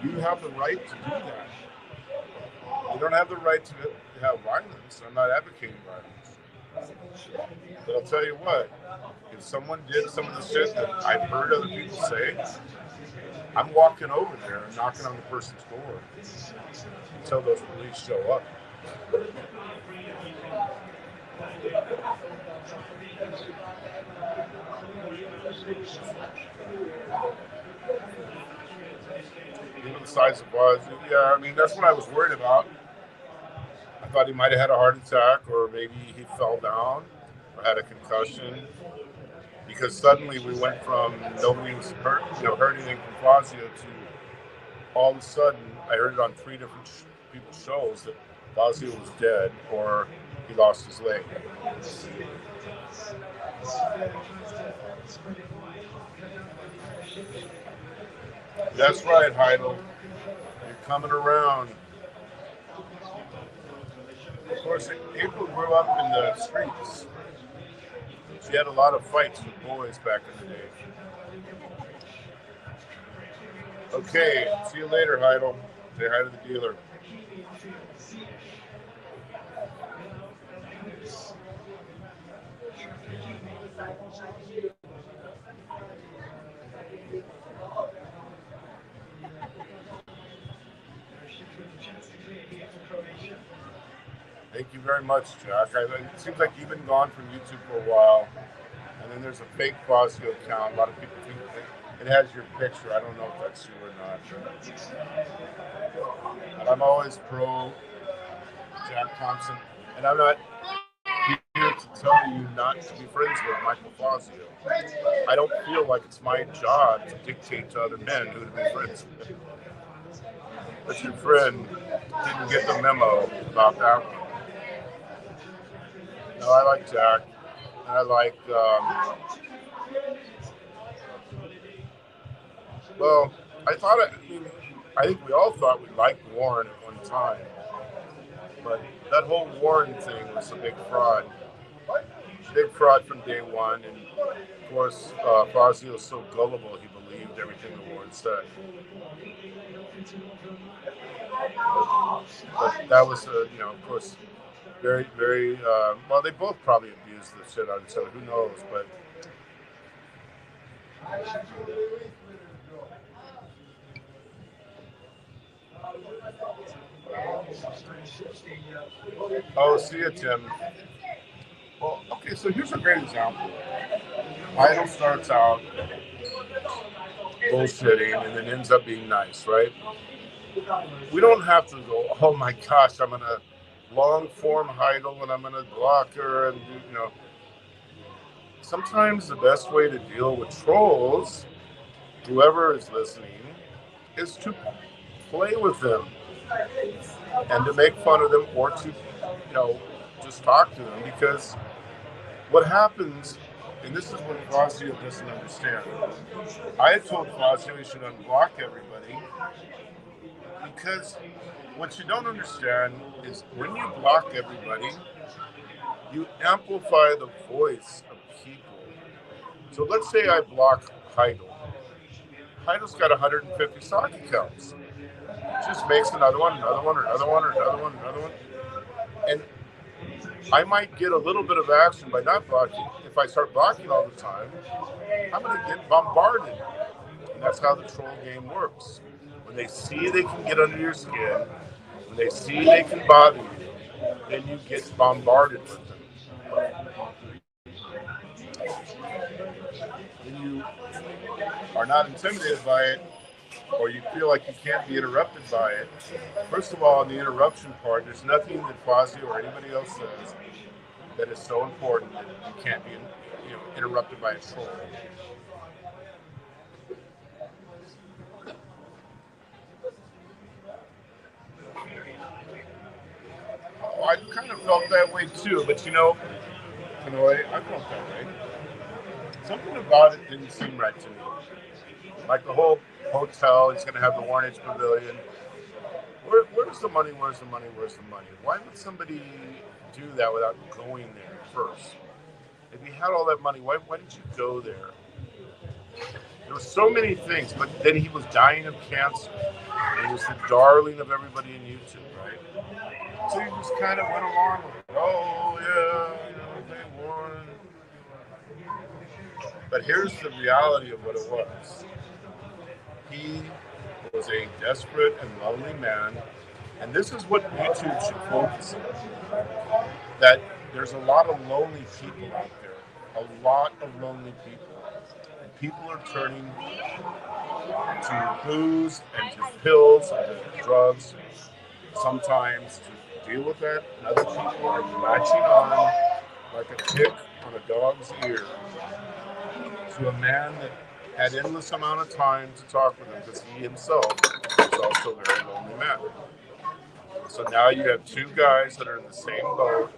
You have the right to do that. You don't have the right to have violence. I'm not advocating violence. But I'll tell you what, if someone did some of the shit that I've heard other people say, I'm walking over there and knocking on the person's door until those police show up. Even the size of Buzz, yeah, I mean, that's what I was worried about. I thought he might have had a heart attack, or maybe he fell down or had a concussion. Because suddenly we went from nobody was hurt, heard anything from Fazio to all of a sudden I heard it on 3 different people's shows that Fazio was dead or he lost his leg. That's right, Heidel. You're coming around. Of course, April grew up in the streets. She had a lot of fights with boys back in the day. Okay, see you later, Heidel. Say hi to the dealer. Thank you very much, Jack. It seems like you've been gone from YouTube for a while. And then there's a fake Fazio account. A lot of people think it has your picture. I don't know if that's you or not. But I'm always pro Jack Thompson. And I'm not here to tell you not to be friends with Michael Fazio. I don't feel like it's my job to dictate to other men who to be friends with. But your friend didn't get the memo about that one. No, I like Jack. I like, well, I think we all thought we liked Warren at one time. But that whole Warren thing was a big fraud. Big fraud from day one. And of course, Fazio was so gullible, he believed everything the Warren said. But that was, of course, very, very, well, they both probably abused the shit out of each other. Who knows? But oh, see you, Tim. Well, okay, so here's a great example. Idol starts out bullshitting and then ends up being nice, right? We don't have to go, oh my gosh, I'm going to long form Heidel and I'm going to block her. And, sometimes the best way to deal with trolls, whoever is listening, is to play with them and to make fun of them or to, just talk to them. Because what happens, and this is what Fazio doesn't understand. I had told Fazio he should unblock everybody because what you don't understand is when you block everybody, you amplify the voice of people. So let's say I block Heidel. Heidel's got 150 stock accounts. Just makes another one, another one, another one, another one, another one. And I might get a little bit of action by not blocking. If I start blocking all the time, I'm going to get bombarded. And that's how the troll game works. When they see they can get under your skin, when they see they can bother you, then you get bombarded with them. When you are not intimidated by it, or you feel like you can't be interrupted by it, first of all, on the interruption part, there's nothing that Fazio or anybody else says that is so important that you can't be interrupted by a troll. Oh, I kind of felt that way too, but Hanoi, I felt that way. Something about it didn't seem right to me. Like the whole hotel, he's going to have the Warnage Pavilion. Where's the money? Where's the money? Where's the money? Why would somebody do that without going there first? If you had all that money, why didn't you go there? There were so many things, but then he was dying of cancer. He was the darling of everybody in YouTube, right? So you just kind of went along with it. Oh, yeah, they won. But here's the reality of what it was. He was a desperate and lonely man, and this is what YouTube should focus on. That there's a lot of lonely people out there, a lot of lonely people. And people are turning to booze and to pills and to drugs, sometimes deal with that, and other people are latching on like a tick on a dog's ear to a man that had endless amount of time to talk with him because he himself is also a very lonely man. So now you have two guys that are in the same boat,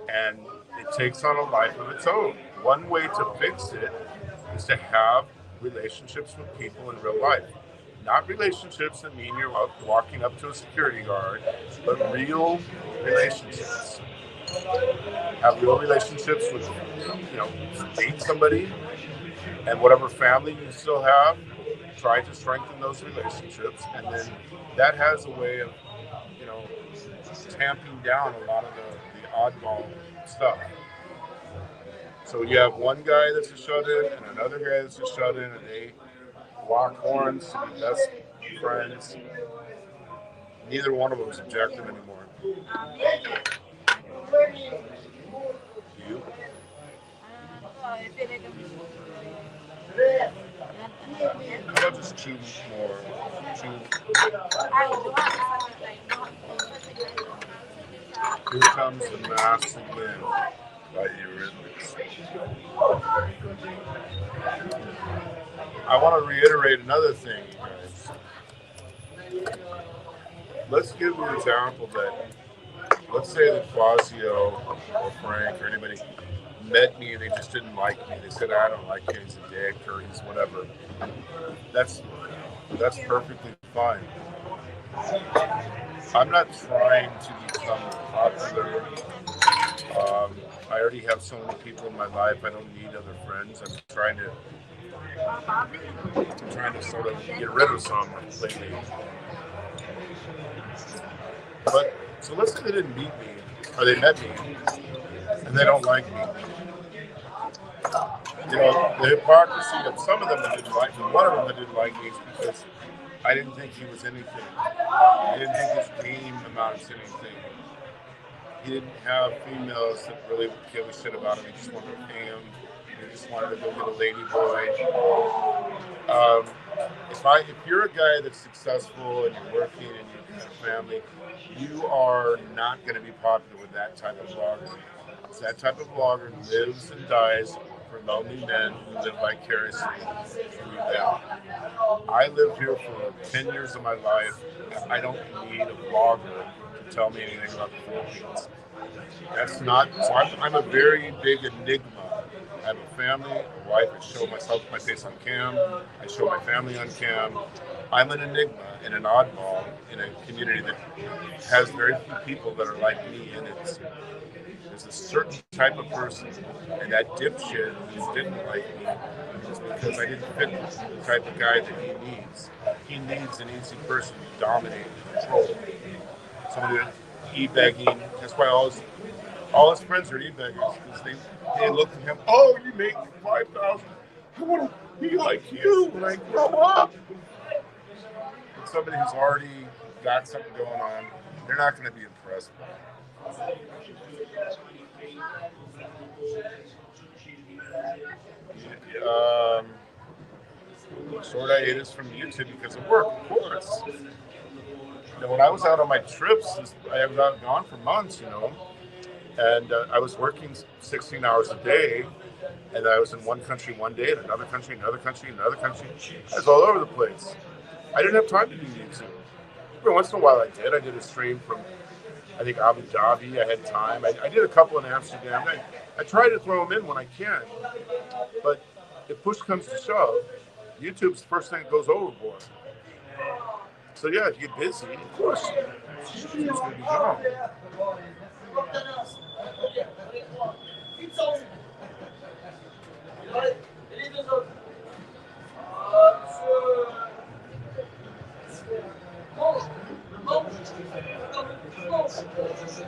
and it takes on a life of its own. One way to fix it is to have relationships with people in real life. Not relationships that mean you're walking up to a security guard, but real relationships. Have real relationships with, date somebody, and whatever family you still have, try to strengthen those relationships, and then that has a way of, tamping down a lot of the oddball stuff. So you have one guy that's a shut-in and another guy that's a shut-in, and they lock horns to be best friends. Neither one of them is objective anymore. You? How about just two more? Here comes the mass again by Eurythmics. I want to reiterate another thing, guys. Let's give an example that, let's say that Fazio or Frank or anybody met me and they just didn't like me. They said, I don't like him, he's a dick or he's whatever. That's perfectly fine. I'm not trying to become popular. I already have so many people in my life. I don't need other friends. I'm trying to sort of get rid of some lately. But so let's say they didn't meet me, or they met me, and they don't like me. The hypocrisy of some of them that didn't like me. One of them that didn't like me is because I didn't think he was anything. I didn't think his game amounted to anything. He didn't have females that really would give a shit about him. He just wanted to pay him. He just wanted to go get a lady boy. If you're a guy that's successful and you're working and you have a family, you are not going to be popular with that type of vlogger. It's that type of vlogger lives and dies for lonely men who live vicariously through them. I lived here for 10 years of my life. I don't need a vlogger to tell me anything about the Philippines. That's not, so I'm a very big enigma. I have a family, a wife. I show my face on cam. I show my family on cam. I'm an enigma and an oddball in a community that has very few people that are like me, and there's a certain type of person, and that dipshit who didn't like me is because I didn't fit the type of guy that he needs. He needs an easy person to dominate and control. Somebody that e-begging. That's why all his friends are e-beggars, because they look at him, oh, you make $5,000. I want to be like you when I grow up. But somebody who's already got something going on, they're not going to be impressed by it. Short hiatus from YouTube because of work, of course. When I was out on my trips, I was out gone for months, and I was working 16 hours a day, and I was in one country one day, and another country, another country, another country. I was all over the place. I didn't have time to do YouTube. Every once in a while I did. I did a stream from, I think, Abu Dhabi. I had time. I did a couple in Amsterdam. I try to throw them in when I can. But if push comes to shove, YouTube's the first thing that goes overboard. So yeah, if you get busy, of course, YouTube's going to be gone.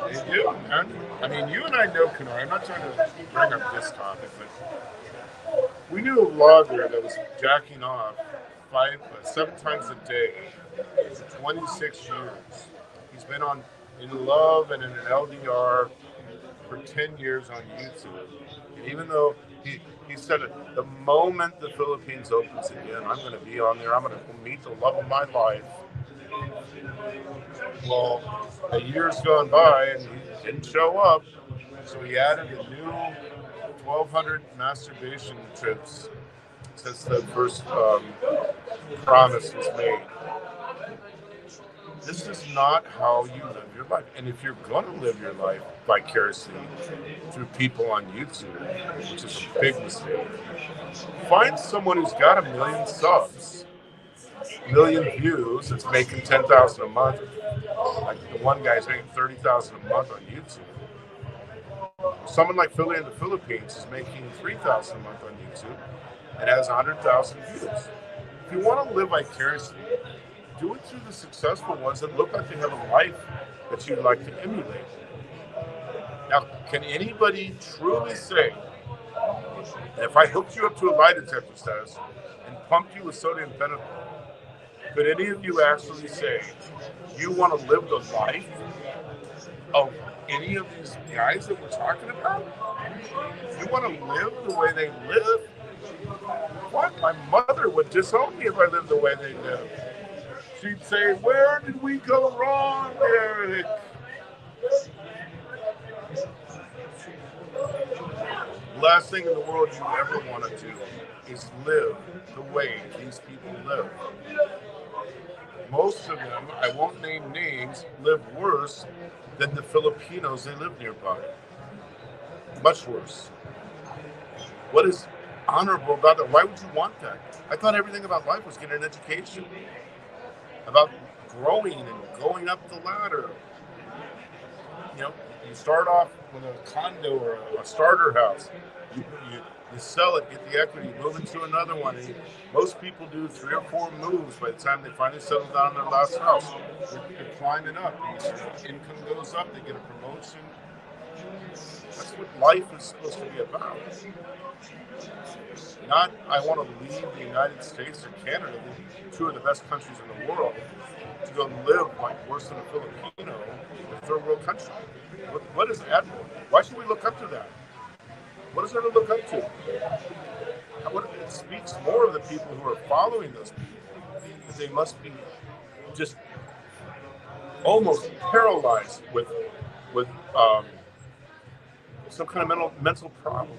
They do, man. I mean, you and I know Kenora. I'm not trying to bring up this topic, but we knew a vlogger that was jacking off 7 times a day for 26 years. He's been in love and in an LDR for 10 years on YouTube. And even though he said it, the moment the Philippines opens again, I'm going to be on there. I'm going to meet the love of my life. Well, a year's gone by and he didn't show up, so he added a new 1,200 masturbation trips since the first promise was made. This is not how you live your life. And if you're going to live your life vicariously through people on YouTube, which is a big mistake, find someone who's got 1 million subs, 1 million views, that's making 10,000 a month. Like the one guy's making 30,000 a month on YouTube. Someone like Philly in the Philippines is making 3,000 a month on YouTube and has 100,000 views. If you want to live vicariously, do it through the successful ones that look like they have a life that you'd like to emulate. Now, can anybody truly say that if I hooked you up to a lie detector test and pumped you with sodium pentothal, could any of you actually say you want to live the life of any of these guys that we're talking about? You want to live the way they live? What? My mother would disown me if I lived the way they live. She'd say, "Where did we go wrong, Eric?" Last thing in the world you ever want to do is live the way these people live. Most of them, I won't name names, live worse than the Filipinos they live nearby. Much worse. What is honorable about that? Why would you want that? I thought everything about life was getting an education, about growing and going up the ladder. You know, you start off with a condo or a starter house. You sell it, get the equity, move into another one. And most people do 3 or 4 moves by the time they finally settle down in their last house. They're climbing up. Income goes up. They get a promotion. That's what life is supposed to be about. Not, I want to leave the United States or Canada, 2 of the best countries in the world, to go live like worse than a Filipino in a third world country. What is admirable? Why should we look up to that? What is there to look up to? It speaks more of the people who are following those people, that they must be just almost paralyzed with some kind of mental problem.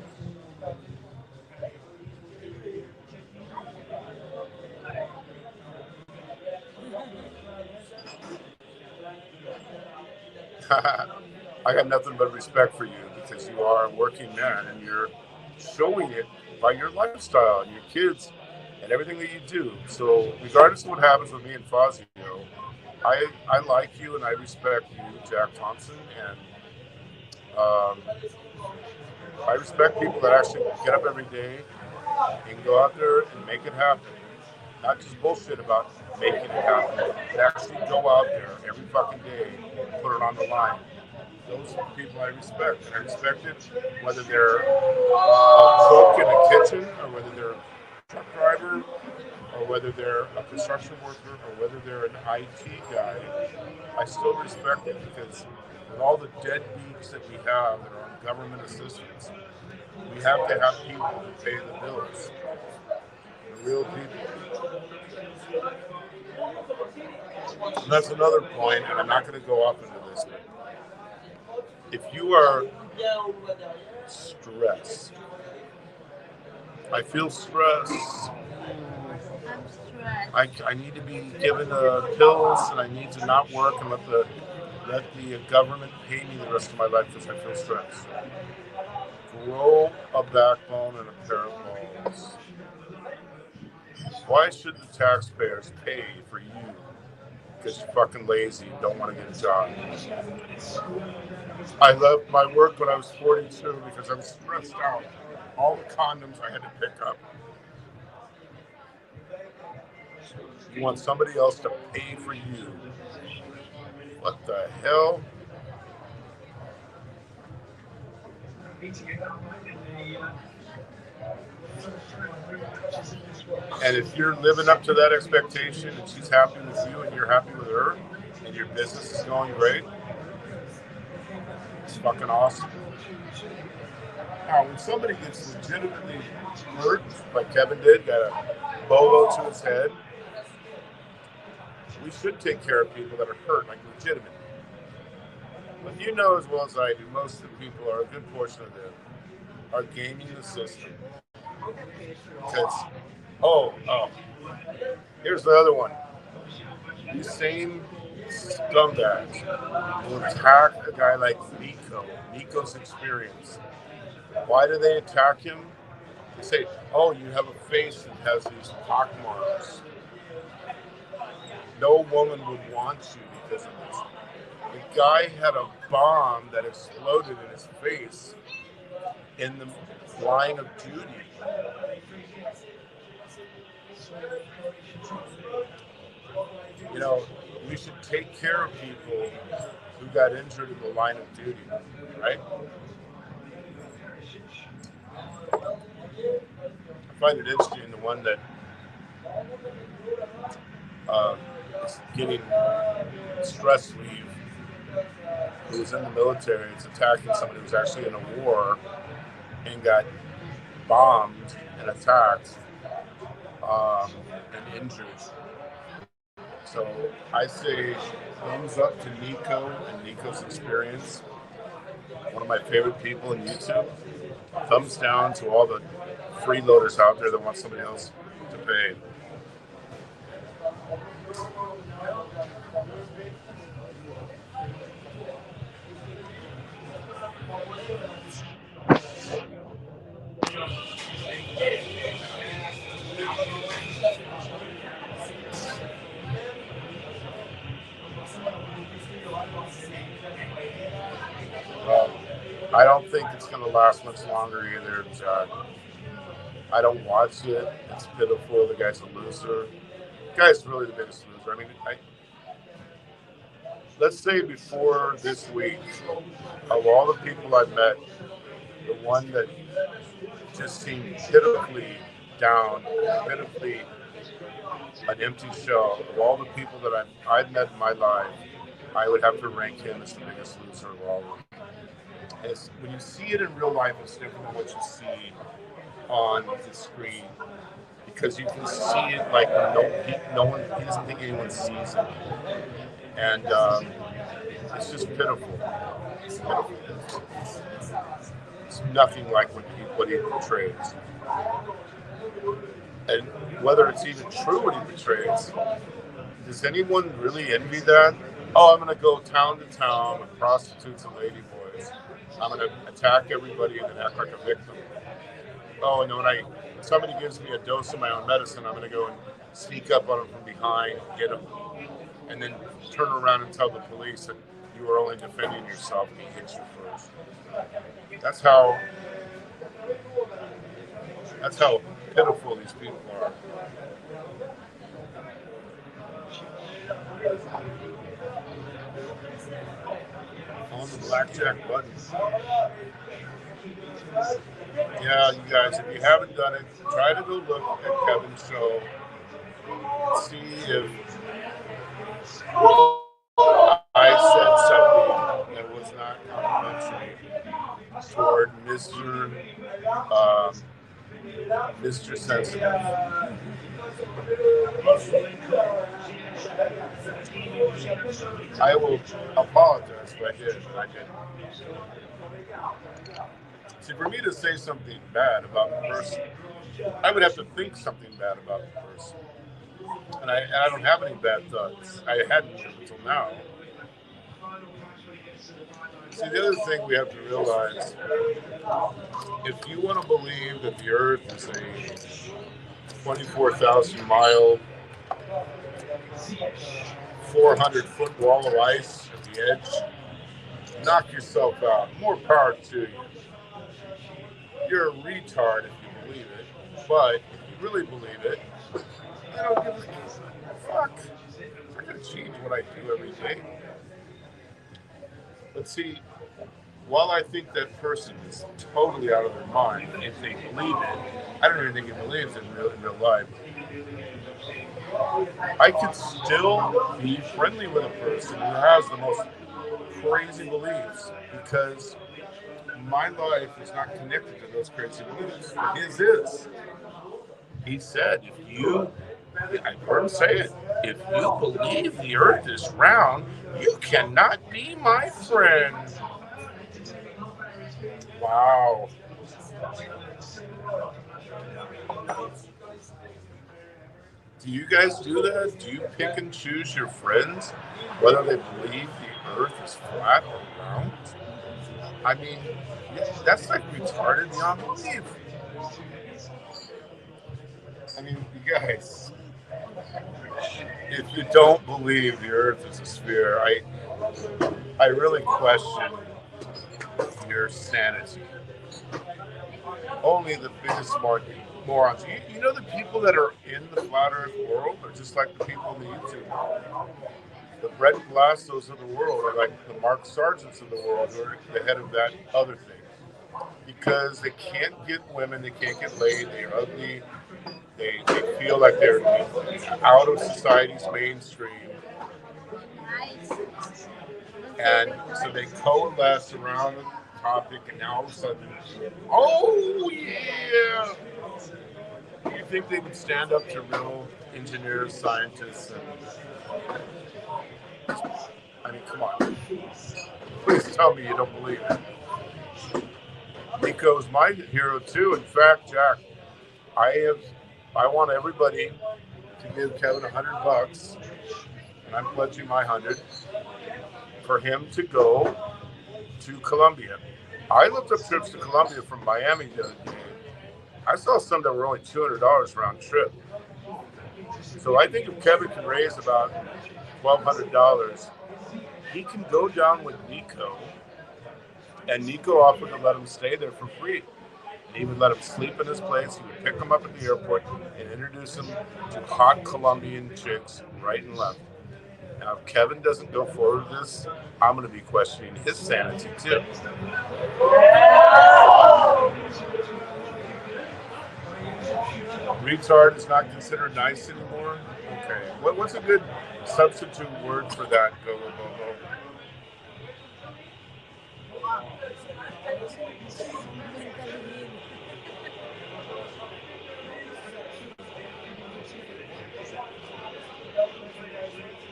I got nothing but respect for you because you are a working man and you're showing it by your lifestyle and your kids and everything that you do. So regardless of what happens with me and Fazio, I like you and I respect you, Jack Thompson, and I respect people that actually get up every day and go out there and make it happen. Not just bullshit about making it happen, but actually go out there every fucking day and put it on the line. Those are the people I respect. And I respect it whether they're a cook in the kitchen or whether they're a truck driver or whether they're a construction worker or whether they're an IT guy. I still respect it because with all the deadbeats that we have that are on government assistance, we have to have people to pay the bills. The real people. And that's another point, and I'm not going to go off into this, but if you are stressed, I feel stressed. I'm stressed. I need to be given pills, and I need to not work and let the government pay me the rest of my life because I feel stressed. Grow a backbone and a pair of balls. Why should the taxpayers pay for you because you're fucking lazy and don't want to get a job? I left my work when I was 42 because I was stressed out. All the condoms I had to pick up. You want somebody else to pay for you. What the hell? And if you're living up to that expectation and she's happy with you and you're happy with her and your business is going great, it's fucking awesome. Now, when somebody gets legitimately hurt, like Kevin did, got a bolo to his head, we should take care of people that are hurt, like legitimate. But you know as well as I do, most of the people, or a good portion of them, are gaming the system. Because, here's the other one. These same scumbags will attack a guy like Nico's experience. Why do they attack him? They say, oh, you have a face that has these pock marks. No woman would want you because of this. The guy had a bomb that exploded in his face in the line of duty. You know, we should take care of people who got injured in the line of duty, right? I find it interesting, the one that is getting stress leave, who was in the military, is attacking somebody who was actually in a war and got bombed and attacked and injured. So I say thumbs up to Nico and Nico's experience. One of my favorite people in YouTube. Thumbs down to all the freeloaders out there that want somebody else to pay. I don't think it's going to last much longer either, John. I don't watch it. It's pitiful. The guy's a loser. The guy's really the biggest loser. I mean, let's say before this week, of all the people I've met, the one that just seemed pitifully down, pitifully an empty shell, of all the people that I've met in my life, I would have to rank him as the biggest loser of all of them. When you see it in real life, it's different than what you see on the screen, because you can see it like he doesn't think anyone sees it, and it's just pitiful. It's pitiful. It's nothing like what he portrays, and whether it's even true what he portrays, does anyone really envy that? Oh, I'm going to go town to town with prostitutes and ladyboys. I'm going to attack everybody and then act like a victim. Oh, and when somebody gives me a dose of my own medicine, I'm going to go and sneak up on them from behind, get them, and then turn around and tell the police that you were only defending yourself and he hit you first. That's how pitiful these people are. On the blackjack button. Yeah, you guys, if you haven't done it, try to go look at Kevin's show. See if I said something that was not complimentary toward Mr. Sensitive. I will apologize if I did, but I didn't. See, for me to say something bad about the person, I would have to think something bad about the person. And I don't have any bad thoughts. I hadn't until now. See, the other thing we have to realize, if you want to believe that the Earth is a 24,000-mile, 400-foot wall of ice at the edge, knock yourself out. More power to you. You're a retard if you believe it, but if you really believe it, I don't give a fuck. I'm not going to change what I do every day. But see, while I think that person is totally out of their mind, if they believe it, I don't even think he believes it in real life. I could still be friendly with a person who has the most crazy beliefs, because my life is not connected to those crazy beliefs. His is. He said, I heard him say it, If you believe the earth is round, you cannot be my friend. Wow. Do you guys do that? Do you pick and choose your friends, whether they believe the earth is flat or round? I mean, that's like retarded beyond belief. I mean, you guys, if you don't believe the earth is a sphere, I really question your sanity. Only the biggest morons. You know the people that are in the flat earth world are just like the people in the YouTube world. The Brett Blastos of the world are like the Mark Sargents of the world who are the head of that other thing. Because they can't get women, they can't get laid, they're ugly, they feel like they're out of society's mainstream. And so they coalesce around the topic, and now all of a sudden, oh yeah! You think they would stand up to real engineers, scientists, and I mean, come on. Please tell me you don't believe it. Nico's my hero too. In fact, Jack, I want everybody to give Kevin $100, and I'm pledging my 100 for him to go to Colombia. I looked up trips to Colombia from Miami the other day. I saw some that were only $200 round trip. So I think if Kevin can raise about $1,200, he can go down with Nico, and Nico offered to let him stay there for free. And he would let him sleep in his place. He would pick him up at the airport and introduce him to hot Colombian chicks right and left. Now, if Kevin doesn't go forward with this, I'm going to be questioning his sanity too. Retard is not considered nice anymore? Okay. What's a good substitute word for that, Go Bobo?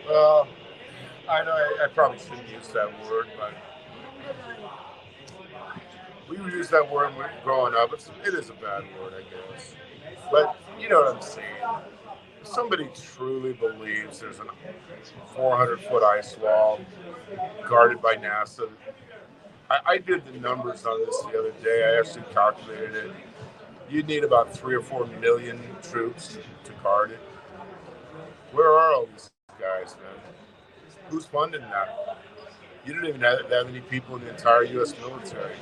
Well, I know I probably shouldn't use that word, but we use that word when we were growing up. It is a bad word, I guess. But you know what I'm saying. If somebody truly believes there's a 400-foot ice wall guarded by NASA, I did the numbers on this the other day. I actually calculated it. You'd need about 3 or 4 million troops to guard it. Where are all these guys, man? Who's funding that? You don't even have any people in the entire U.S. military.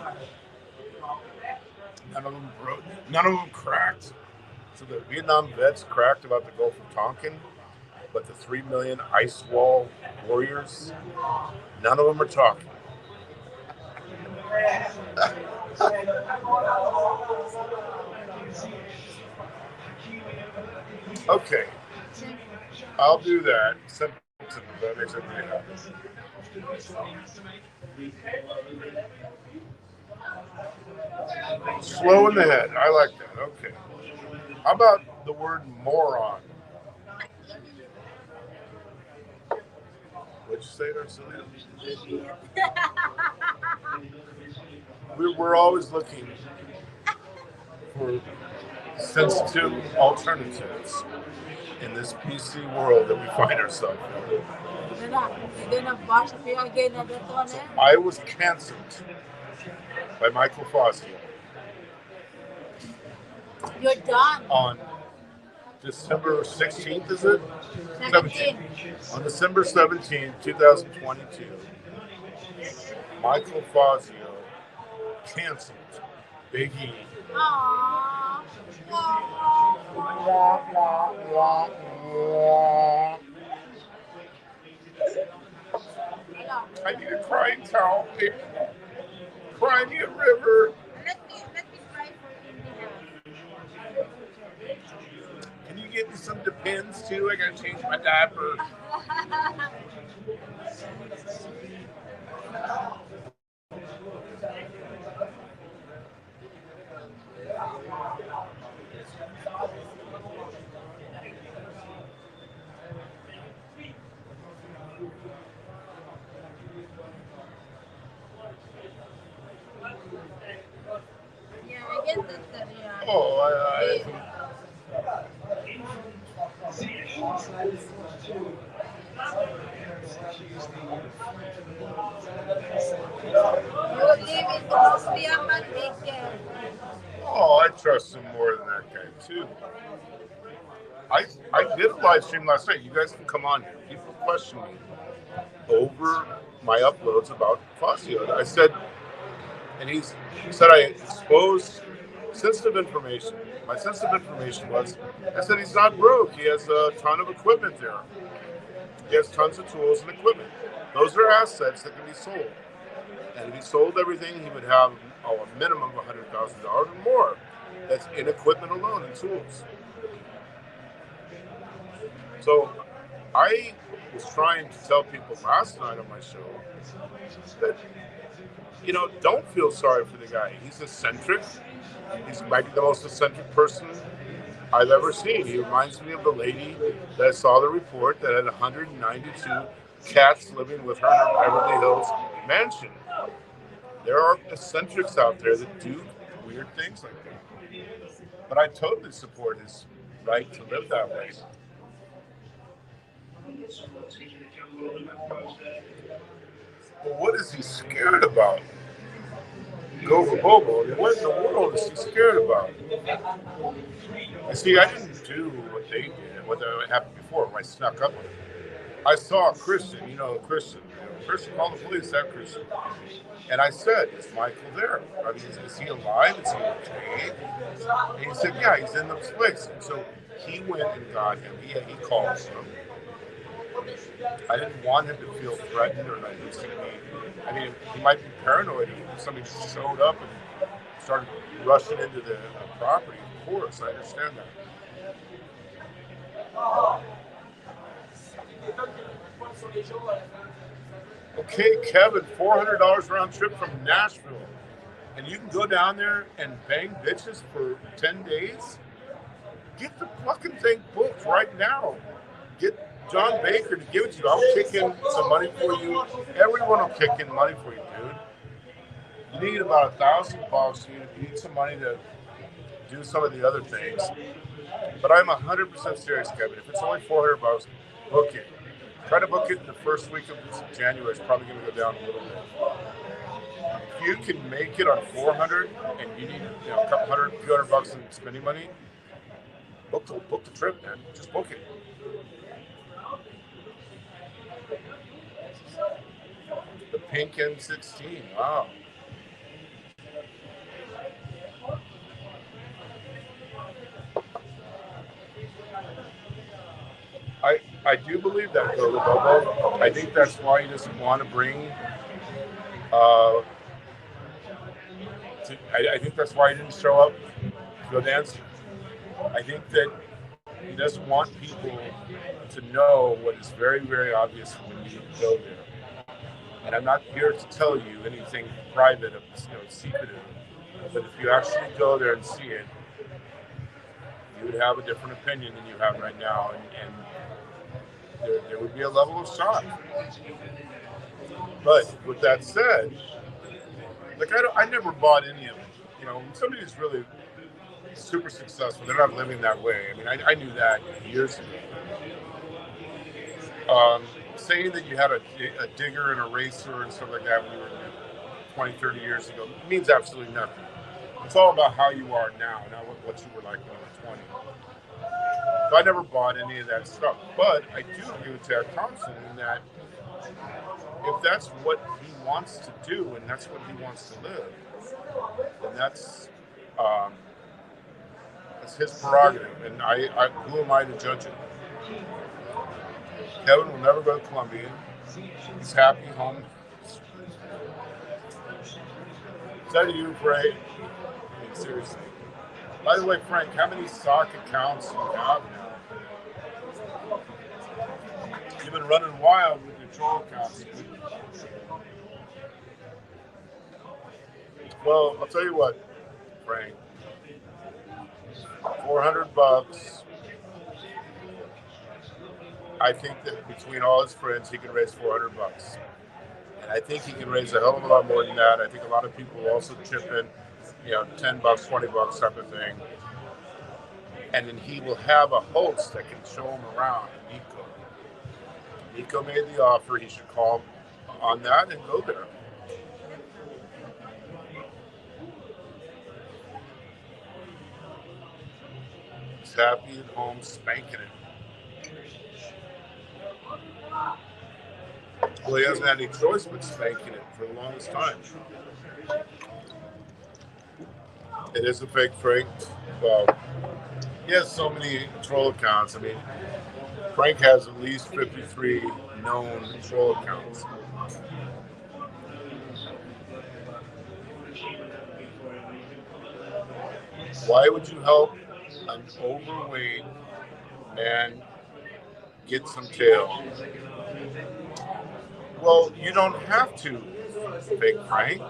None of them cracked. So the Vietnam vets cracked about the Gulf of Tonkin, but the 3 million ice wall warriors, none of them are talking. Okay, I'll do that. Simpleton, that makes everybody happy. Slow in the head. I like that. Okay. How about the word moron? What'd you say, Arcelia? We're always looking for sensitive alternatives in this PC world that we find ourselves in. I was cancelled by Michael Fazio. You're done. On December 16th, is it? 17th. On December 17th, 2022, Michael Fazio canceled Big E. Aww. I need a crying towel, baby. Cry me a river. Let me try for India. Can you get me some Depends too? I gotta change my diaper. You live in Austria, Manrique. Oh, I trust him more than that guy too. I did a live stream last night. You guys can come on here. People question me over my uploads about Fazio. I said, and he said I exposed sensitive information. My sensitive information was, I said he's not broke. He has a ton of equipment there. He has tons of tools and equipment. Those are assets that can be sold. And if he sold everything, he would have a minimum of $100,000 or more. That's in equipment alone and tools. So I was trying to tell people last night on my show that, don't feel sorry for the guy. He's eccentric. He's maybe the most eccentric person I've ever seen. He reminds me of the lady that saw the report that had 192 cats living with her in her Beverly Hills mansion. There are eccentrics out there that do weird things like that. But I totally support his right to live that way. But what is he scared about? Go Bobo. What in the world is he scared about? You see, I didn't do what they did, what happened before when I snuck up on him. I saw a Christian, Christian. Christian called the police, that Christian. And I said, is Michael there? I mean, is he alive? Is he okay? And he said, yeah, he's in this place. And so he went and got him. He called him. I didn't want him to feel threatened or like he's going to be. I mean, he might be paranoid if somebody showed up and started rushing into the property. Of course, I understand that. Okay, Kevin, $400 round trip from Nashville. And you can go down there and bang bitches for 10 days? Get the fucking thing booked right now. Get John Baker to give it to you. I'll kick in some money for you. Everyone will kick in money for you, dude. You need about $1,000. You need some money to do some of the other things. But I'm 100% serious, Kevin. If it's only $400, book it. Try to book it in the first week of January. It's probably going to go down a little bit. If you can make it on $400 and you need a couple hundred, few $200 in spending money, book the trip, man. Just book it. The pink M16. Wow. I do believe that, though, Bobo. I think that's why he doesn't want to bring. I think that's why he didn't show up to go dancing. I think that he doesn't want people to know what is very, very obvious when you go there. And I'm not here to tell you anything private, secretive. But if you actually go there and see it, you would have a different opinion than you have right now, and there would be a level of shock. But with that said, I never bought any of it. When somebody's really super successful, they're not living that way. I mean, I knew that years ago. Saying that you had a digger and a racer and stuff like that when you were 20, 30 years ago means absolutely nothing. It's all about how you are now, not what you were like when you were 20. So I never bought any of that stuff. But I do agree with Jack Thompson in that if that's what he wants to do and that's what he wants to live, then that's his prerogative. And who am I to judge it? Kevin will never go to Colombia. He's happy home. Is that you, Frank? I mean, seriously. By the way, Frank, how many stock accounts do you have now? You've been running wild with your troll accounts. Well, I'll tell you what, Frank. $400. I think that between all his friends, he can raise $400. And I think he can raise a hell of a lot more than that. I think a lot of people will also chip in, $10, $20 type of thing. and then he will have a host that can show him around. Nico. Nico made the offer. He should call on that and go there. He's happy at home, spanking it. Well, he hasn't had any choice but spanking it for the longest time. It is a fake Frank. Well, he has so many troll accounts. I mean, Frank has at least 53 known troll accounts. Why would you help an overweight man get some tail? Well, you don't have to, fake Frank.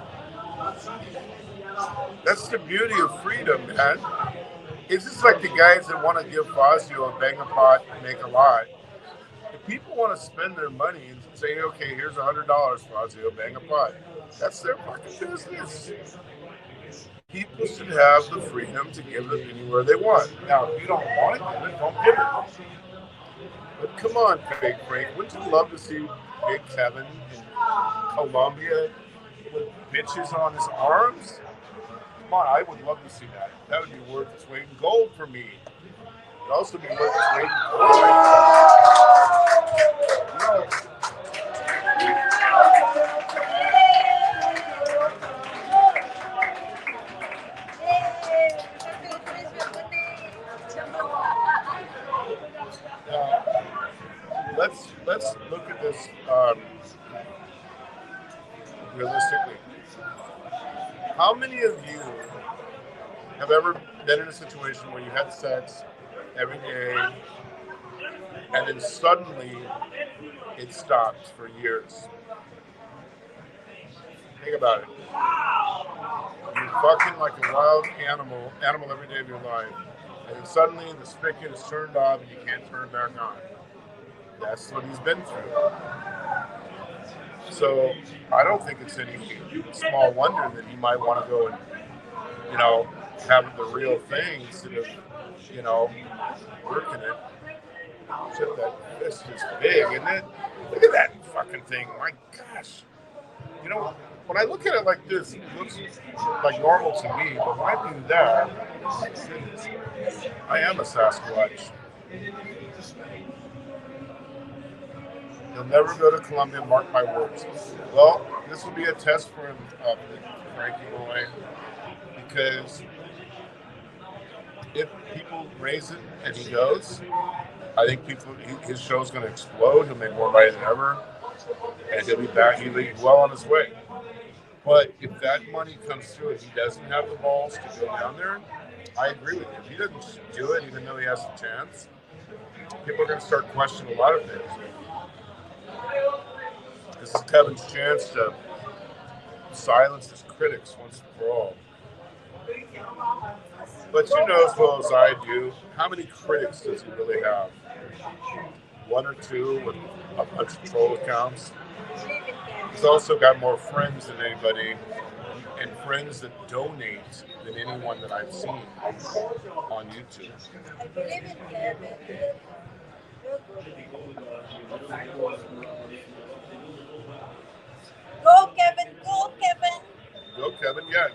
That's the beauty of freedom, man. It's just like the guys that want to give Fazio a bang a pot and make a lot. If people want to spend their money and say, okay, here's $100, Fazio, bang a pot, that's their fucking business. People should have the freedom to give it anywhere they want. Now, if you don't want it, then don't give it. But come on, Big Frank, wouldn't you love to see Big Kevin in Colombia with bitches on his arms? Come on, I would love to see that. That would be worth its weight in gold for me. It would also be worth its weight in gold. Let's look at this realistically. How many of you have ever been in a situation where you had sex every day and then suddenly it stopped for years? Think about it. You're fucking like a wild animal every day of your life, and then suddenly the spigot is turned off and you can't turn it back on. That's what he's been through. So I don't think it's any small wonder that he might want to go and, have the real thing instead of, working it. Except that fist is big, isn't it? Look at that fucking thing. My gosh. When I look at it like this, it looks like normal to me, but when I do that, I am a Sasquatch. He'll never go to Colombia, mark my words. Well, this will be a test for him, Frankie boy, because if people raise it and he goes, I think his show's going to explode. He'll make more money than ever, and he'll be back. He'll be well on his way. But if that money comes through and he doesn't have the balls to go down there, I agree with you. If he doesn't do it, even though he has a chance, people are going to start questioning a lot of things. This is Kevin's chance to silence his critics once and for all. But you know as well as I do, how many critics does he really have? One or two with a bunch of troll accounts. He's also got more friends than anybody, and friends that donate than anyone that I've seen on YouTube. I believe in Kevin. Go, Kevin! Go, Kevin! Go, Kevin! Yeah,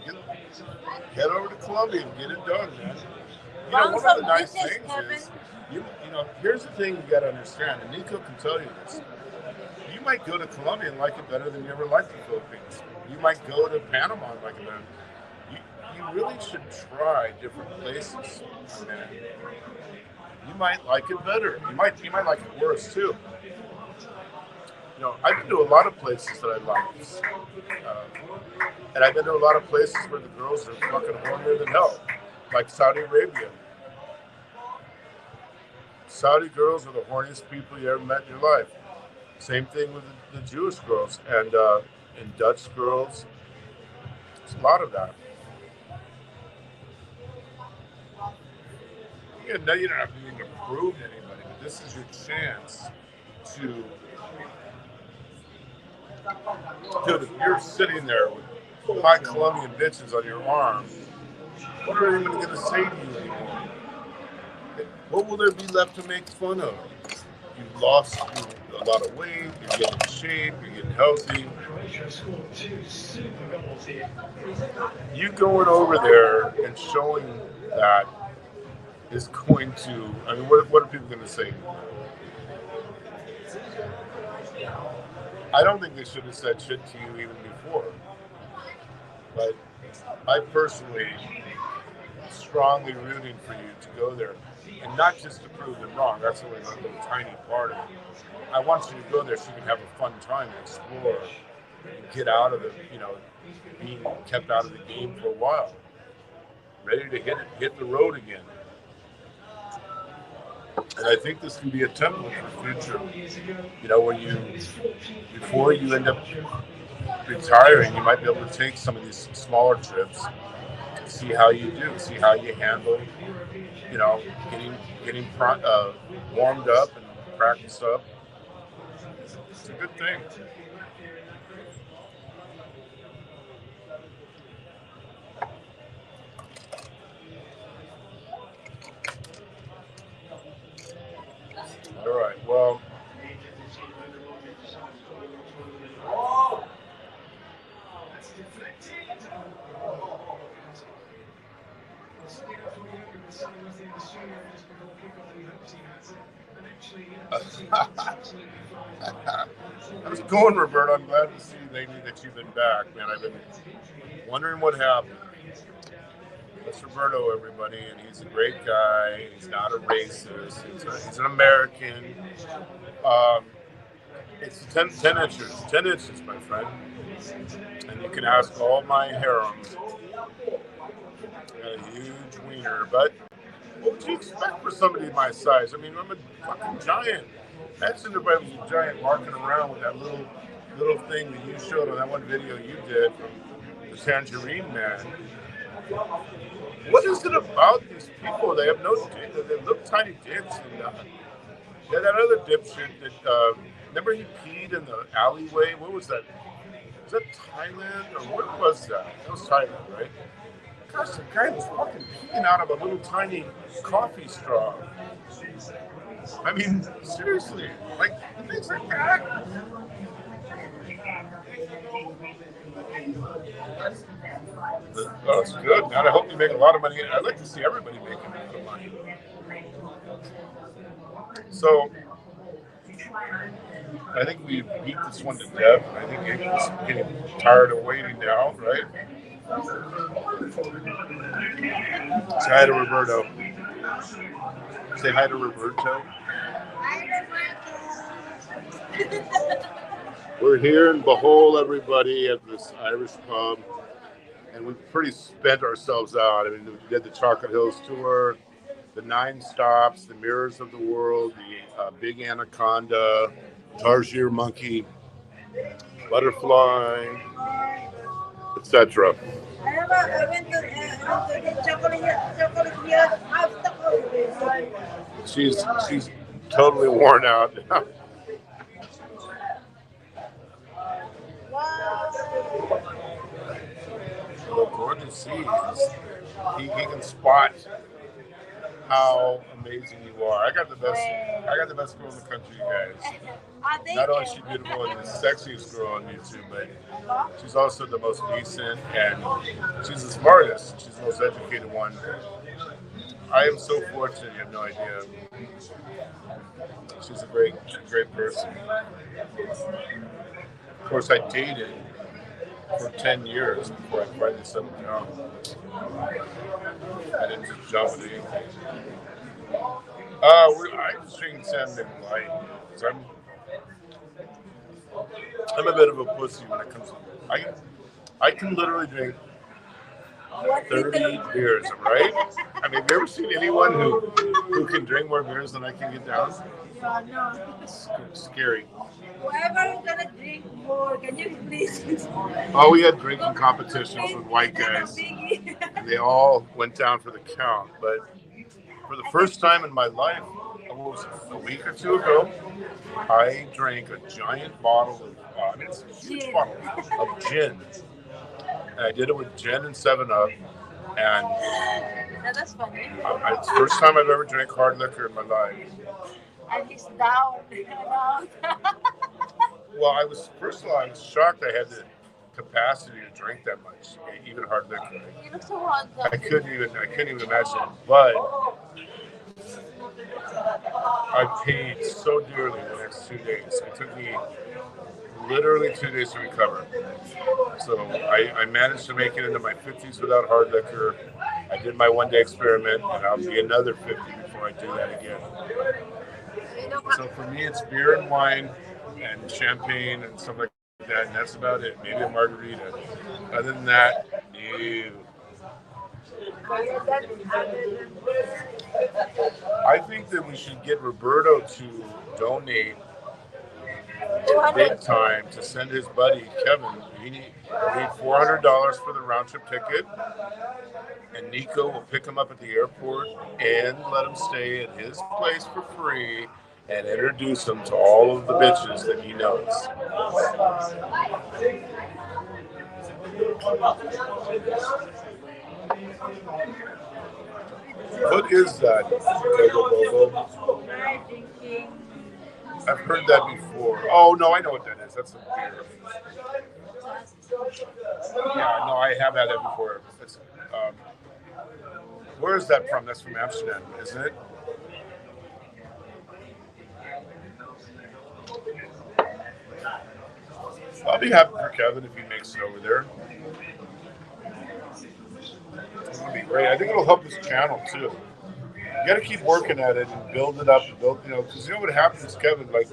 head over to Colombia and get it done, man. One of the nice things is, here's the thing you got to understand, and Nico can tell you this. You might go to Colombia and like it better than you ever liked the Philippines. You might go to Panama and like it better. You really should try different places, man. You might like it better. You might like it worse too. I've been to a lot of places that I like, and I've been to a lot of places where the girls are fucking hornier than hell, like Saudi Arabia. Saudi girls are the horniest people you ever met in your life. Same thing with the Jewish girls and Dutch girls. There's a lot of that. You don't have anything to prove to anybody, but this is your chance to. Dude, if you're sitting there with hot Colombian bitches on your arm, what are they even going to say to you anymore? what will there be left to make fun of? You've lost a lot of weight, you're getting in shape, you're getting healthy. You going over there and showing that is going to, I mean, what are people going to say? I don't think they should have said shit to you even before. But I personally strongly rooting for you to go there. And not just to prove them wrong, that's only a little tiny part of it. I want you to go there so you can have a fun time and explore and get out of the, being kept out of the game for a while. Ready to hit the road again. And I think this can be a template for future. When before you end up retiring, you might be able to take some of these smaller trips, see how you do, see how you handle, getting warmed up and practiced up. It's a good thing. All right. Well, how's it going, Roberto? I'm glad to see lately that you've been back, man. I've been wondering what happened. That's Roberto, everybody, and he's a great guy. He's not a racist. He's an American. It's 10 inches. 10 inches, my friend. And you can ask all my harem. Got a huge wiener, but what would you expect for somebody my size? I mean, I'm a fucking giant. Imagine if I was a giant walking around with that little thing that you showed on that one video you did from the Tangerine Man. What is it about these people? They have no dick. They look tiny dicks. And that other dipshit that, remember he peed in the alleyway? What was that? Was that Thailand? Or what was that? That was Thailand, right? Gosh, the guy was fucking peeing out of a little tiny coffee straw. I mean, seriously. Like, things like that. Oh, it's good, man. I hope you make a lot of money. I'd like to see everybody making a lot of money. So, I think we beat this one to death. I think April's getting tired of waiting now, right? Say hi to Roberto. Say hi to Roberto. We're here in Bohol, everybody, at this Irish pub. And we've pretty spent ourselves out. I mean, we did the Chocolate Hills tour, the 9 stops, the Mirrors of the World, the Big Anaconda, Tarsier Monkey, Butterfly, etc. I went to chocolate here. She's totally worn out. Look, gorgeous seas. He can spot how amazing you are. I got the best girl in the country, you guys. Not only is she beautiful and the sexiest girl on YouTube, but she's also the most decent and she's the smartest. She's the most educated one. I am so fortunate, you have no idea. She's a great person. Of course, I dated for 10 years before I finally settled down. I didn't just jump at anything. I just drink salmon light. So I'm a bit of a pussy when it comes to. I can literally drink 30 beers, right? I mean, have you ever seen anyone who can drink more beers than I can get down? Yeah, no. It's scary. Whoever is gonna drink more, can you please? Oh, we had drinking competitions with white guys, and they all went down for the count. But for the first time in my life, a week or two ago, I drank a giant bottle of, it's a huge bottle of gin. And I did it with gin and 7-Up, and That's funny. It's the first time I've ever drank hard liquor in my life. And he's down. Down. Well, first of all, I was shocked I had the capacity to drink that much, even hard liquor. You look so hot. I couldn't even imagine it. But I paid so dearly the next 2 days. It took me literally 2 days to recover. So I managed to make it into my 50s without hard liquor. I did my 1-day experiment, and I'll be another 50 before I do that again. So for me, it's beer and wine and champagne and stuff like that, and that's about it. Maybe a margarita. Other than that, no. I think that we should get Roberto to donate big time to send his buddy Kevin. We need $400 for the round trip ticket, and Nico will pick him up at the airport and let him stay at his place for free and introduce him to all of the bitches that he knows. What is that? I've heard that before. Oh, no, I know what that is. That's some beer. Yeah, no, I have had that before. Where is that from? That's from Amsterdam, isn't it? I'll be happy for Kevin if he makes it over there. It's going to be great. I think it'll help his channel, too. You got to keep working at it and build it up and because you know what happens, Kevin, like,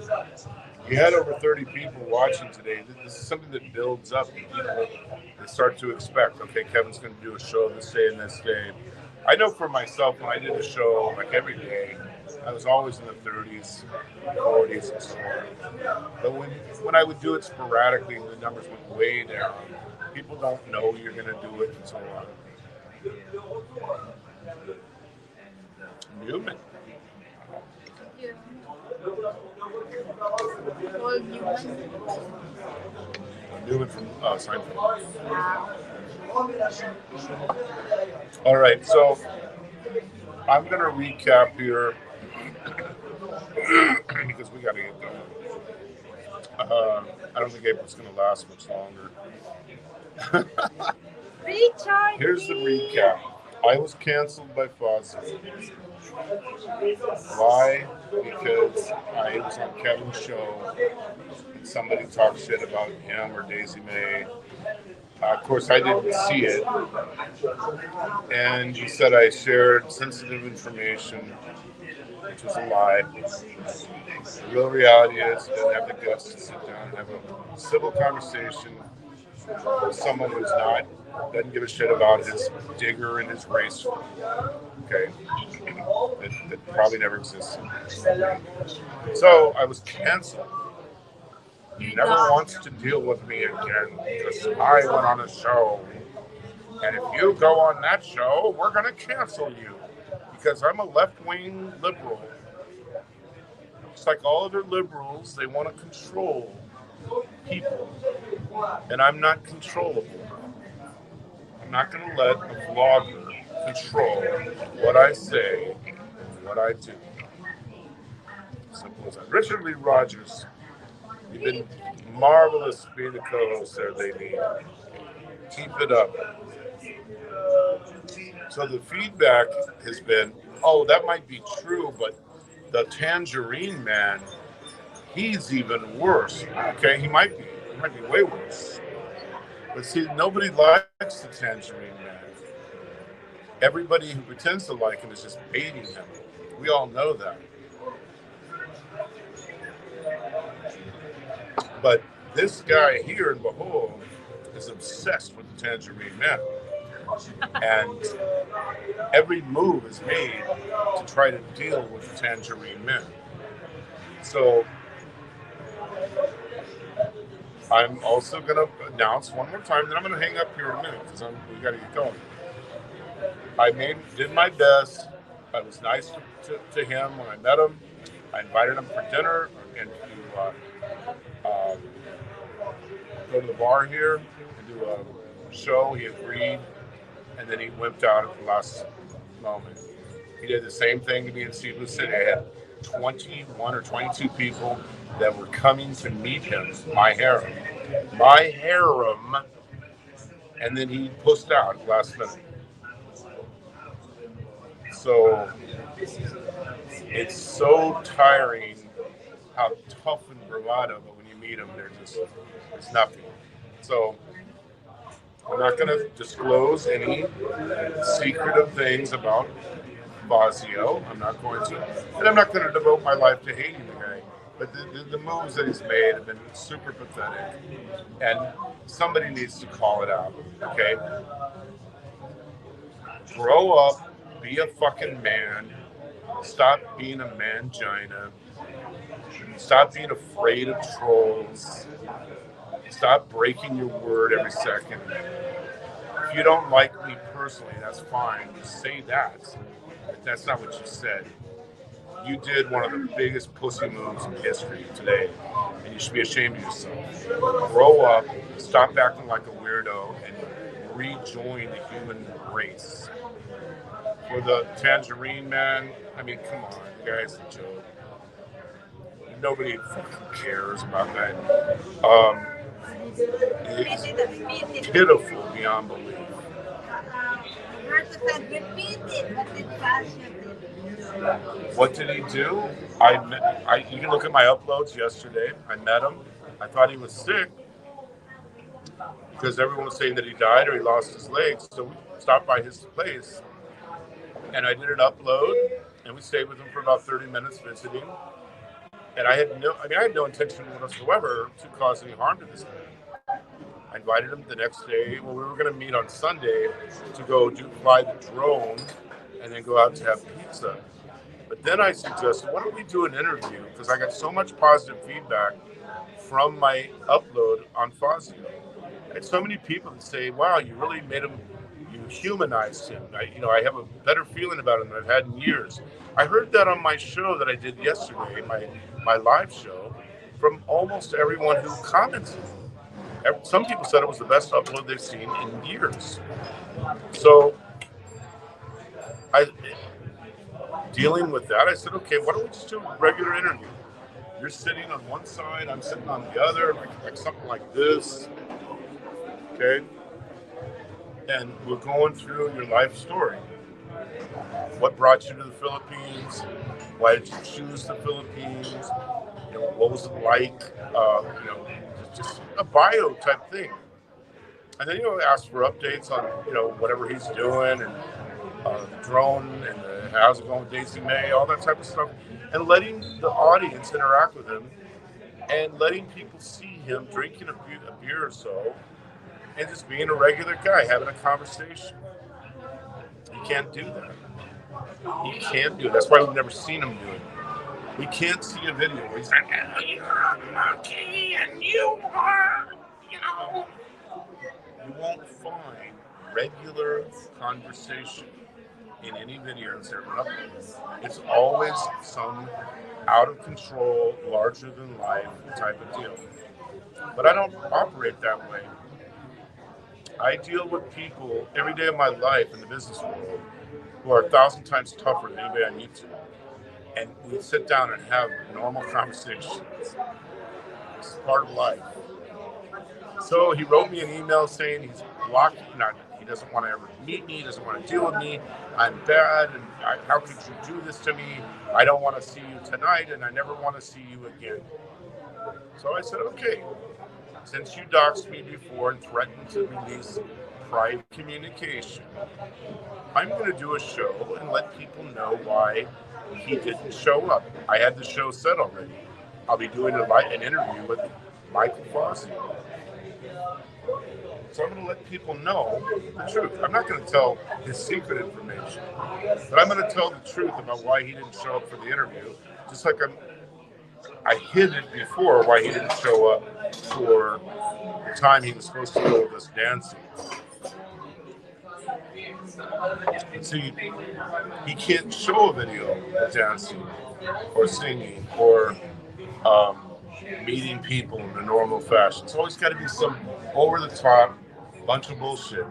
you had over 30 people watching today. This is something that builds up. And people they start to expect, okay, Kevin's going to do a show this day and this day. I know for myself, when I did a show, like every day, I was always in the 30s, 40s, and so on. But when I would do it sporadically, the numbers went way down. People don't know you're going to do it and so on. Newman. Yeah. Paul Newman. Newman from Seinfeld. All right, so I'm going to recap here because we got to get going. I don't think April's going to last much longer. Here's the recap. I was canceled by Fozzie. Why? Because I was on Kevin's show and somebody talked shit about him or Daisy May. Of course, I didn't see it. And he said I shared sensitive information, which was a lie. The real reality is I didn't have the guts to sit down and have a civil conversation with someone who's doesn't give a shit about his digger and his race. Okay. That probably never existed. So I was canceled. He never wants to deal with me again because I went on a show. And if you go on that show, we're going to cancel you because I'm a left-wing liberal. It's like all other liberals, they want to control people. And I'm not controllable. I'm not going to let a vlogger control what I say and what I do. Simple as that. Richard Lee Rogers, you've been marvelous being the co-host there, lady. Keep it up. So the feedback has been, oh, that might be true, but the Tangerine Man, he's even worse. Okay, he might be way worse. But see, nobody likes the Tangerine Man. Everybody who pretends to like him is just baiting him. We all know that. But this guy here in Bohol is obsessed with the Tangerine Man. And every move is made to try to deal with the Tangerine Man. So I'm also going to announce one more time that I'm going to hang up here in a minute because we got to get going. I did my best. I was nice to him when I met him. I invited him for dinner and to go to the bar here and do a show. He agreed, and then he wimped out at the last moment. He did the same thing to me in Cebu City. I had 21 or 22 people that were coming to meet him, my harem, and then he pushed out last minute. So it's so tiring how tough and bravado, but when you meet them, it's nothing. So I'm not going to disclose any secretive things about Fazio. I'm not going to, and I'm not going to devote my life to hating the guy. But the moves that he's made have been super pathetic, and somebody needs to call it out. Okay, grow up, be a fucking man. Stop being a mangina. Stop being afraid of trolls. Stop breaking your word every second. If you don't like me personally, that's fine. Just say that. But that's not what you said. You did one of the biggest pussy moves in history today, and you should be ashamed of yourself. Grow up, stop acting like a weirdo, and rejoin the human race. For the Tangerine Man, I mean, come on, the guy's a joke. Nobody fucking cares about that. It's pitiful beyond belief. What did he do? You can look at my uploads yesterday. I met him. I thought he was sick because everyone was saying that he died or he lost his legs. So we stopped by his place, and I did an upload, and we stayed with him for about 30 minutes visiting. And I had no intention whatsoever to cause any harm to this man. I invited him the next day. Well, we were going to meet on Sunday to go fly the drone and then go out to have pizza. But then I suggested, why don't we do an interview? Because I got so much positive feedback from my upload on Fazio. I had so many people that say, wow, you really made him, you humanized him. I have a better feeling about him than I've had in years. I heard that on my show that I did yesterday, my live show, from almost everyone who commented. Some people said it was the best upload they've seen in years. So, dealing with that, I said, okay, why don't we just do a regular interview? You're sitting on one side, I'm sitting on the other, like something like this. Okay? And we're going through your life story. What brought you to the Philippines? Why did you choose the Philippines? What was it like? Just a bio type thing. And then, ask for updates on, whatever he's doing and the drone and how's it going with Daisy May, all that type of stuff. And letting the audience interact with him and letting people see him drinking a beer or so and just being a regular guy, having a conversation. You can't do that. You can't do it. That's why we've never seen him do it. We can't see a video where he's like, oh, you're a monkey and you are, You won't find regular conversation in any videos that are up there. It's always some out of control, larger than life type of deal. But I don't operate that way. I deal with people every day of my life in the business world who are 1,000 times tougher than anybody on YouTube. And we sit down and have normal conversations. It's part of life. So he wrote me an email saying he's blocking, he doesn't want to ever meet me, he doesn't want to deal with me, I'm bad, and how could you do this to me? I don't want to see you tonight, and I never want to see you again. So I said, okay, since you doxed me before and threatened to release private communication, I'm going to do a show and let people know why he didn't show up. I had the show set already. I'll be doing an interview with Michael Fazio. So I'm going to let people know the truth. I'm not going to tell his secret information, but I'm going to tell the truth about why he didn't show up for the interview, just like I hid it before why he didn't show up for the time he was supposed to go with us dancing. See, he can't show a video of dancing or singing or meeting people in a normal fashion. It's always got to be some over-the-top bunch of bullshit.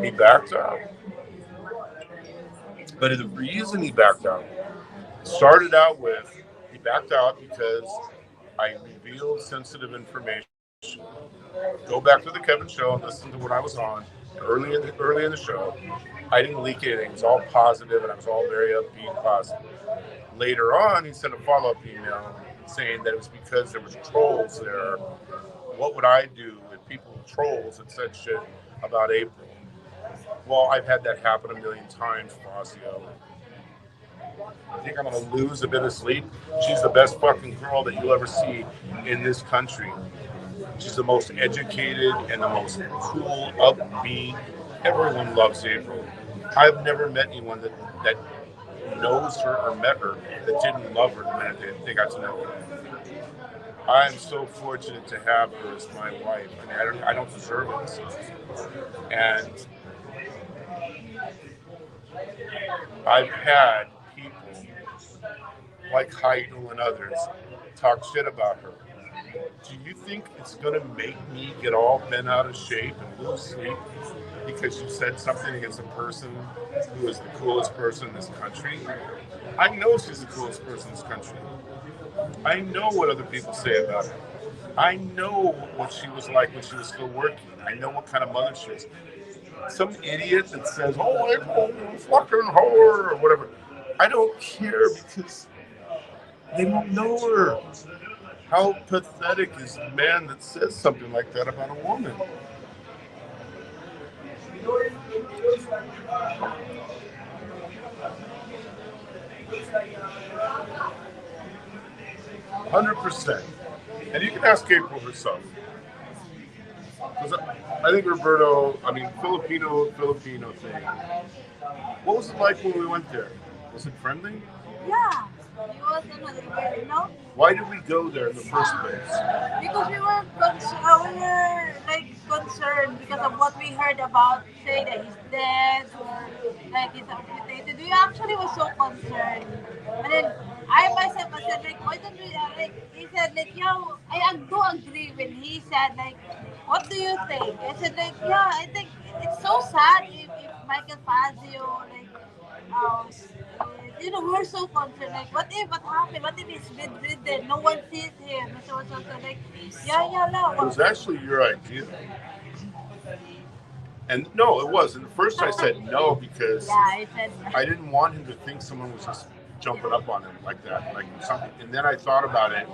He backed out. But the reason he backed out started out with he backed out because I revealed sensitive information. Go back to the Kevin show and listen to what I was on early in the show. I didn't leak anything. It was all positive, and I was all very upbeat, positive. Later on, he sent a follow-up email saying that it was because there was trolls there. What would I do if people were trolls that said shit about April? Well, I've had that happen a million times, Fazio. I think I'm going to lose a bit of sleep. She's the best fucking girl that you'll ever see in this country. She's the most educated and the most cool, upbeat. Everyone loves April. I've never met anyone that knows her or met her that didn't love her the minute they got to know her. I'm so fortunate to have her as my wife. I mean, I don't deserve it. And I've had people like Heidel and others talk shit about her. Do you think it's going to make me get all bent out of shape and lose sleep because you said something against a person who is the coolest person in this country? I know she's the coolest person in this country. I know what other people say about her. I know what she was like when she was still working. I know what kind of mother she is. Some idiot that says, "Oh, April, fucking whore," or whatever. I don't care because they don't know her. How pathetic is the man that says something like that about a woman? "100%. And you can ask April herself. Because I think Filipino thing. What was it like when we went there? Was it friendly? Yeah. It was another way, Why did we go there in the first place? Because we were like concerned because of what we heard about, say that he's dead or like he's amputated. We actually was so concerned. And then I myself I said like, why don't we like? He said like, yeah, I do agree when he said like, what do you think? I said like, yeah, I think it's so sad if Michael Fazio like we're so concerned. Like, what happened? What if he's bedridden? No one sees him. So like, yeah, no. It was actually your idea. And no, it wasn't. At first I said no because I didn't want him to think someone was just jumping up on him like that. Like something. And then I thought about it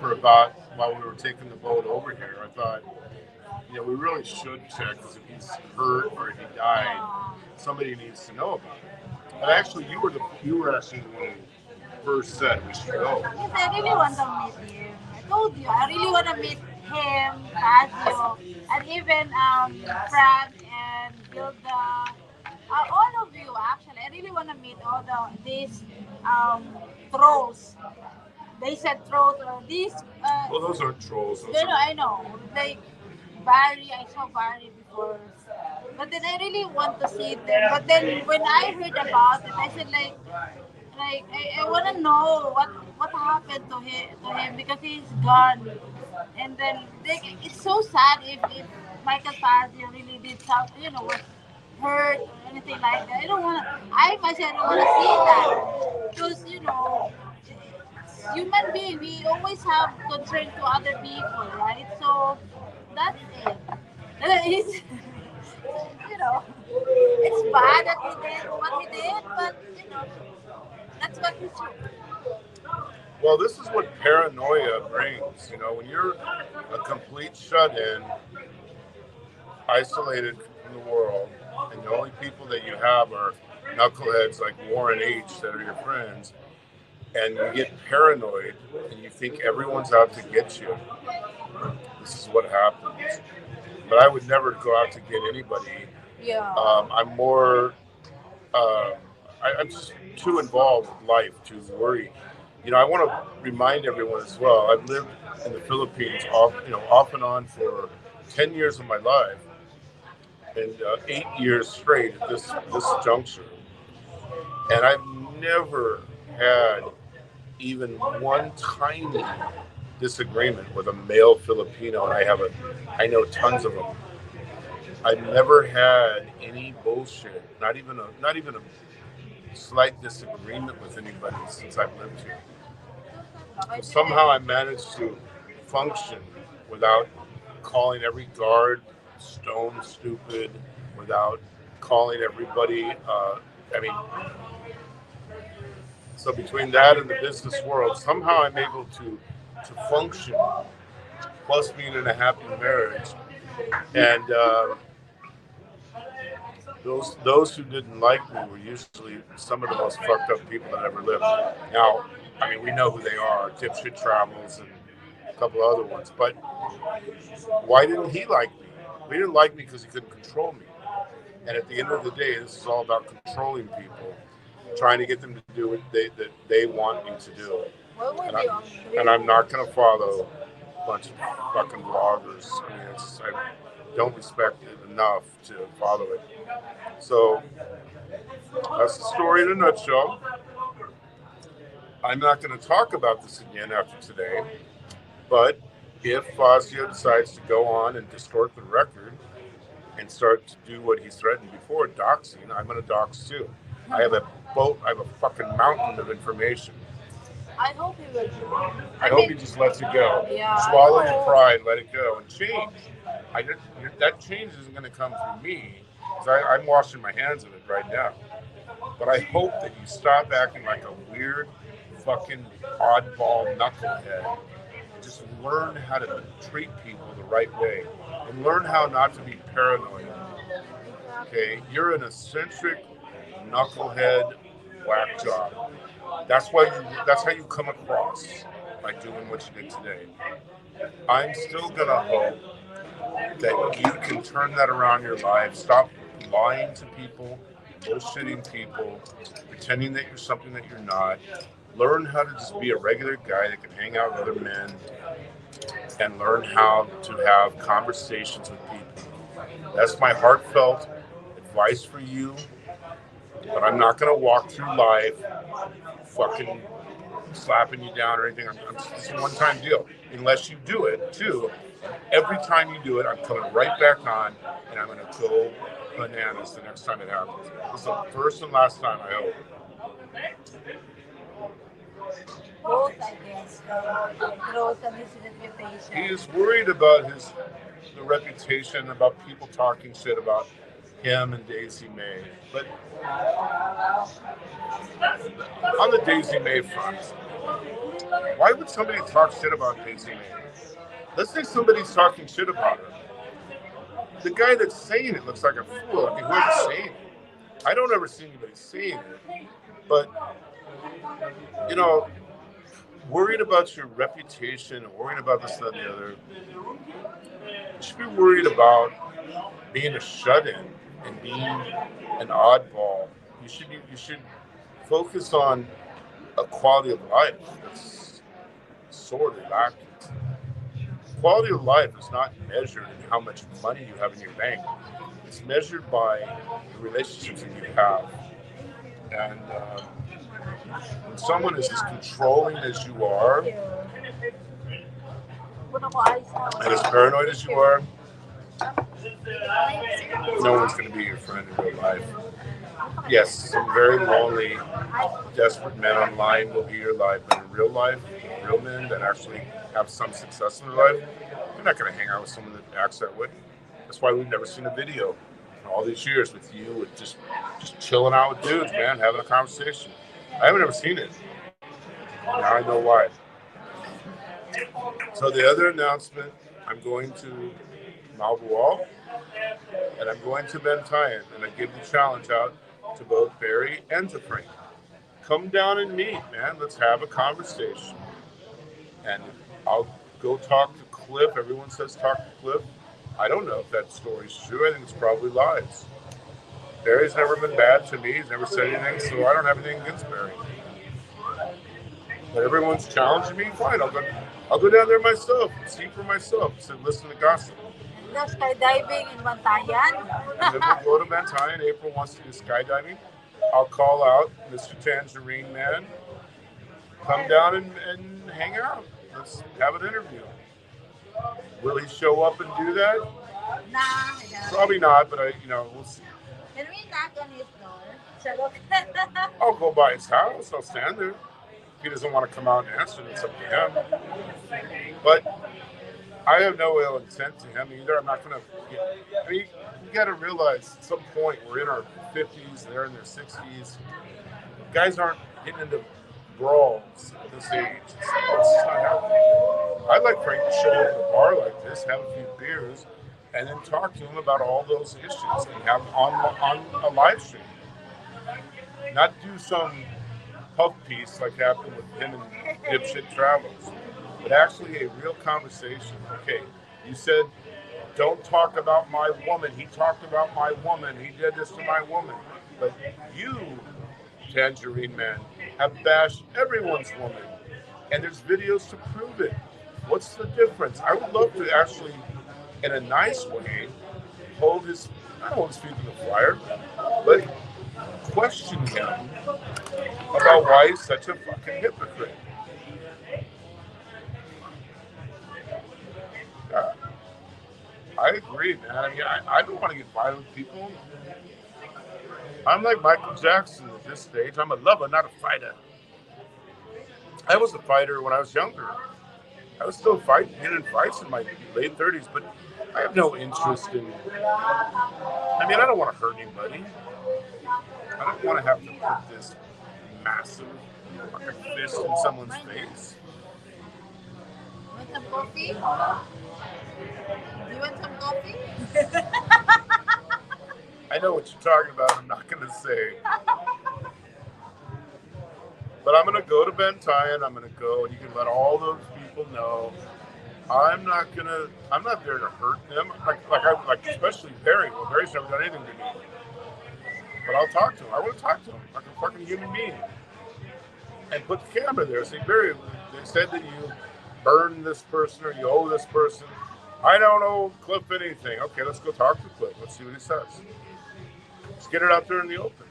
for about, while we were taking the boat over here, I thought, we really should check because if he's hurt or if he died, somebody needs to know about it. But actually, you were actually the one who first said we should go. Yes, I really want to meet him. I told you, I really want to meet him, Fazio, and even Frank and Gilda. All of you, actually. I really want to meet all these trolls. They said trolls or these. Well, those aren't trolls. I know. Like Barry, I saw Barry before. But then I really want to see them. But then when I heard about it, I said like I want to know what happened to him because he's gone. And then it's so sad if Michael Fazio really did something, was hurt or anything like that. I myself don't want to see that because human being, we always have concern to other people, right? So that's it. It's, it's bad that he did what he did, but that's what he's doing. Well, this is what paranoia brings. When you're a complete shut-in, isolated from the world, and the only people that you have are knuckleheads like Warren H. that are your friends, and you get paranoid and you think everyone's out to get you. This is what happens. But I would never go out to get anybody. Yeah. I'm more. I'm just too involved with life to worry. I want to remind everyone as well. I've lived in the Philippines off and on for 10 years of my life, and 8 years straight at this juncture, and I've never had even one tiny disagreement with a male Filipino, and I know tons of them. I've never had any bullshit, not even a slight disagreement with anybody since I've lived here. Somehow I managed to function without calling every guard stone stupid, without calling everybody. I mean, so between that and the business world, somehow I'm able to function, plus being in a happy marriage, and those who didn't like me were usually some of the most fucked up people that ever lived. Now, I mean, we know who they are: Dipshit Travels and a couple other ones. But why didn't he like me? He didn't like me because he couldn't control me. And at the end of the day, this is all about controlling people, trying to get them to do what they want me to do. And I'm not going to follow a bunch of fucking vloggers. I mean, I don't respect it enough to follow it. So that's the story in a nutshell. I'm not going to talk about this again after today, but if Fazio decides to go on and distort the record and start to do what he threatened before, doxing, I'm going to dox too. I have a fucking mountain of information. I hope he will do. I hope he just lets it go. Yeah, Swallow your pride, let it go, and change. That change isn't going to come through me, because I'm washing my hands of it right now. But I hope that you stop acting like a weird, fucking oddball knucklehead. Just learn how to treat people the right way, and learn how not to be paranoid. Okay, you're an eccentric knucklehead whack job. That's how you come across by doing what you did today. I'm still gonna hope that you can turn that around in your life. Stop lying to people, bullshitting people, pretending that you're something that you're not. Learn how to just be a regular guy that can hang out with other men, and learn how to have conversations with people. That's my heartfelt advice for you. But I'm not going to walk through life fucking slapping you down or anything. It's a one-time deal. Unless you do it, too. Every time you do it, I'm coming right back on, and I'm going to go bananas the next time it happens. This is the first and last time, I hope. Both, I guess. Growth and his reputation. He is worried about the reputation, about people talking shit about him and Daisy May. But on the Daisy May front, why would somebody talk shit about Daisy May? Let's say somebody's talking shit about her. The guy that's saying it looks like a fool. I mean, whoever's saying it. I don't ever see anybody saying it. But, you know, worried about your reputation, worried about this, that, and the other. You should be worried about being a shut-in and being an oddball. You should focus on a quality of life that's sorely lacking. Quality of life is not measured in how much money you have in your bank. It's measured by the relationships that you have. And when someone is as controlling as you are, and as paranoid as you are, no one's going to be your friend in real life. Yes, some very lonely, desperate men online will be your life, but in real life, real men that actually have some success in their life, you're not going to hang out with someone that acts that way. That's why we've never seen a video in all these years with you, with just chilling out with dudes, man, having a conversation. I haven't ever seen it. Now I know why. So the other announcement, I'm going to Malbual, and I'm going to Bentayan, and I give the challenge out to both Barry and to Frank. Come down and meet, man. Let's have a conversation. And I'll go talk to Cliff. Everyone says talk to Cliff. I don't know if that story's true. I think it's probably lies. Barry's never been bad to me. He's never said anything, so I don't have anything against Barry. But everyone's challenging me. Fine, I'll go down there myself and see for myself. So listen to gossip. The skydiving in Bantayan. And then we'll go to Bantayan. April wants to do skydiving. I'll call out Mr. Tangerine Man. Come down and hang out. let's have an interview. Will he show up and do that? Nah, Probably not, but we'll see. can we knock on his door? Charot. I'll go by his house. I'll stand there. If he doesn't want to come out and answer, it's up to him. But I have no ill intent to him either. I'm not going to. I mean, you got to realize at some point we're in our 50s, they're in their 60s. Guys aren't getting into brawls at this age. It's just not happening. I'd like Frank to show up at a bar like this, have a few beers, and then talk to him about all those issues and have on a live stream. Not do some puff piece like happened with him and Dipshit Travels, but actually a real conversation. Okay, you said, don't talk about my woman. He talked about my woman. He did this to my woman. But you, Tangerine Man, have bashed everyone's woman. And there's videos to prove it. What's the difference? I would love to actually, in a nice way, hold his feet to the fire, but question him about why he's such a fucking hypocrite. I agree, man. I mean, I don't want to get violent with people. I'm like Michael Jackson at this stage. I'm a lover, not a fighter. I was a fighter when I was younger. I was still fighting, getting in fights in my late 30s, but I have no interest in. I mean, I don't want to hurt anybody. I don't want to have to put this massive fucking fist in someone's face. Want some coffee? You want some coffee? I know what you're talking about. I'm not going to say. But I'm going to go to Ben Tyan. I'm going to go, and you can let all those people know. I'm not there to hurt them. Like especially Barry. Well, Barry's never done anything to me. But I'll talk to him. I want to talk to him like a fucking human being. And put the camera there. Say, Barry, they said that you burned this person or you owe this person. I don't owe Cliff anything. Okay, let's go talk to Cliff. Let's see what he says. Let's get it out there in the open.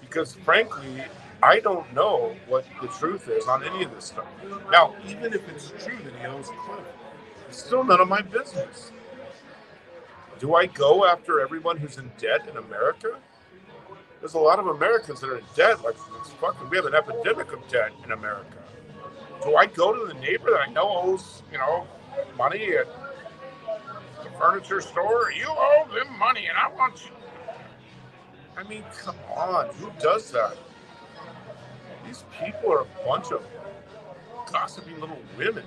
Because frankly, I don't know what the truth is on any of this stuff. Now, even if it's true that he owes Cliff, it's still none of my business. Do I go after everyone who's in debt in America? There's a lot of Americans that are in debt. Like, we have an epidemic of debt in America. Do I go to the neighbor that I know owes, money at the furniture store? You owe them money and I want you. I mean, come on. Who does that? These people are a bunch of gossipy little women.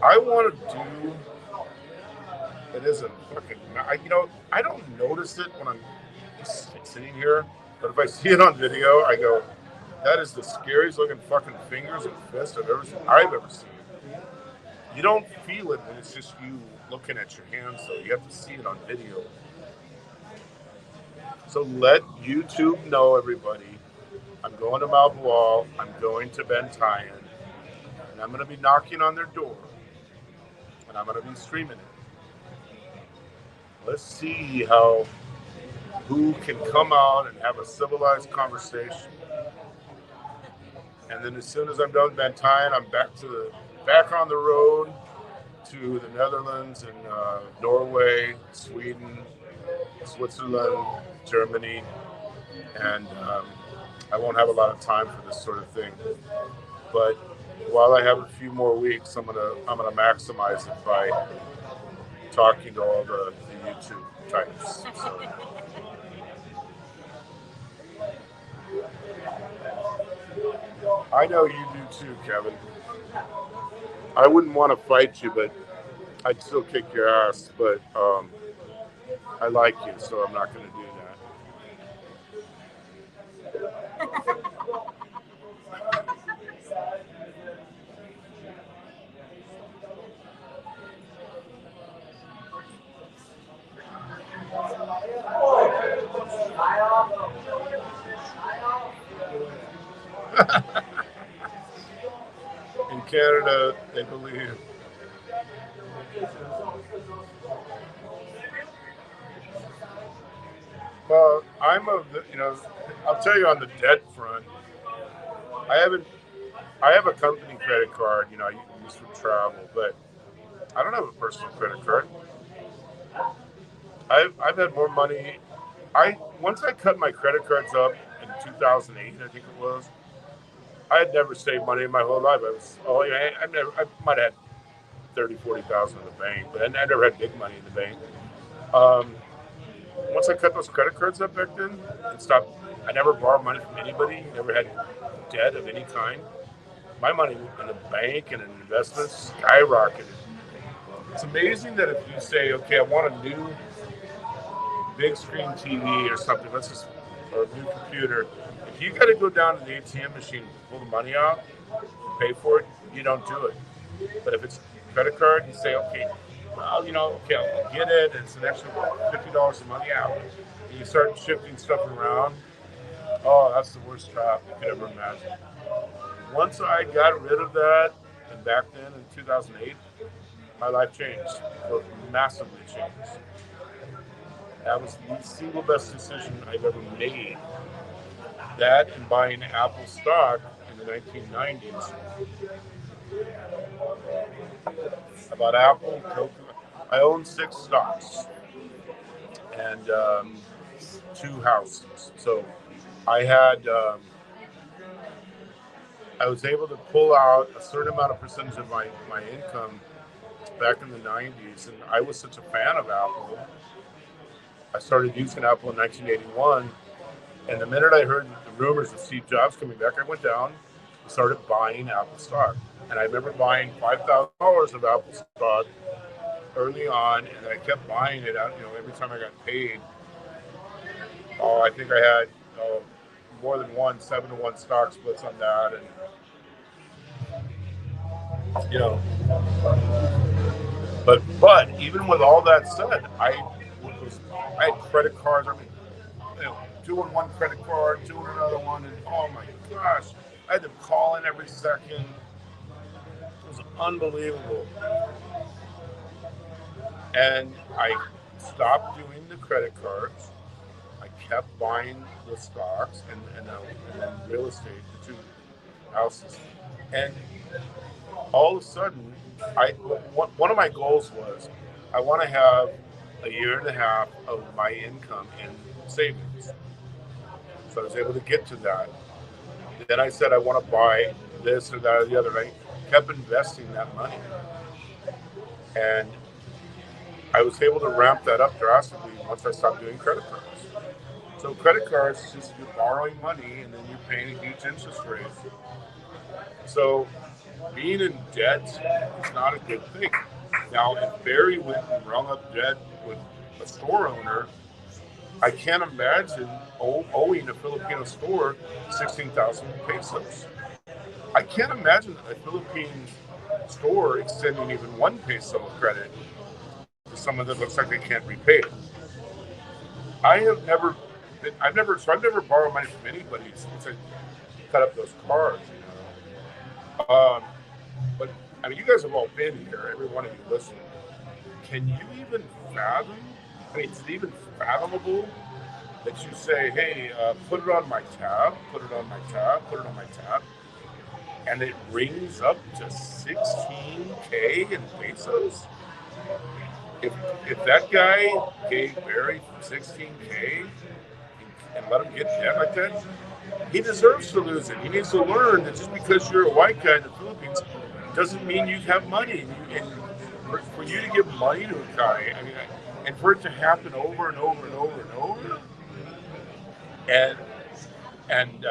I want to do it isn't fucking. I don't notice it when I'm just sitting here, but if I see it on video, I go, that is the scariest looking fucking fingers and fists I've ever seen. You don't feel it when it's just you looking at your hands, though. You have to see it on video. So let YouTube know, everybody. I'm going to Mount Wall. I'm going to Ben Tyan. And I'm going to be knocking on their door. And I'm going to be streaming it. Let's see who can come out and have a civilized conversation. And then as soon as I'm done Ben Tyan, I'm back on the road to the Netherlands and Norway, Sweden, Switzerland, Germany, and I won't have a lot of time for this sort of thing. But while I have a few more weeks, I'm gonna maximize it by talking to all the YouTube types. So. I know you do too, Kevin. I wouldn't want to fight you, but I'd still kick your ass. But I like you, so I'm not going to do that. In Canada, they believe. Well, I'll tell you on the debt front, I have a company credit card, you know, I use for travel, but I don't have a personal credit card. I've had more money. Once I cut my credit cards up in 2008, I think it was. I had never saved money in my whole life. I might have had 30, 40,000 in the bank, but I never had big money in the bank. Um, Once I cut those credit cards up back then and stopped, I never borrowed money from anybody. Never had debt of any kind. My money in the bank and in investments skyrocketed. It's amazing that if you say, okay, I want a new big screen TV or something, or a new computer, if you got to go down to the ATM machine, pull the money out, pay for it, you don't do it. But if it's a credit card, you say, okay, well, okay, I'll get it. It's an extra $50 a month out. And you start shifting stuff around. Oh, that's the worst trap you could ever imagine. Once I got rid of that, and back then in 2008, my life changed. It massively changed. That was the single best decision I've ever made. That and buying Apple stock in the 1990s. About Apple, Coca. I own 6 stocks and 2 houses. So I had, I was able to pull out a certain amount of percentage of my income back in the 90s. And I was such a fan of Apple. I started using Apple in 1981. And the minute I heard the rumors of Steve Jobs coming back, I went down and started buying Apple stock. And I remember buying $5,000 of Apple stock early on, and I kept buying it out, every time I got paid. Oh, I think I had more than 7-to-1 stock splits on that. And, but even with all that said, I had credit cards. I mean, 2 on one credit card, 2 on another one, and oh my gosh, I had them calling every second. It was unbelievable. And I stopped doing the credit cards. I kept buying the stocks and then real estate, the 2 houses. And all of a sudden, one of my goals was I want to have a year and a half of my income in savings. So I was able to get to that. Then I said I want to buy this or that or the other. I kept investing that money. And I was able to ramp that up drastically once I stopped doing credit cards. So credit cards is just you're borrowing money and then you're paying a huge interest rate. So being in debt is not a good thing. Now, if Barry went and rung up debt with a store owner, I can't imagine owing a Filipino store 16,000 pesos. I can't imagine a Philippine store extending even 1 peso of credit to someone that looks like they can't repay it. I've never borrowed money from anybody since I cut up those cards, But I mean, you guys have all been here, every one of you listening. Can you even fathom? I mean, is it even fathomable that you say, hey, put it on my tab, put it on my tab, put it on my tab, and it rings up to 16K in pesos? If that guy gave Barry 16K and let him get debt like that, he deserves to lose it. He needs to learn that just because you're a white guy in the Philippines doesn't mean you have money. And for you to give money to a guy, I mean, and for it to happen over and over and over and over, and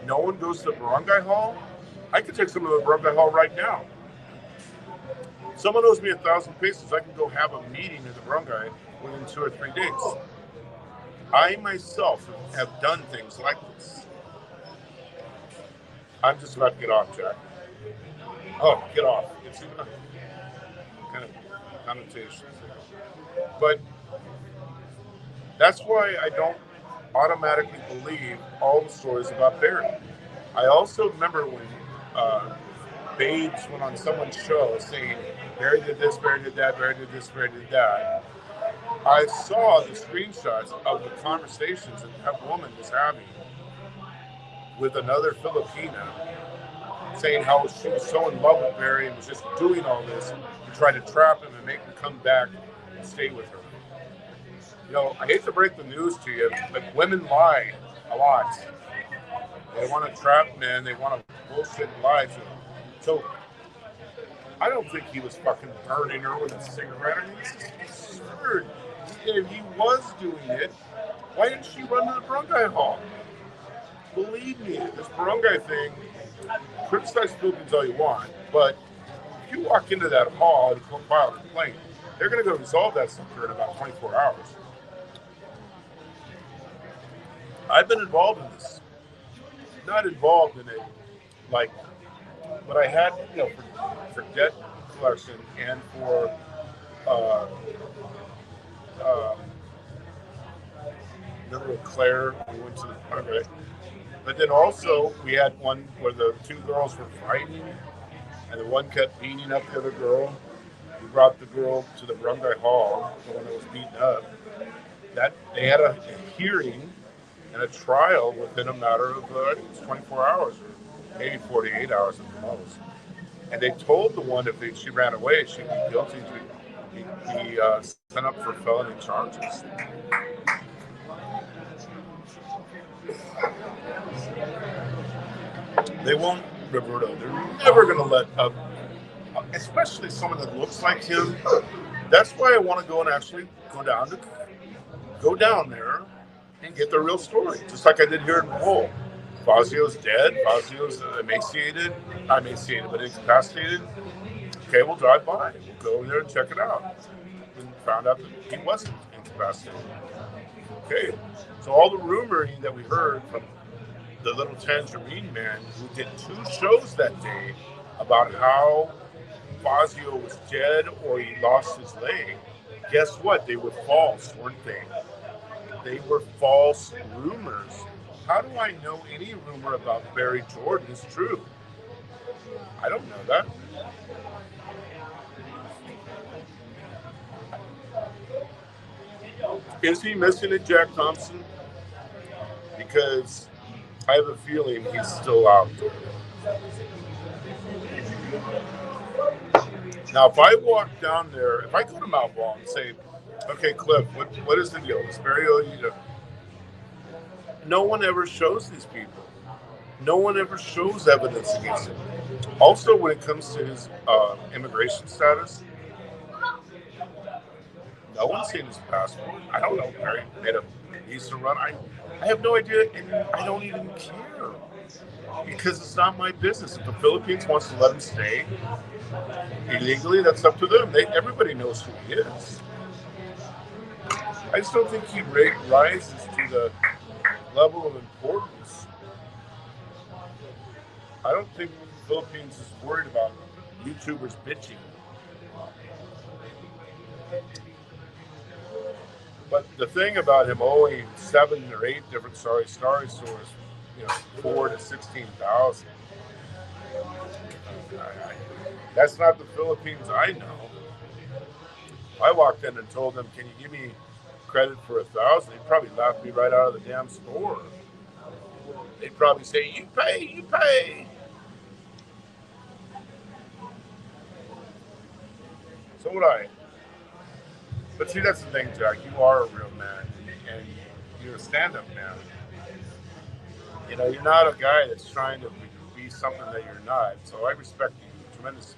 no one goes to the barangay hall, I could take someone to the barangay hall right now. Someone owes me 1,000 pesos. I can go have a meeting at the barangay within 2 or 3 days. I myself have done things like this. I'm just about to get off, Jack. Oh, get off. It's kind of connotations. But that's why I don't automatically believe all the stories about Barry. I also remember when Babes went on someone's show saying, Barry did this, Barry did that, Barry did this, Barry did that. I saw the screenshots of the conversations that woman was having with another Filipina saying how she was so in love with Barry and was just doing all this to try to trap him and make him come back and stay with her. You know, I hate to break the news to you, but women lie a lot. They want to trap men. They want to bullshit and lie to them. So I don't think he was fucking burning her with a cigarette. I mean, this is absurd. If he was doing it, why didn't she run to the barangay hall? Believe me, this barangay thing, criticize Philippines all you want, but if you walk into that hall and file a complaint, they're going to go resolve that sucker in about 24 hours. I've been involved in this. Not involved in it, like, but I had, you know, for debt collection and for remember with Claire, we went to the barangay. But then also we had one where the two girls were fighting, and the one kept beating up the other girl. We brought the girl to the barangay hall, the one that was beaten up. That they had a hearing and a trial within a matter of I think it was 24 hours, or maybe 48 hours at the most. And they told the one if she ran away, she'd be guilty. Be sent up for felony charges. They won't, Roberto. They're never going to let up, especially someone that looks like him. That's why I want to go and actually go down there and get the real story, just like I did here in Bull. Fazio's dead. Fazio's emaciated, not emaciated, but incapacitated. Okay, we'll drive by. We'll go over there and check it out. And found out that he wasn't incapacitated. Okay, so all the rumoring that we heard from the little tangerine man who did 2 shows that day about how Fazio was dead or he lost his leg, guess what? They were false, weren't they? They were false rumors. How do I know any rumor about Barry Jordan is true? I don't know that. Is he missing a Jack Thompson? Because I have a feeling he's still out there. Now, if I walk down there, if I go to Mount Wall and say, okay, Cliff, what is the deal? Is Barry Odie? No one ever shows these people. No one ever shows evidence against him. Also, when it comes to his immigration status, no one's seen his passport. I don't know. Barry made a visa run. I have no idea, and I don't even care because it's not my business. If the Philippines wants to let him stay illegally, that's up to them. Everybody knows who he is. I just don't think he rises to the level of importance. I don't think the Philippines is worried about YouTubers bitching. But the thing about him owing 7 or 8 different Sorry Story stores, 4 to 16,000. That's not the Philippines I know. I walked in and told them, "Can you give me credit for 1,000?" They'd probably laugh me right out of the damn store. They'd probably say, "You pay, you pay." So would I. But see, that's the thing, Jack. You are a real man, and you're a stand-up man. You're not a guy that's trying to be something that you're not. So I respect you tremendously.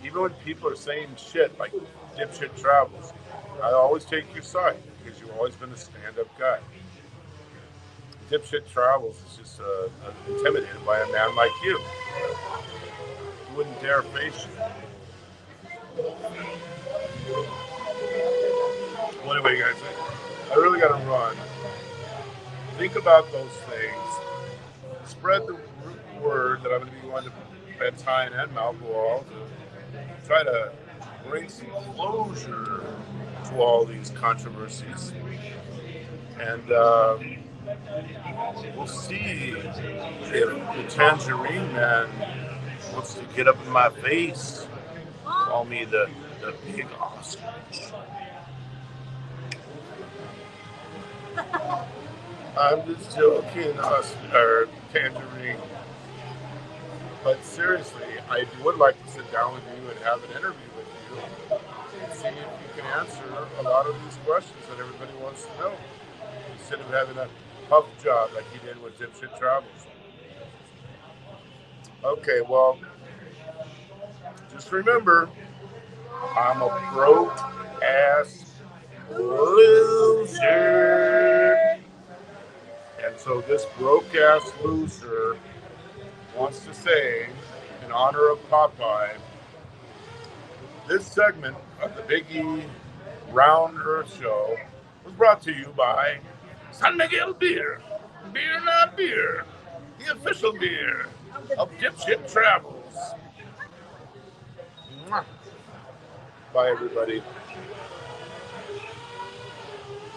Even when people are saying shit like dipshit travels, I always take your side because you've always been a stand-up guy. Dipshit travels is just intimidated by a man like you. He wouldn't dare face you. Well, anyway, guys, I really got to run. Think about those things. Spread the word that I'm going to be going to Bedtime and Mount Wall to try to bring some closure to all these controversies. And we'll see if the Tangerine Man wants to get up in my face, call me the big ostrich. I'm just joking, Tangerine. But seriously, I would like to sit down with you and have an interview with you and see if you can answer a lot of these questions that everybody wants to know, instead of having a puff job like you did with Dipshit Travels. Okay, well, just remember, I'm a broke ass loser. And so this broke ass loser wants to say, in honor of Popeye, this segment of the Biggie Round Earth Show was brought to you by San Miguel Beer. Beer not beer. The official beer of Dipshit Travels. Mwah. Bye, everybody.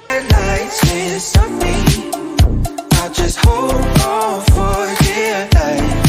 Lights, something. I'll just hold on for dear life.